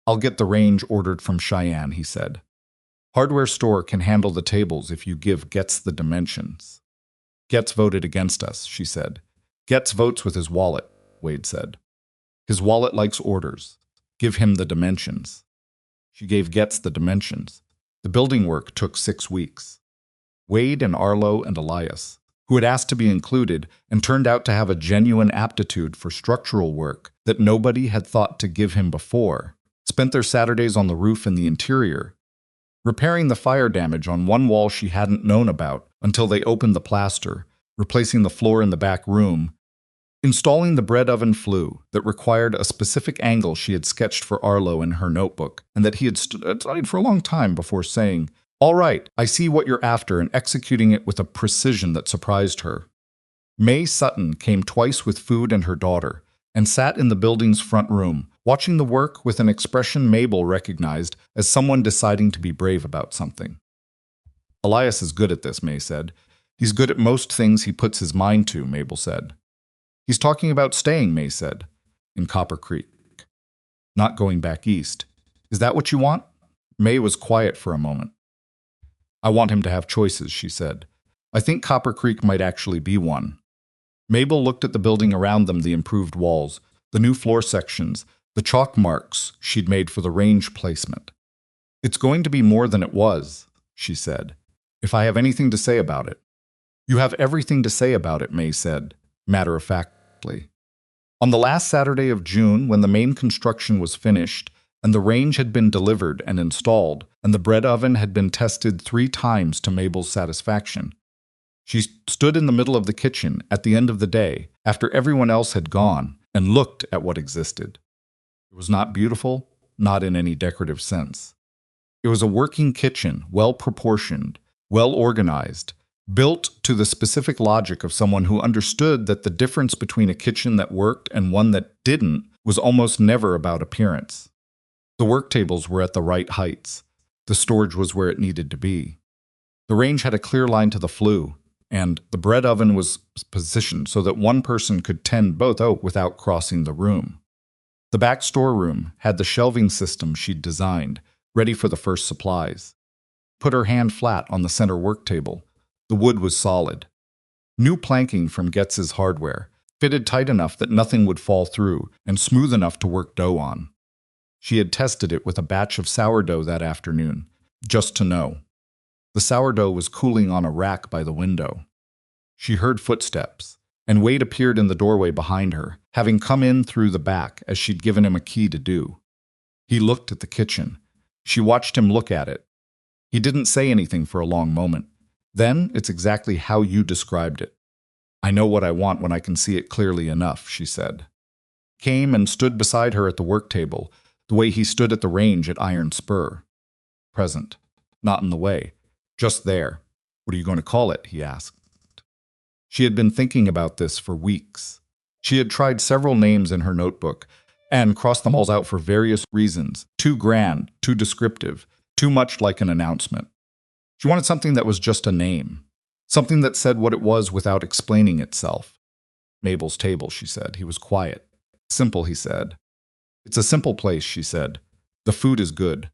"I'll get the range ordered from Cheyenne," he said. "Hardware store can handle the tables if you give Getz the dimensions." "Getz voted against us," she said. "Getz votes with his wallet," Wade said. "His wallet likes orders. Give him the dimensions." She gave Getz the dimensions. The building work took 6 weeks. Wade and Arlo and Elias, who had asked to be included and turned out to have a genuine aptitude for structural work that nobody had thought to give him before, spent their Saturdays on the roof in the interior, repairing the fire damage on one wall she hadn't known about until they opened the plaster, replacing the floor in the back room, installing the bread oven flue that required a specific angle she had sketched for Arlo in her notebook and that he had studied for a long time before saying, "All right, I see what you're after," and executing it with a precision that surprised her. May Sutton came twice with food and her daughter, and sat in the building's front room, watching the work with an expression Mabel recognized as someone deciding to be brave about something. "Elias is good at this," May said. "He's good at most things he puts his mind to," Mabel said. "He's talking about staying," May said, "in Copper Creek. Not going back east. Is that what you want?" May was quiet for a moment. "I want him to have choices," she said. "I think Copper Creek might actually be one." Mabel looked at the building around them, the improved walls, the new floor sections, the chalk marks she'd made for the range placement. "It's going to be more than it was," she said, "if I have anything to say about it." "You have everything to say about it," May said, matter-of-factly. On the last Saturday of June, when the main construction was finished, and the range had been delivered and installed, and the bread oven had been tested 3 times to Mabel's satisfaction, she stood in the middle of the kitchen at the end of the day, after everyone else had gone, and looked at what existed. It was not beautiful, not in any decorative sense. It was a working kitchen, well-proportioned, well-organized, built to the specific logic of someone who understood that the difference between a kitchen that worked and one that didn't was almost never about appearance. The work tables were at the right heights. The storage was where it needed to be. The range had a clear line to the flue, and the bread oven was positioned so that one person could tend both out without crossing the room. The back storeroom had the shelving system she'd designed, ready for the first supplies. Put her hand flat on the center work table. The wood was solid. New planking from Getz's Hardware, fitted tight enough that nothing would fall through, and smooth enough to work dough on. She had tested it with a batch of sourdough that afternoon, just to know. The sourdough was cooling on a rack by the window. She heard footsteps, and Wade appeared in the doorway behind her, having come in through the back as she'd given him a key to do. He looked at the kitchen. She watched him look at it. He didn't say anything for a long moment. "Then it's exactly how you described it. I know what I want when I can see it clearly enough," she said. Came and stood beside her at the work table, the way he stood at the range at Iron Spur. Present. Not in the way. Just there. "What are you going to call it?" he asked. She had been thinking about this for weeks. She had tried several names in her notebook and crossed them all out for various reasons. Too grand, too descriptive, too much like an announcement. She wanted something that was just a name. Something that said what it was without explaining itself. "Mabel's table," she said. He was quiet. "Simple," he said. "It's a simple place," she said. "The food is good.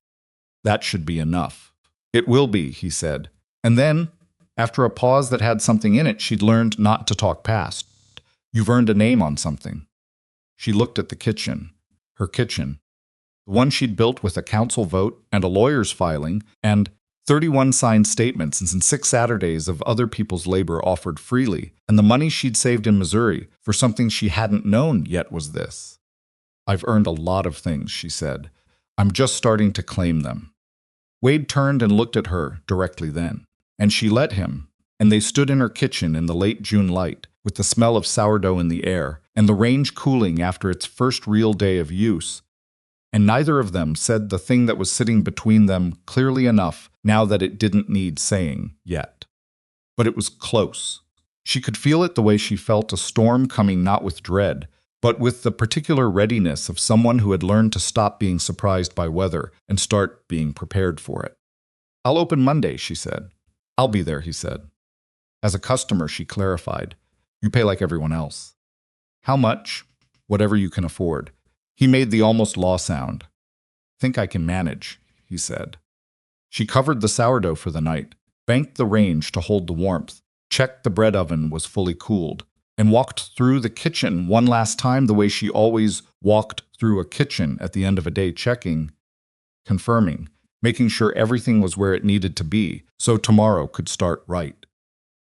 That should be enough." "It will be," he said. And then, after a pause that had something in it she'd learned not to talk past, "You've earned a name on something." She looked at the kitchen. Her kitchen. The one she'd built with a council vote and a lawyer's filing and 31 signed statements and 6 Saturdays of other people's labor offered freely, and the money she'd saved in Missouri for something she hadn't known yet was this. "I've earned a lot of things," she said. "I'm just starting to claim them." Wade turned and looked at her directly then, and she let him, and they stood in her kitchen in the late June light, with the smell of sourdough in the air, and the range cooling after its first real day of use, and neither of them said the thing that was sitting between them clearly enough now that it didn't need saying yet. But it was close. She could feel it the way she felt a storm coming, not with dread, but with the particular readiness of someone who had learned to stop being surprised by weather and start being prepared for it. "I'll open Monday," she said. "I'll be there," he said. As a customer, she clarified, "You pay like everyone else." "How much?" "Whatever you can afford." He made the almost law sound. "Think I can manage," he said. She covered the sourdough for the night, banked the range to hold the warmth, checked the bread oven was fully cooled, and walked through the kitchen one last time the way she always walked through a kitchen at the end of a day, checking, confirming, making sure everything was where it needed to be so tomorrow could start right.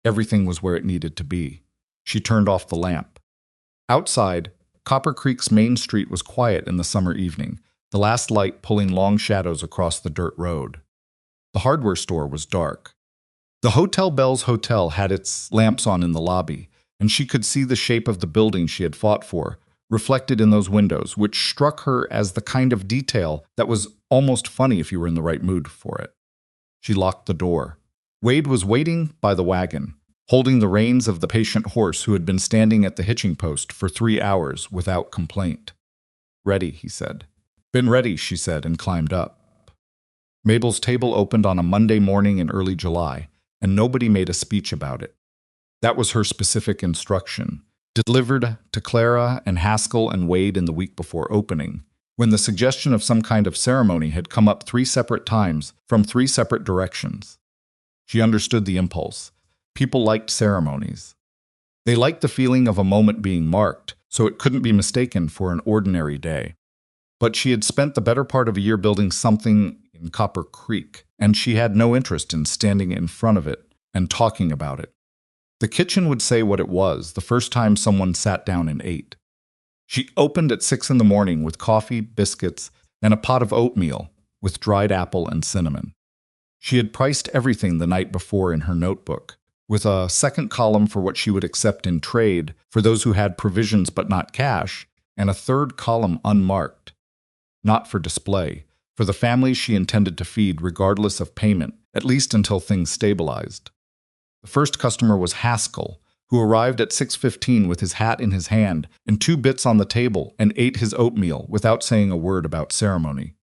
Everything was where it needed to be. She turned off the lamp. Outside, Copper Creek's main street was quiet in the summer evening, the last light pulling long shadows across the dirt road. The hardware store was dark. The Hotel Bell's hotel had its lamps on in the lobby, and she could see the shape of the building she had fought for, reflected in those windows, which struck her as the kind of detail that was almost funny if you were in the right mood for it. She locked the door. Wade was waiting by the wagon, holding the reins of the patient horse who had been standing at the hitching post for 3 hours without complaint. "Ready," he said. "Been ready," she said, and climbed up. Mabel's table opened on a Monday morning in early July, and nobody made a speech about it. That was her specific instruction, delivered to Clara and Haskell and Wade in the week before opening, when the suggestion of some kind of ceremony had come up 3 separate times from 3 separate directions. She understood the impulse. People liked ceremonies. They liked the feeling of a moment being marked, so it couldn't be mistaken for an ordinary day. But she had spent the better part of a year building something in Copper Creek, and she had no interest in standing in front of it and talking about it. The kitchen would say what it was the first time someone sat down and ate. She opened at 6 in the morning with coffee, biscuits, and a pot of oatmeal with dried apple and cinnamon. She had priced everything the night before in her notebook, with a second column for what she would accept in trade for those who had provisions but not cash, and a third column unmarked. Not for display, for the families she intended to feed regardless of payment, at least until things stabilized. The first customer was Haskell, who arrived at 6:15 with his hat in his hand and 2 bits on the table and ate his oatmeal without saying a word about ceremony.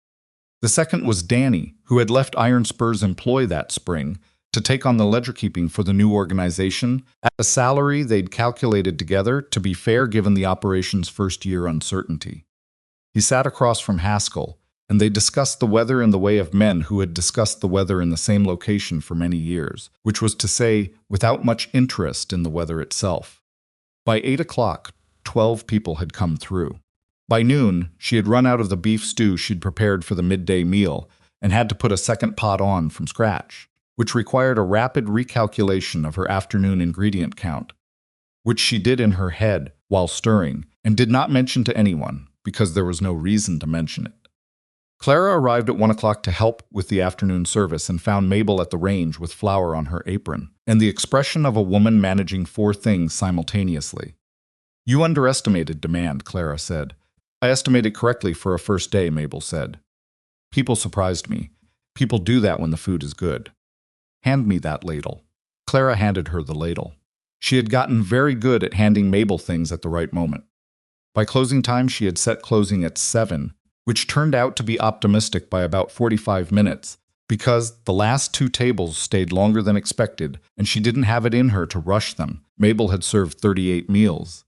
The second was Danny, who had left Iron Spur's employ that spring to take on the ledger-keeping for the new organization at a salary they'd calculated together to be fair given the operation's first-year uncertainty. He sat across from Haskell, and they discussed the weather in the way of men who had discussed the weather in the same location for many years, which was to say, without much interest in the weather itself. By 8 o'clock, 12 people had come through. By noon, she had run out of the beef stew she'd prepared for the midday meal and had to put a second pot on from scratch, which required a rapid recalculation of her afternoon ingredient count, which she did in her head while stirring and did not mention to anyone because there was no reason to mention it. Clara arrived at 1 o'clock to help with the afternoon service and found Mabel at the range with flour on her apron and the expression of a woman managing 4 things simultaneously. "You underestimated demand," Clara said. "I estimated correctly for a first day," Mabel said. "People surprised me. People do that when the food is good." "Hand me that ladle." Clara handed her the ladle. She had gotten very good at handing Mabel things at the right moment. By closing time, she had set closing at 7, which turned out to be optimistic by about 45 minutes, because the last 2 tables stayed longer than expected, and she didn't have it in her to rush them. Mabel had served 38 meals.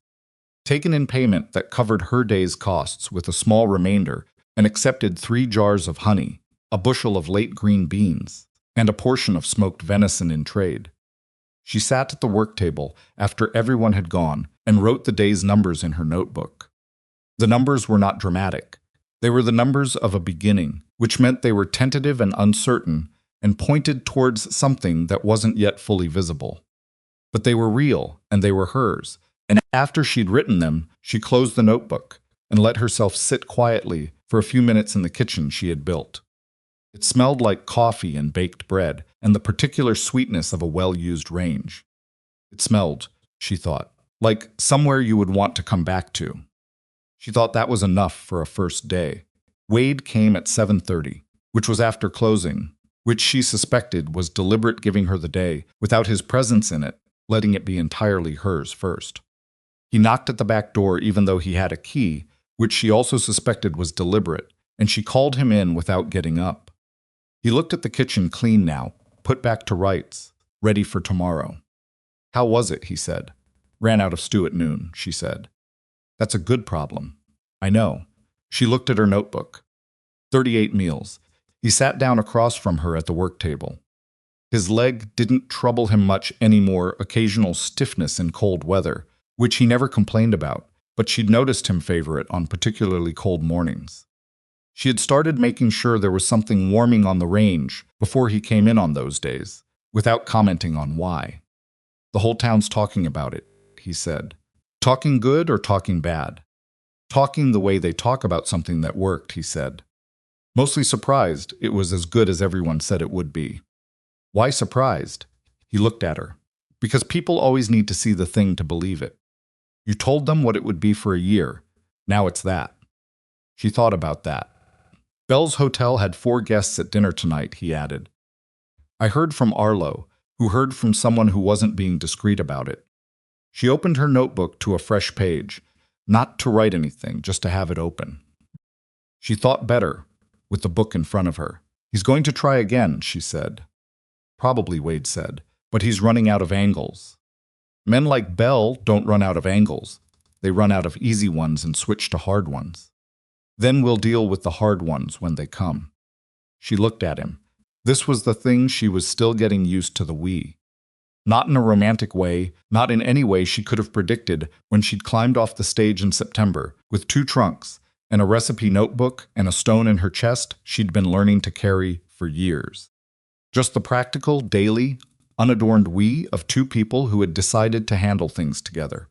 Taken in payment that covered her day's costs with a small remainder, and accepted 3 jars of honey, a bushel of late green beans, and a portion of smoked venison in trade. She sat at the work table after everyone had gone and wrote the day's numbers in her notebook. The numbers were not dramatic. They were the numbers of a beginning, which meant they were tentative and uncertain and pointed towards something that wasn't yet fully visible. But they were real, and they were hers, and after she'd written them, she closed the notebook and let herself sit quietly for a few minutes in the kitchen she had built. It smelled like coffee and baked bread and the particular sweetness of a well-used range. It smelled, she thought, like somewhere you would want to come back to. She thought that was enough for a first day. Wade came at 7:30, which was after closing, which she suspected was deliberate, giving her the day, without his presence in it, letting it be entirely hers first. He knocked at the back door even though he had a key, which she also suspected was deliberate, and she called him in without getting up. He looked at the kitchen, clean now, put back to rights, ready for tomorrow. "How was it?" he said. "Ran out of stew at noon," she said. "That's a good problem." "I know." She looked at her notebook. 38 meals. He sat down across from her at the work table. His leg didn't trouble him much anymore, occasional stiffness in cold weather, which he never complained about, but she'd noticed him favor it on particularly cold mornings. She had started making sure there was something warming on the range before he came in on those days, without commenting on why. "The whole town's talking about it," he said. "Talking good or talking bad?" "Talking the way they talk about something that worked," he said. Mostly surprised it was as good as everyone said it would be. "Why surprised?" He looked at her. "Because people always need to see the thing to believe it. You told them what it would be for a year. Now it's that." She thought about that. "Bell's Hotel had 4 guests at dinner tonight," he added. "I heard from Arlo, who heard from someone who wasn't being discreet about it." She opened her notebook to a fresh page, not to write anything, just to have it open. She thought better, with the book in front of her. "He's going to try again," she said. "Probably," Wade said, "but he's running out of angles." "Men like Bell don't run out of angles. They run out of easy ones and switch to hard ones. Then we'll deal with the hard ones when they come." She looked at him. This was the thing she was still getting used to, the we. Not in a romantic way, not in any way she could have predicted when she'd climbed off the stage in September, with 2 trunks, and a recipe notebook and a stone in her chest she'd been learning to carry for years. Just the practical, daily, unadorned we of 2 people who had decided to handle things together.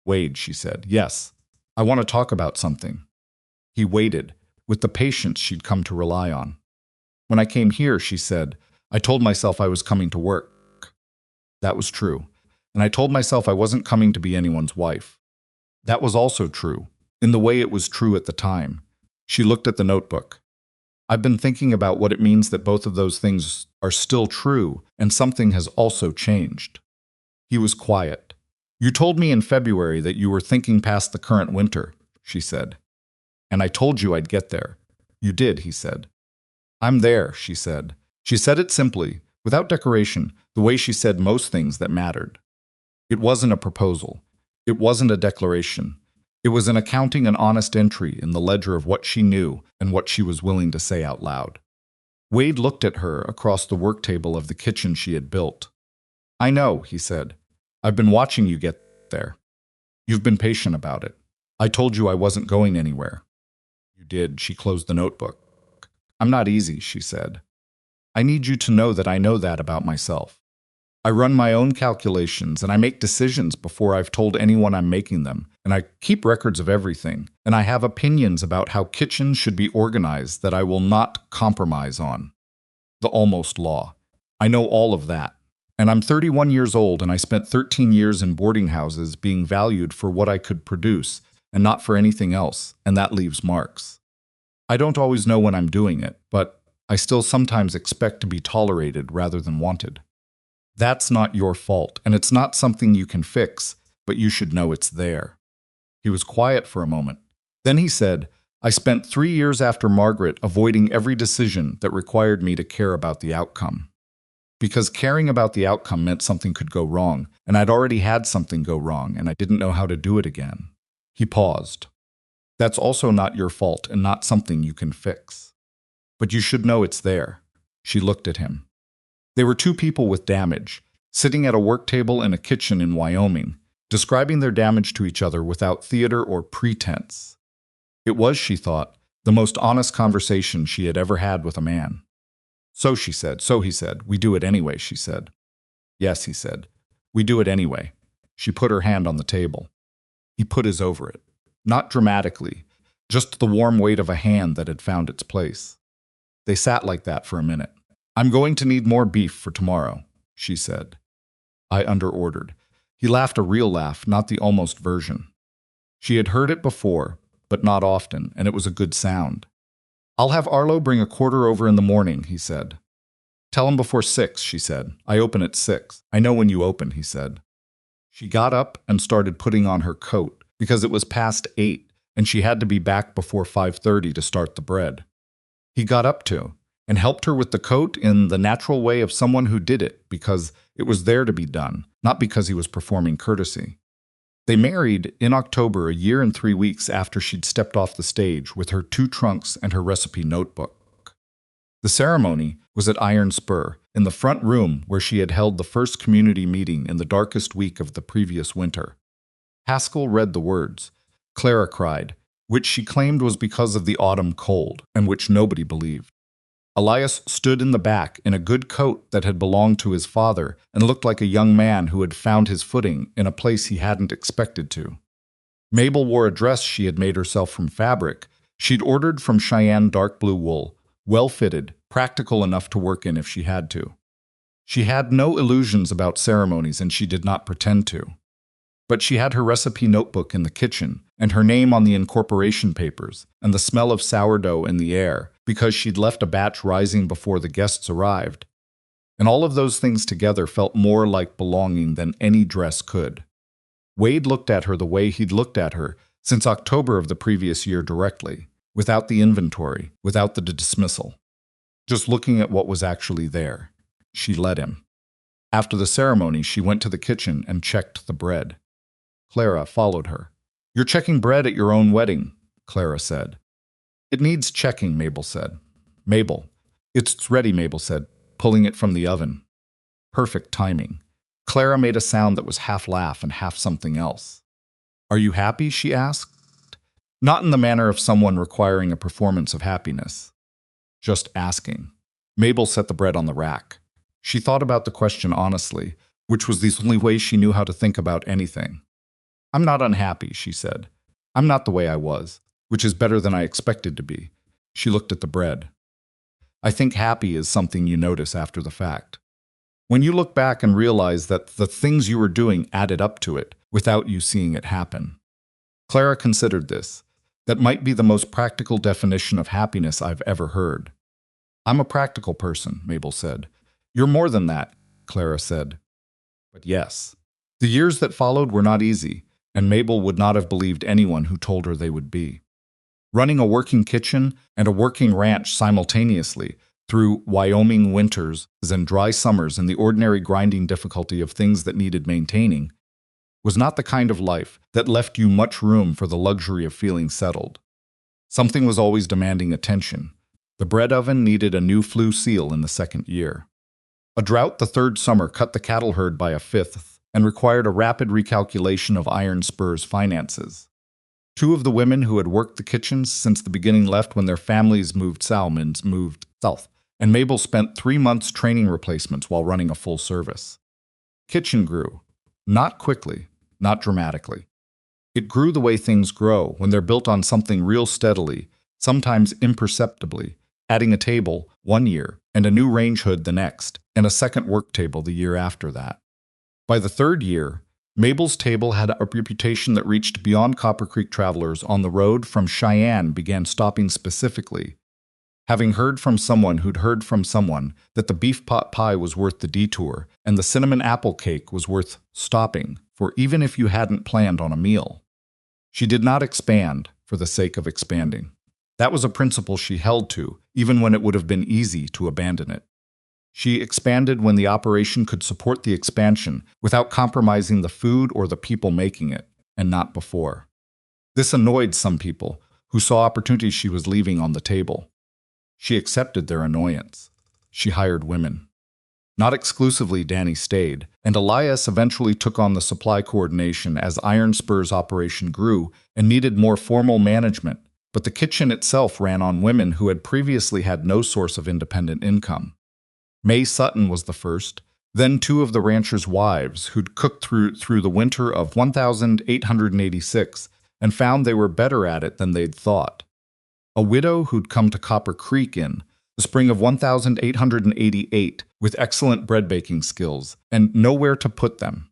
"Wade," she said. "Yes, I want to talk about something." He waited, with the patience she'd come to rely on. "When I came here," she said, "I told myself I was coming to work. That was true. And I told myself I wasn't coming to be anyone's wife. That was also true, in the way it was true at the time." She looked at the notebook. "I've been thinking about what it means that both of those things are still true, and something has also changed." He was quiet. "You told me in February that you were thinking past the current winter," she said. "And I told you I'd get there." "You did," he said. "I'm there," she said. She said it simply, without decoration, the way she said most things that mattered. It wasn't a proposal. It wasn't a declaration. It was an accounting, an honest entry in the ledger of what she knew and what she was willing to say out loud. Wade looked at her across the work table of the kitchen she had built. "I know," he said. "I've been watching you get there. You've been patient about it. I told you I wasn't going anywhere." "You did." She closed the notebook. "I'm not easy," she said. "I need you to know that I know that about myself. I run my own calculations, and I make decisions before I've told anyone I'm making them, and I keep records of everything, and I have opinions about how kitchens should be organized that I will not compromise on. The almost law. I know all of that. And I'm 31 years old, and I spent 13 years in boarding houses being valued for what I could produce, and not for anything else, and that leaves marks. I don't always know when I'm doing it, but I still sometimes expect to be tolerated rather than wanted. That's not your fault, and it's not something you can fix, but you should know it's there." He was quiet for a moment. Then he said, "I spent 3 years after Margaret avoiding every decision that required me to care about the outcome. Because caring about the outcome meant something could go wrong, and I'd already had something go wrong, and I didn't know how to do it again." He paused. "That's also not your fault and not something you can fix. But you should know it's there." She looked at him. They were 2 people with damage, sitting at a work table in a kitchen in Wyoming, describing their damage to each other without theater or pretense. It was, she thought, the most honest conversation she had ever had with a man. "So," she said. "So," he said. "We do it anyway," she said. "Yes," he said. "We do it anyway." She put her hand on the table. He put his over it. Not dramatically, just the warm weight of a hand that had found its place. They sat like that for a minute. "I'm going to need more beef for tomorrow," she said. I underordered. He laughed, a real laugh, not the almost version. She had heard it before, but not often, and it was a good sound. I'll have Arlo bring a quarter over in the morning, he said. Tell him before 6, she said. I open at 6. I know when you open, he said. She got up and started putting on her coat because it was past 8 and she had to be back before 5:30 to start the bread. He got up too and helped her with the coat in the natural way of someone who did it because it was there to be done, not because he was performing courtesy. They married in October, a year and 3 weeks after she'd stepped off the stage with her 2 trunks and her recipe notebook. The ceremony was at Iron Spur, in the front room where she had held the first community meeting in the darkest week of the previous winter. Haskell read the words. Clara cried, which she claimed was because of the autumn cold, and which nobody believed. Elias stood in the back in a good coat that had belonged to his father and looked like a young man who had found his footing in a place he hadn't expected to. Mabel wore a dress she had made herself from fabric she'd ordered from Cheyenne dark blue wool, well-fitted, practical enough to work in if she had to. She had no illusions about ceremonies and she did not pretend to. But she had her recipe notebook in the kitchen and her name on the incorporation papers and the smell of sourdough in the air because she'd left a batch rising before the guests arrived. And all of those things together felt more like belonging than any dress could. Wade looked at her the way he'd looked at her since October of the previous year directly, without the inventory, without the dismissal. Just looking at what was actually there. She let him. After the ceremony, she went to the kitchen and checked the bread. Clara followed her. You're checking bread at your own wedding, Clara said. It needs checking, Mabel said. Mabel. It's ready, Mabel said, pulling it from the oven. Perfect timing. Clara made a sound that was half laugh and half something else. Are you happy? She asked. Not in the manner of someone requiring a performance of happiness. Just asking. Mabel set the bread on the rack. She thought about the question honestly, which was the only way she knew how to think about anything. I'm not unhappy, she said. I'm not the way I was, which is better than I expected to be. She looked at the bread. I think happy is something you notice after the fact. When you look back and realize that the things you were doing added up to it without you seeing it happen. Clara considered this. That might be the most practical definition of happiness I've ever heard. I'm a practical person, Mabel said. You're more than that, Clara said. But yes. The years that followed were not easy, and Mabel would not have believed anyone who told her they would be. Running a working kitchen and a working ranch simultaneously through Wyoming winters and dry summers and the ordinary grinding difficulty of things that needed maintaining was not the kind of life that left you much room for the luxury of feeling settled. Something was always demanding attention. The bread oven needed a new flue seal in the second year. A drought the third summer cut the cattle herd by a fifth and required a rapid recalculation of Iron Spur's finances. 2 of the women who had worked the kitchens since the beginning left when their families moved south, and Mabel spent 3 months training replacements while running a full service. Kitchen grew. Not quickly, not dramatically. It grew the way things grow when they're built on something real steadily, sometimes imperceptibly, adding a table 1 year and a new range hood the next, and a second work table the year after that. By the 3rd year, Mabel's table had a reputation that reached beyond Copper Creek travelers on the road from Cheyenne began stopping specifically, having heard from someone who'd heard from someone that the beef pot pie was worth the detour and the cinnamon apple cake was worth stopping for even if you hadn't planned on a meal. She did not expand for the sake of expanding. That was a principle she held to, even when it would have been easy to abandon it. She expanded when the operation could support the expansion without compromising the food or the people making it, and not before. This annoyed some people who saw opportunities she was leaving on the table. She accepted their annoyance. She hired women. Not exclusively, Danny stayed, and Elias eventually took on the supply coordination as Iron Spur's operation grew and needed more formal management, but the kitchen itself ran on women who had previously had no source of independent income. May Sutton was the first, then 2 of the ranchers' wives who'd cooked through the winter of 1886 and found they were better at it than they'd thought. A widow who'd come to Copper Creek in the spring of 1888 with excellent bread-baking skills and nowhere to put them.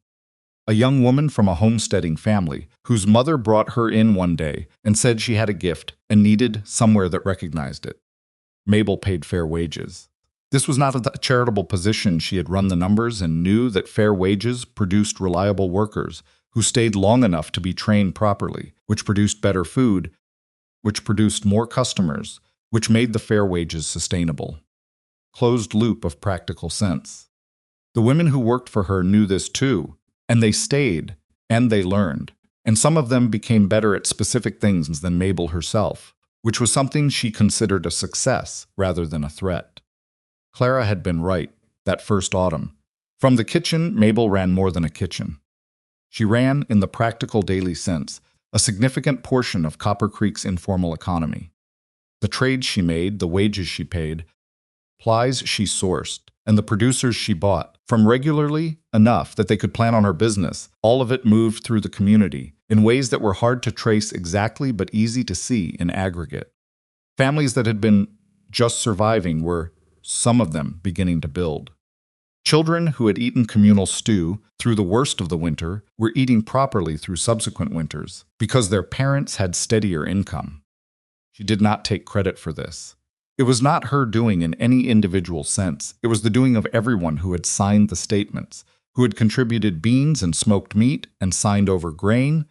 A young woman from a homesteading family whose mother brought her in one day and said she had a gift and needed somewhere that recognized it. Mabel paid fair wages. This was not a charitable position. She had run the numbers and knew that fair wages produced reliable workers who stayed long enough to be trained properly, which produced better food, which produced more customers, which made the fair wages sustainable. Closed loop of practical sense. The women who worked for her knew this too, and they stayed, and they learned. And some of them became better at specific things than Mabel herself, which was something she considered a success rather than a threat. Clara had been right that first autumn. From the kitchen, Mabel ran more than a kitchen. She ran, in the practical daily sense, a significant portion of Copper Creek's informal economy. The trades she made, the wages she paid, supplies she sourced, and the producers she bought, from regularly enough that they could plan on her business, all of it moved through the community in ways that were hard to trace exactly but easy to see in aggregate. Families that had been just surviving were, some of them, beginning to build. Children who had eaten communal stew through the worst of the winter were eating properly through subsequent winters because their parents had steadier income. She did not take credit for this. It was not her doing in any individual sense. It was the doing of everyone who had signed the statements, who had contributed beans and smoked meat and signed over grain,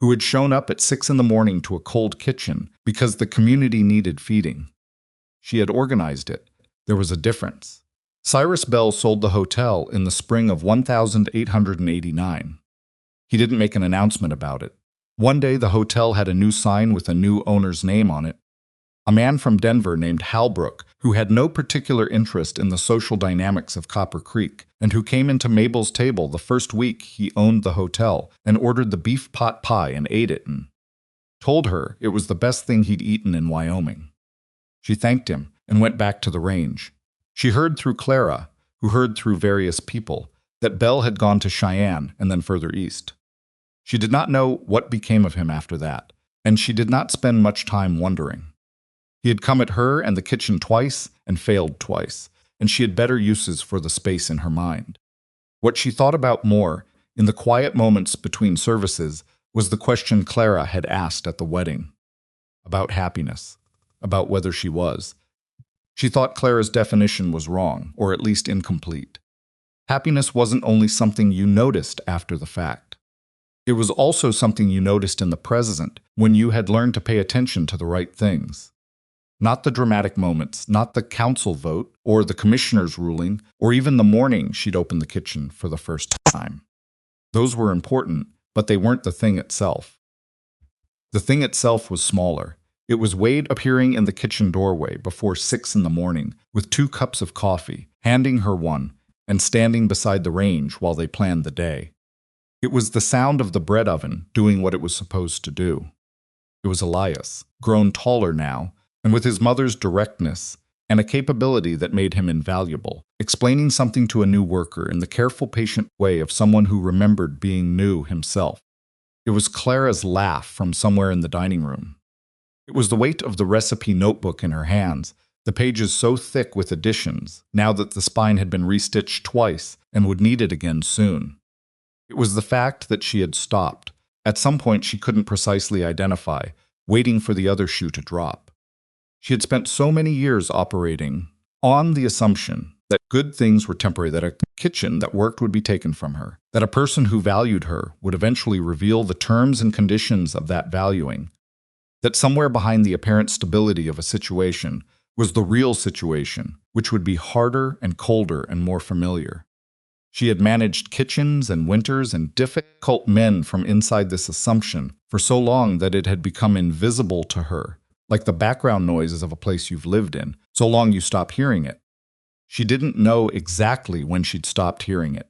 who had shown up at 6 a.m. to a cold kitchen because the community needed feeding. She had organized it. There was a difference. Cyrus Bell sold the hotel in the spring of 1889. He didn't make an announcement about it. One day the hotel had a new sign with a new owner's name on it. A man from Denver named Halbrook, who had no particular interest in the social dynamics of Copper Creek, and who came into Mabel's table the first week he owned the hotel and ordered the beef pot pie and ate it and told her it was the best thing he'd eaten in Wyoming. She thanked him and went back to the range. She heard through Clara, who heard through various people, that Bell had gone to Cheyenne and then further east. She did not know what became of him after that, and she did not spend much time wondering. He had come at her and the kitchen twice and failed twice, and she had better uses for the space in her mind. What she thought about more, in the quiet moments between services, was the question Clara had asked at the wedding. About happiness. About whether she was. She thought Clara's definition was wrong, or at least incomplete. Happiness wasn't only something you noticed after the fact. It was also something you noticed in the present, when you had learned to pay attention to the right things. Not the dramatic moments, not the council vote, or the commissioner's ruling, or even the morning she'd opened the kitchen for the first time. Those were important, but they weren't the thing itself. The thing itself was smaller. It was Wade appearing in the kitchen doorway before 6 a.m. with 2 cups of coffee, handing her one, and standing beside the range while they planned the day. It was the sound of the bread oven doing what it was supposed to do. It was Elias, grown taller now, and with his mother's directness and a capability that made him invaluable, explaining something to a new worker in the careful, patient way of someone who remembered being new himself. It was Clara's laugh from somewhere in the dining room. It was the weight of the recipe notebook in her hands, the pages so thick with additions, now that the spine had been restitched twice and would need it again soon. It was the fact that she had stopped, at some point she couldn't precisely identify, waiting for the other shoe to drop. She had spent so many years operating on the assumption that good things were temporary, that a kitchen that worked would be taken from her, that a person who valued her would eventually reveal the terms and conditions of that valuing, that somewhere behind the apparent stability of a situation was the real situation, which would be harder and colder and more familiar. She had managed kitchens and winters and difficult men from inside this assumption for so long that it had become invisible to her, like the background noises of a place you've lived in, so long you stop hearing it. She didn't know exactly when she'd stopped hearing it.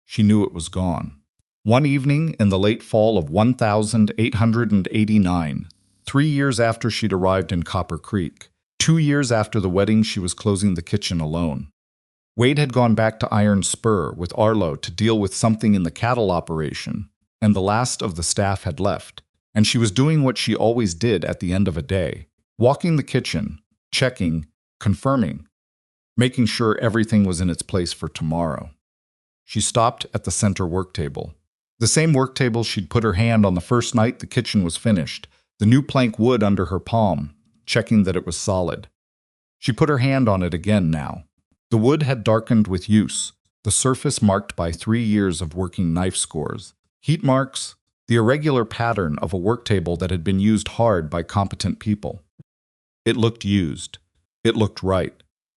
She knew it was gone. One evening in the late fall of 1889, 3 years after she'd arrived in Copper Creek, 2 years after the wedding, she was closing the kitchen alone. Wade had gone back to Iron Spur with Arlo to deal with something in the cattle operation, and the last of the staff had left, and she was doing what she always did at the end of a day, walking the kitchen, checking, confirming, making sure everything was in its place for tomorrow. She stopped at the center work table. The same work table she'd put her hand on the first night the kitchen was finished, the new plank wood under her palm, checking that it was solid. She put her hand on it again now. The wood had darkened with use, the surface marked by 3 years of working knife scores, heat marks, the irregular pattern of a work table that had been used hard by competent people. It looked used. It looked right.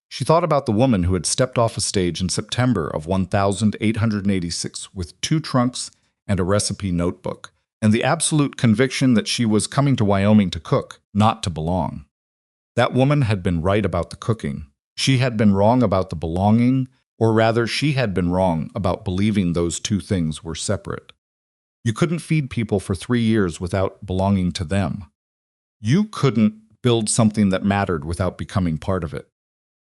She thought about the woman who had stepped off a stage in September of 1886 with 2 trunks and a recipe notebook, and the absolute conviction that she was coming to Wyoming to cook, not to belong. That woman had been right about the cooking. She had been wrong about the belonging, or rather, she had been wrong about believing those 2 things were separate. You couldn't feed people for 3 years without belonging to them. You couldn't build something that mattered without becoming part of it.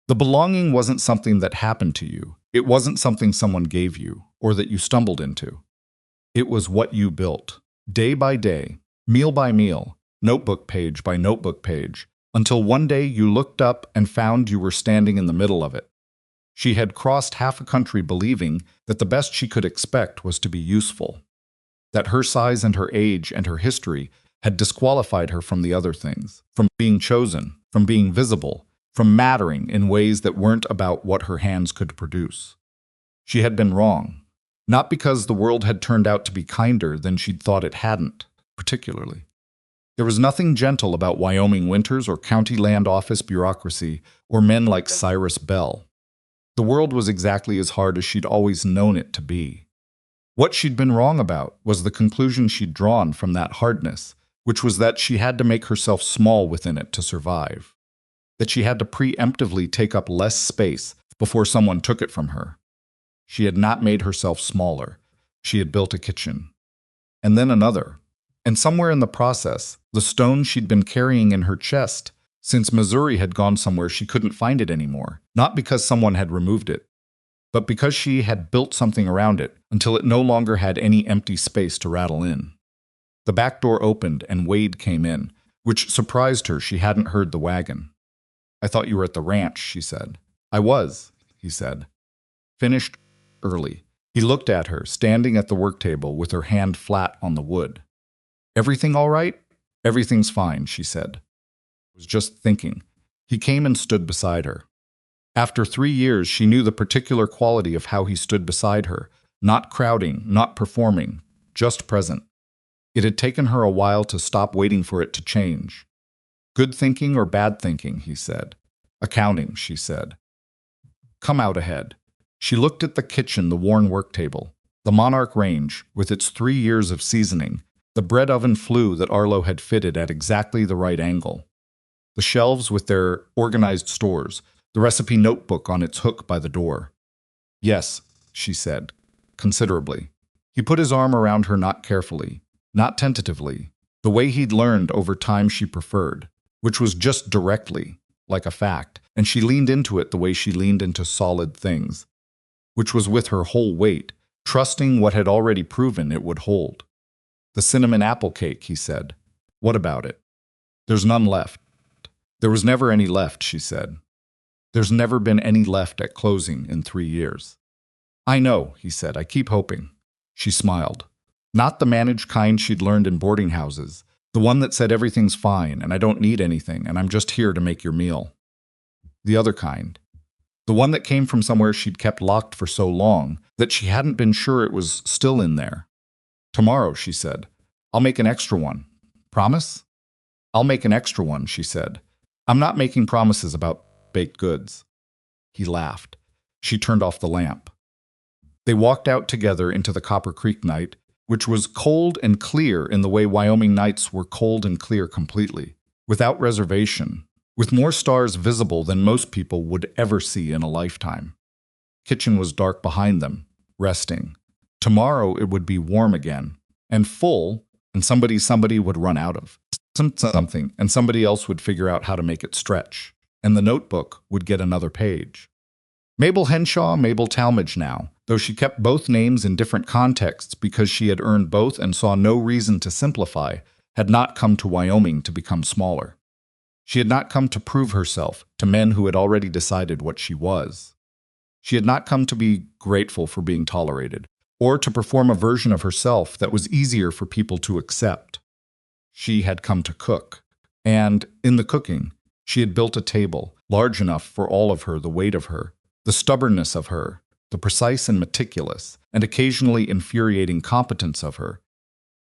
The belonging wasn't something that happened to you. It wasn't something someone gave you, or that you stumbled into. It was what you built, day by day, meal by meal, notebook page by notebook page, until one day you looked up and found you were standing in the middle of it. She had crossed half a country believing that the best she could expect was to be useful, that her size and her age and her history had disqualified her from the other things, from being chosen, from being visible, from mattering in ways that weren't about what her hands could produce. She had been wrong, not because the world had turned out to be kinder than she'd thought it hadn't, particularly. There was nothing gentle about Wyoming winters or county land office bureaucracy or men like Cyrus Bell. The world was exactly as hard as she'd always known it to be. What she'd been wrong about was the conclusion she'd drawn from that hardness, which was that she had to make herself small within it to survive, that she had to preemptively take up less space before someone took it from her. She had not made herself smaller. She had built a kitchen. And then another. And somewhere in the process, the stone she'd been carrying in her chest since Missouri had gone somewhere she couldn't find it anymore, not because someone had removed it, but because she had built something around it until it no longer had any empty space to rattle in. The back door opened and Wade came in, which surprised her. She hadn't heard the wagon. "I thought you were at the ranch," she said. "I was," he said. Finished early. He looked at her, standing at the work table with her hand flat on the wood. "Everything all right?" "Everything's fine," she said. "I was just thinking." He came and stood beside her. After 3 years, she knew the particular quality of how he stood beside her, not crowding, not performing, just present. It had taken her a while to stop waiting for it to change. "Good thinking or bad thinking," he said. "Accounting," she said. "Come out ahead." She looked at the kitchen, the worn work table, the Monarch range with its 3 years of seasoning, the bread oven flue that Arlo had fitted at exactly the right angle, the shelves with their organized stores, the recipe notebook on its hook by the door. "Yes," she said, considerably. He put his arm around her, not carefully, not tentatively, the way he'd learned over time she preferred, which was just directly, like a fact, and she leaned into it the way she leaned into solid things, which was with her whole weight, trusting what had already proven it would hold. "The cinnamon apple cake," he said. "What about it?" "There's none left." "There was never any left," she said. "There's never been any left at closing in 3 years." "I know," he said. "I keep hoping." She smiled. Not the managed kind she'd learned in boarding houses, the one that said everything's fine and I don't need anything and I'm just here to make your meal. The other kind. The one that came from somewhere she'd kept locked for so long that she hadn't been sure it was still in there. "Tomorrow," she said. "I'll make an extra one." "Promise?" "I'll make an extra one," she said. "I'm not making promises about baked goods." He laughed. She turned off the lamp. They walked out together into the Copper Creek night, which was cold and clear in the way Wyoming nights were cold and clear completely, without reservation, with more stars visible than most people would ever see in a lifetime. Kitchen was dark behind them, resting. Tomorrow it would be warm again, and full, and somebody would run out of something, and somebody else would figure out how to make it stretch, and the notebook would get another page. Mabel Henshaw, Mabel Talmadge now, though she kept both names in different contexts because she had earned both and saw no reason to simplify, had not come to Wyoming to become smaller. She had not come to prove herself to men who had already decided what she was. She had not come to be grateful for being tolerated, or to perform a version of herself that was easier for people to accept. She had come to cook, and, in the cooking, she had built a table, large enough for all of her, the weight of her, the stubbornness of her, the precise and meticulous, and occasionally infuriating competence of her.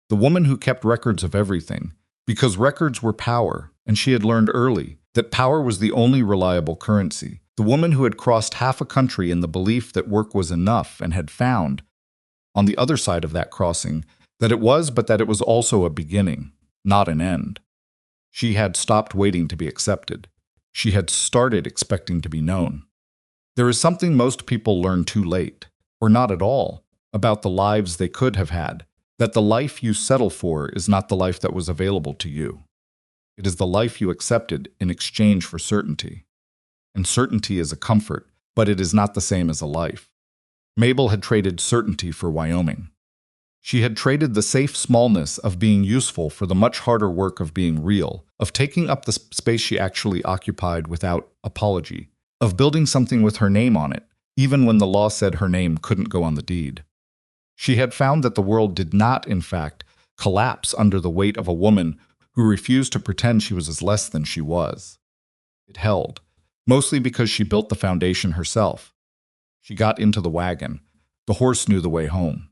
The woman who kept records of everything, because records were power, and she had learned early that power was the only reliable currency. The woman who had crossed half a country in the belief that work was enough and had found, on the other side of that crossing, that it was, but that it was also a beginning, not an end. She had stopped waiting to be accepted. She had started expecting to be known. There is something most people learn too late, or not at all, about the lives they could have had, that the life you settle for is not the life that was available to you. It is the life you accepted in exchange for certainty. And certainty is a comfort, but it is not the same as a life. Mabel had traded certainty for Wyoming. She had traded the safe smallness of being useful for the much harder work of being real, of taking up the space she actually occupied without apology, of building something with her name on it, even when the law said her name couldn't go on the deed. She had found that the world did not, in fact, collapse under the weight of a woman who refused to pretend she was as less than she was. It held, mostly because she built the foundation herself. She got into the wagon. The horse knew the way home.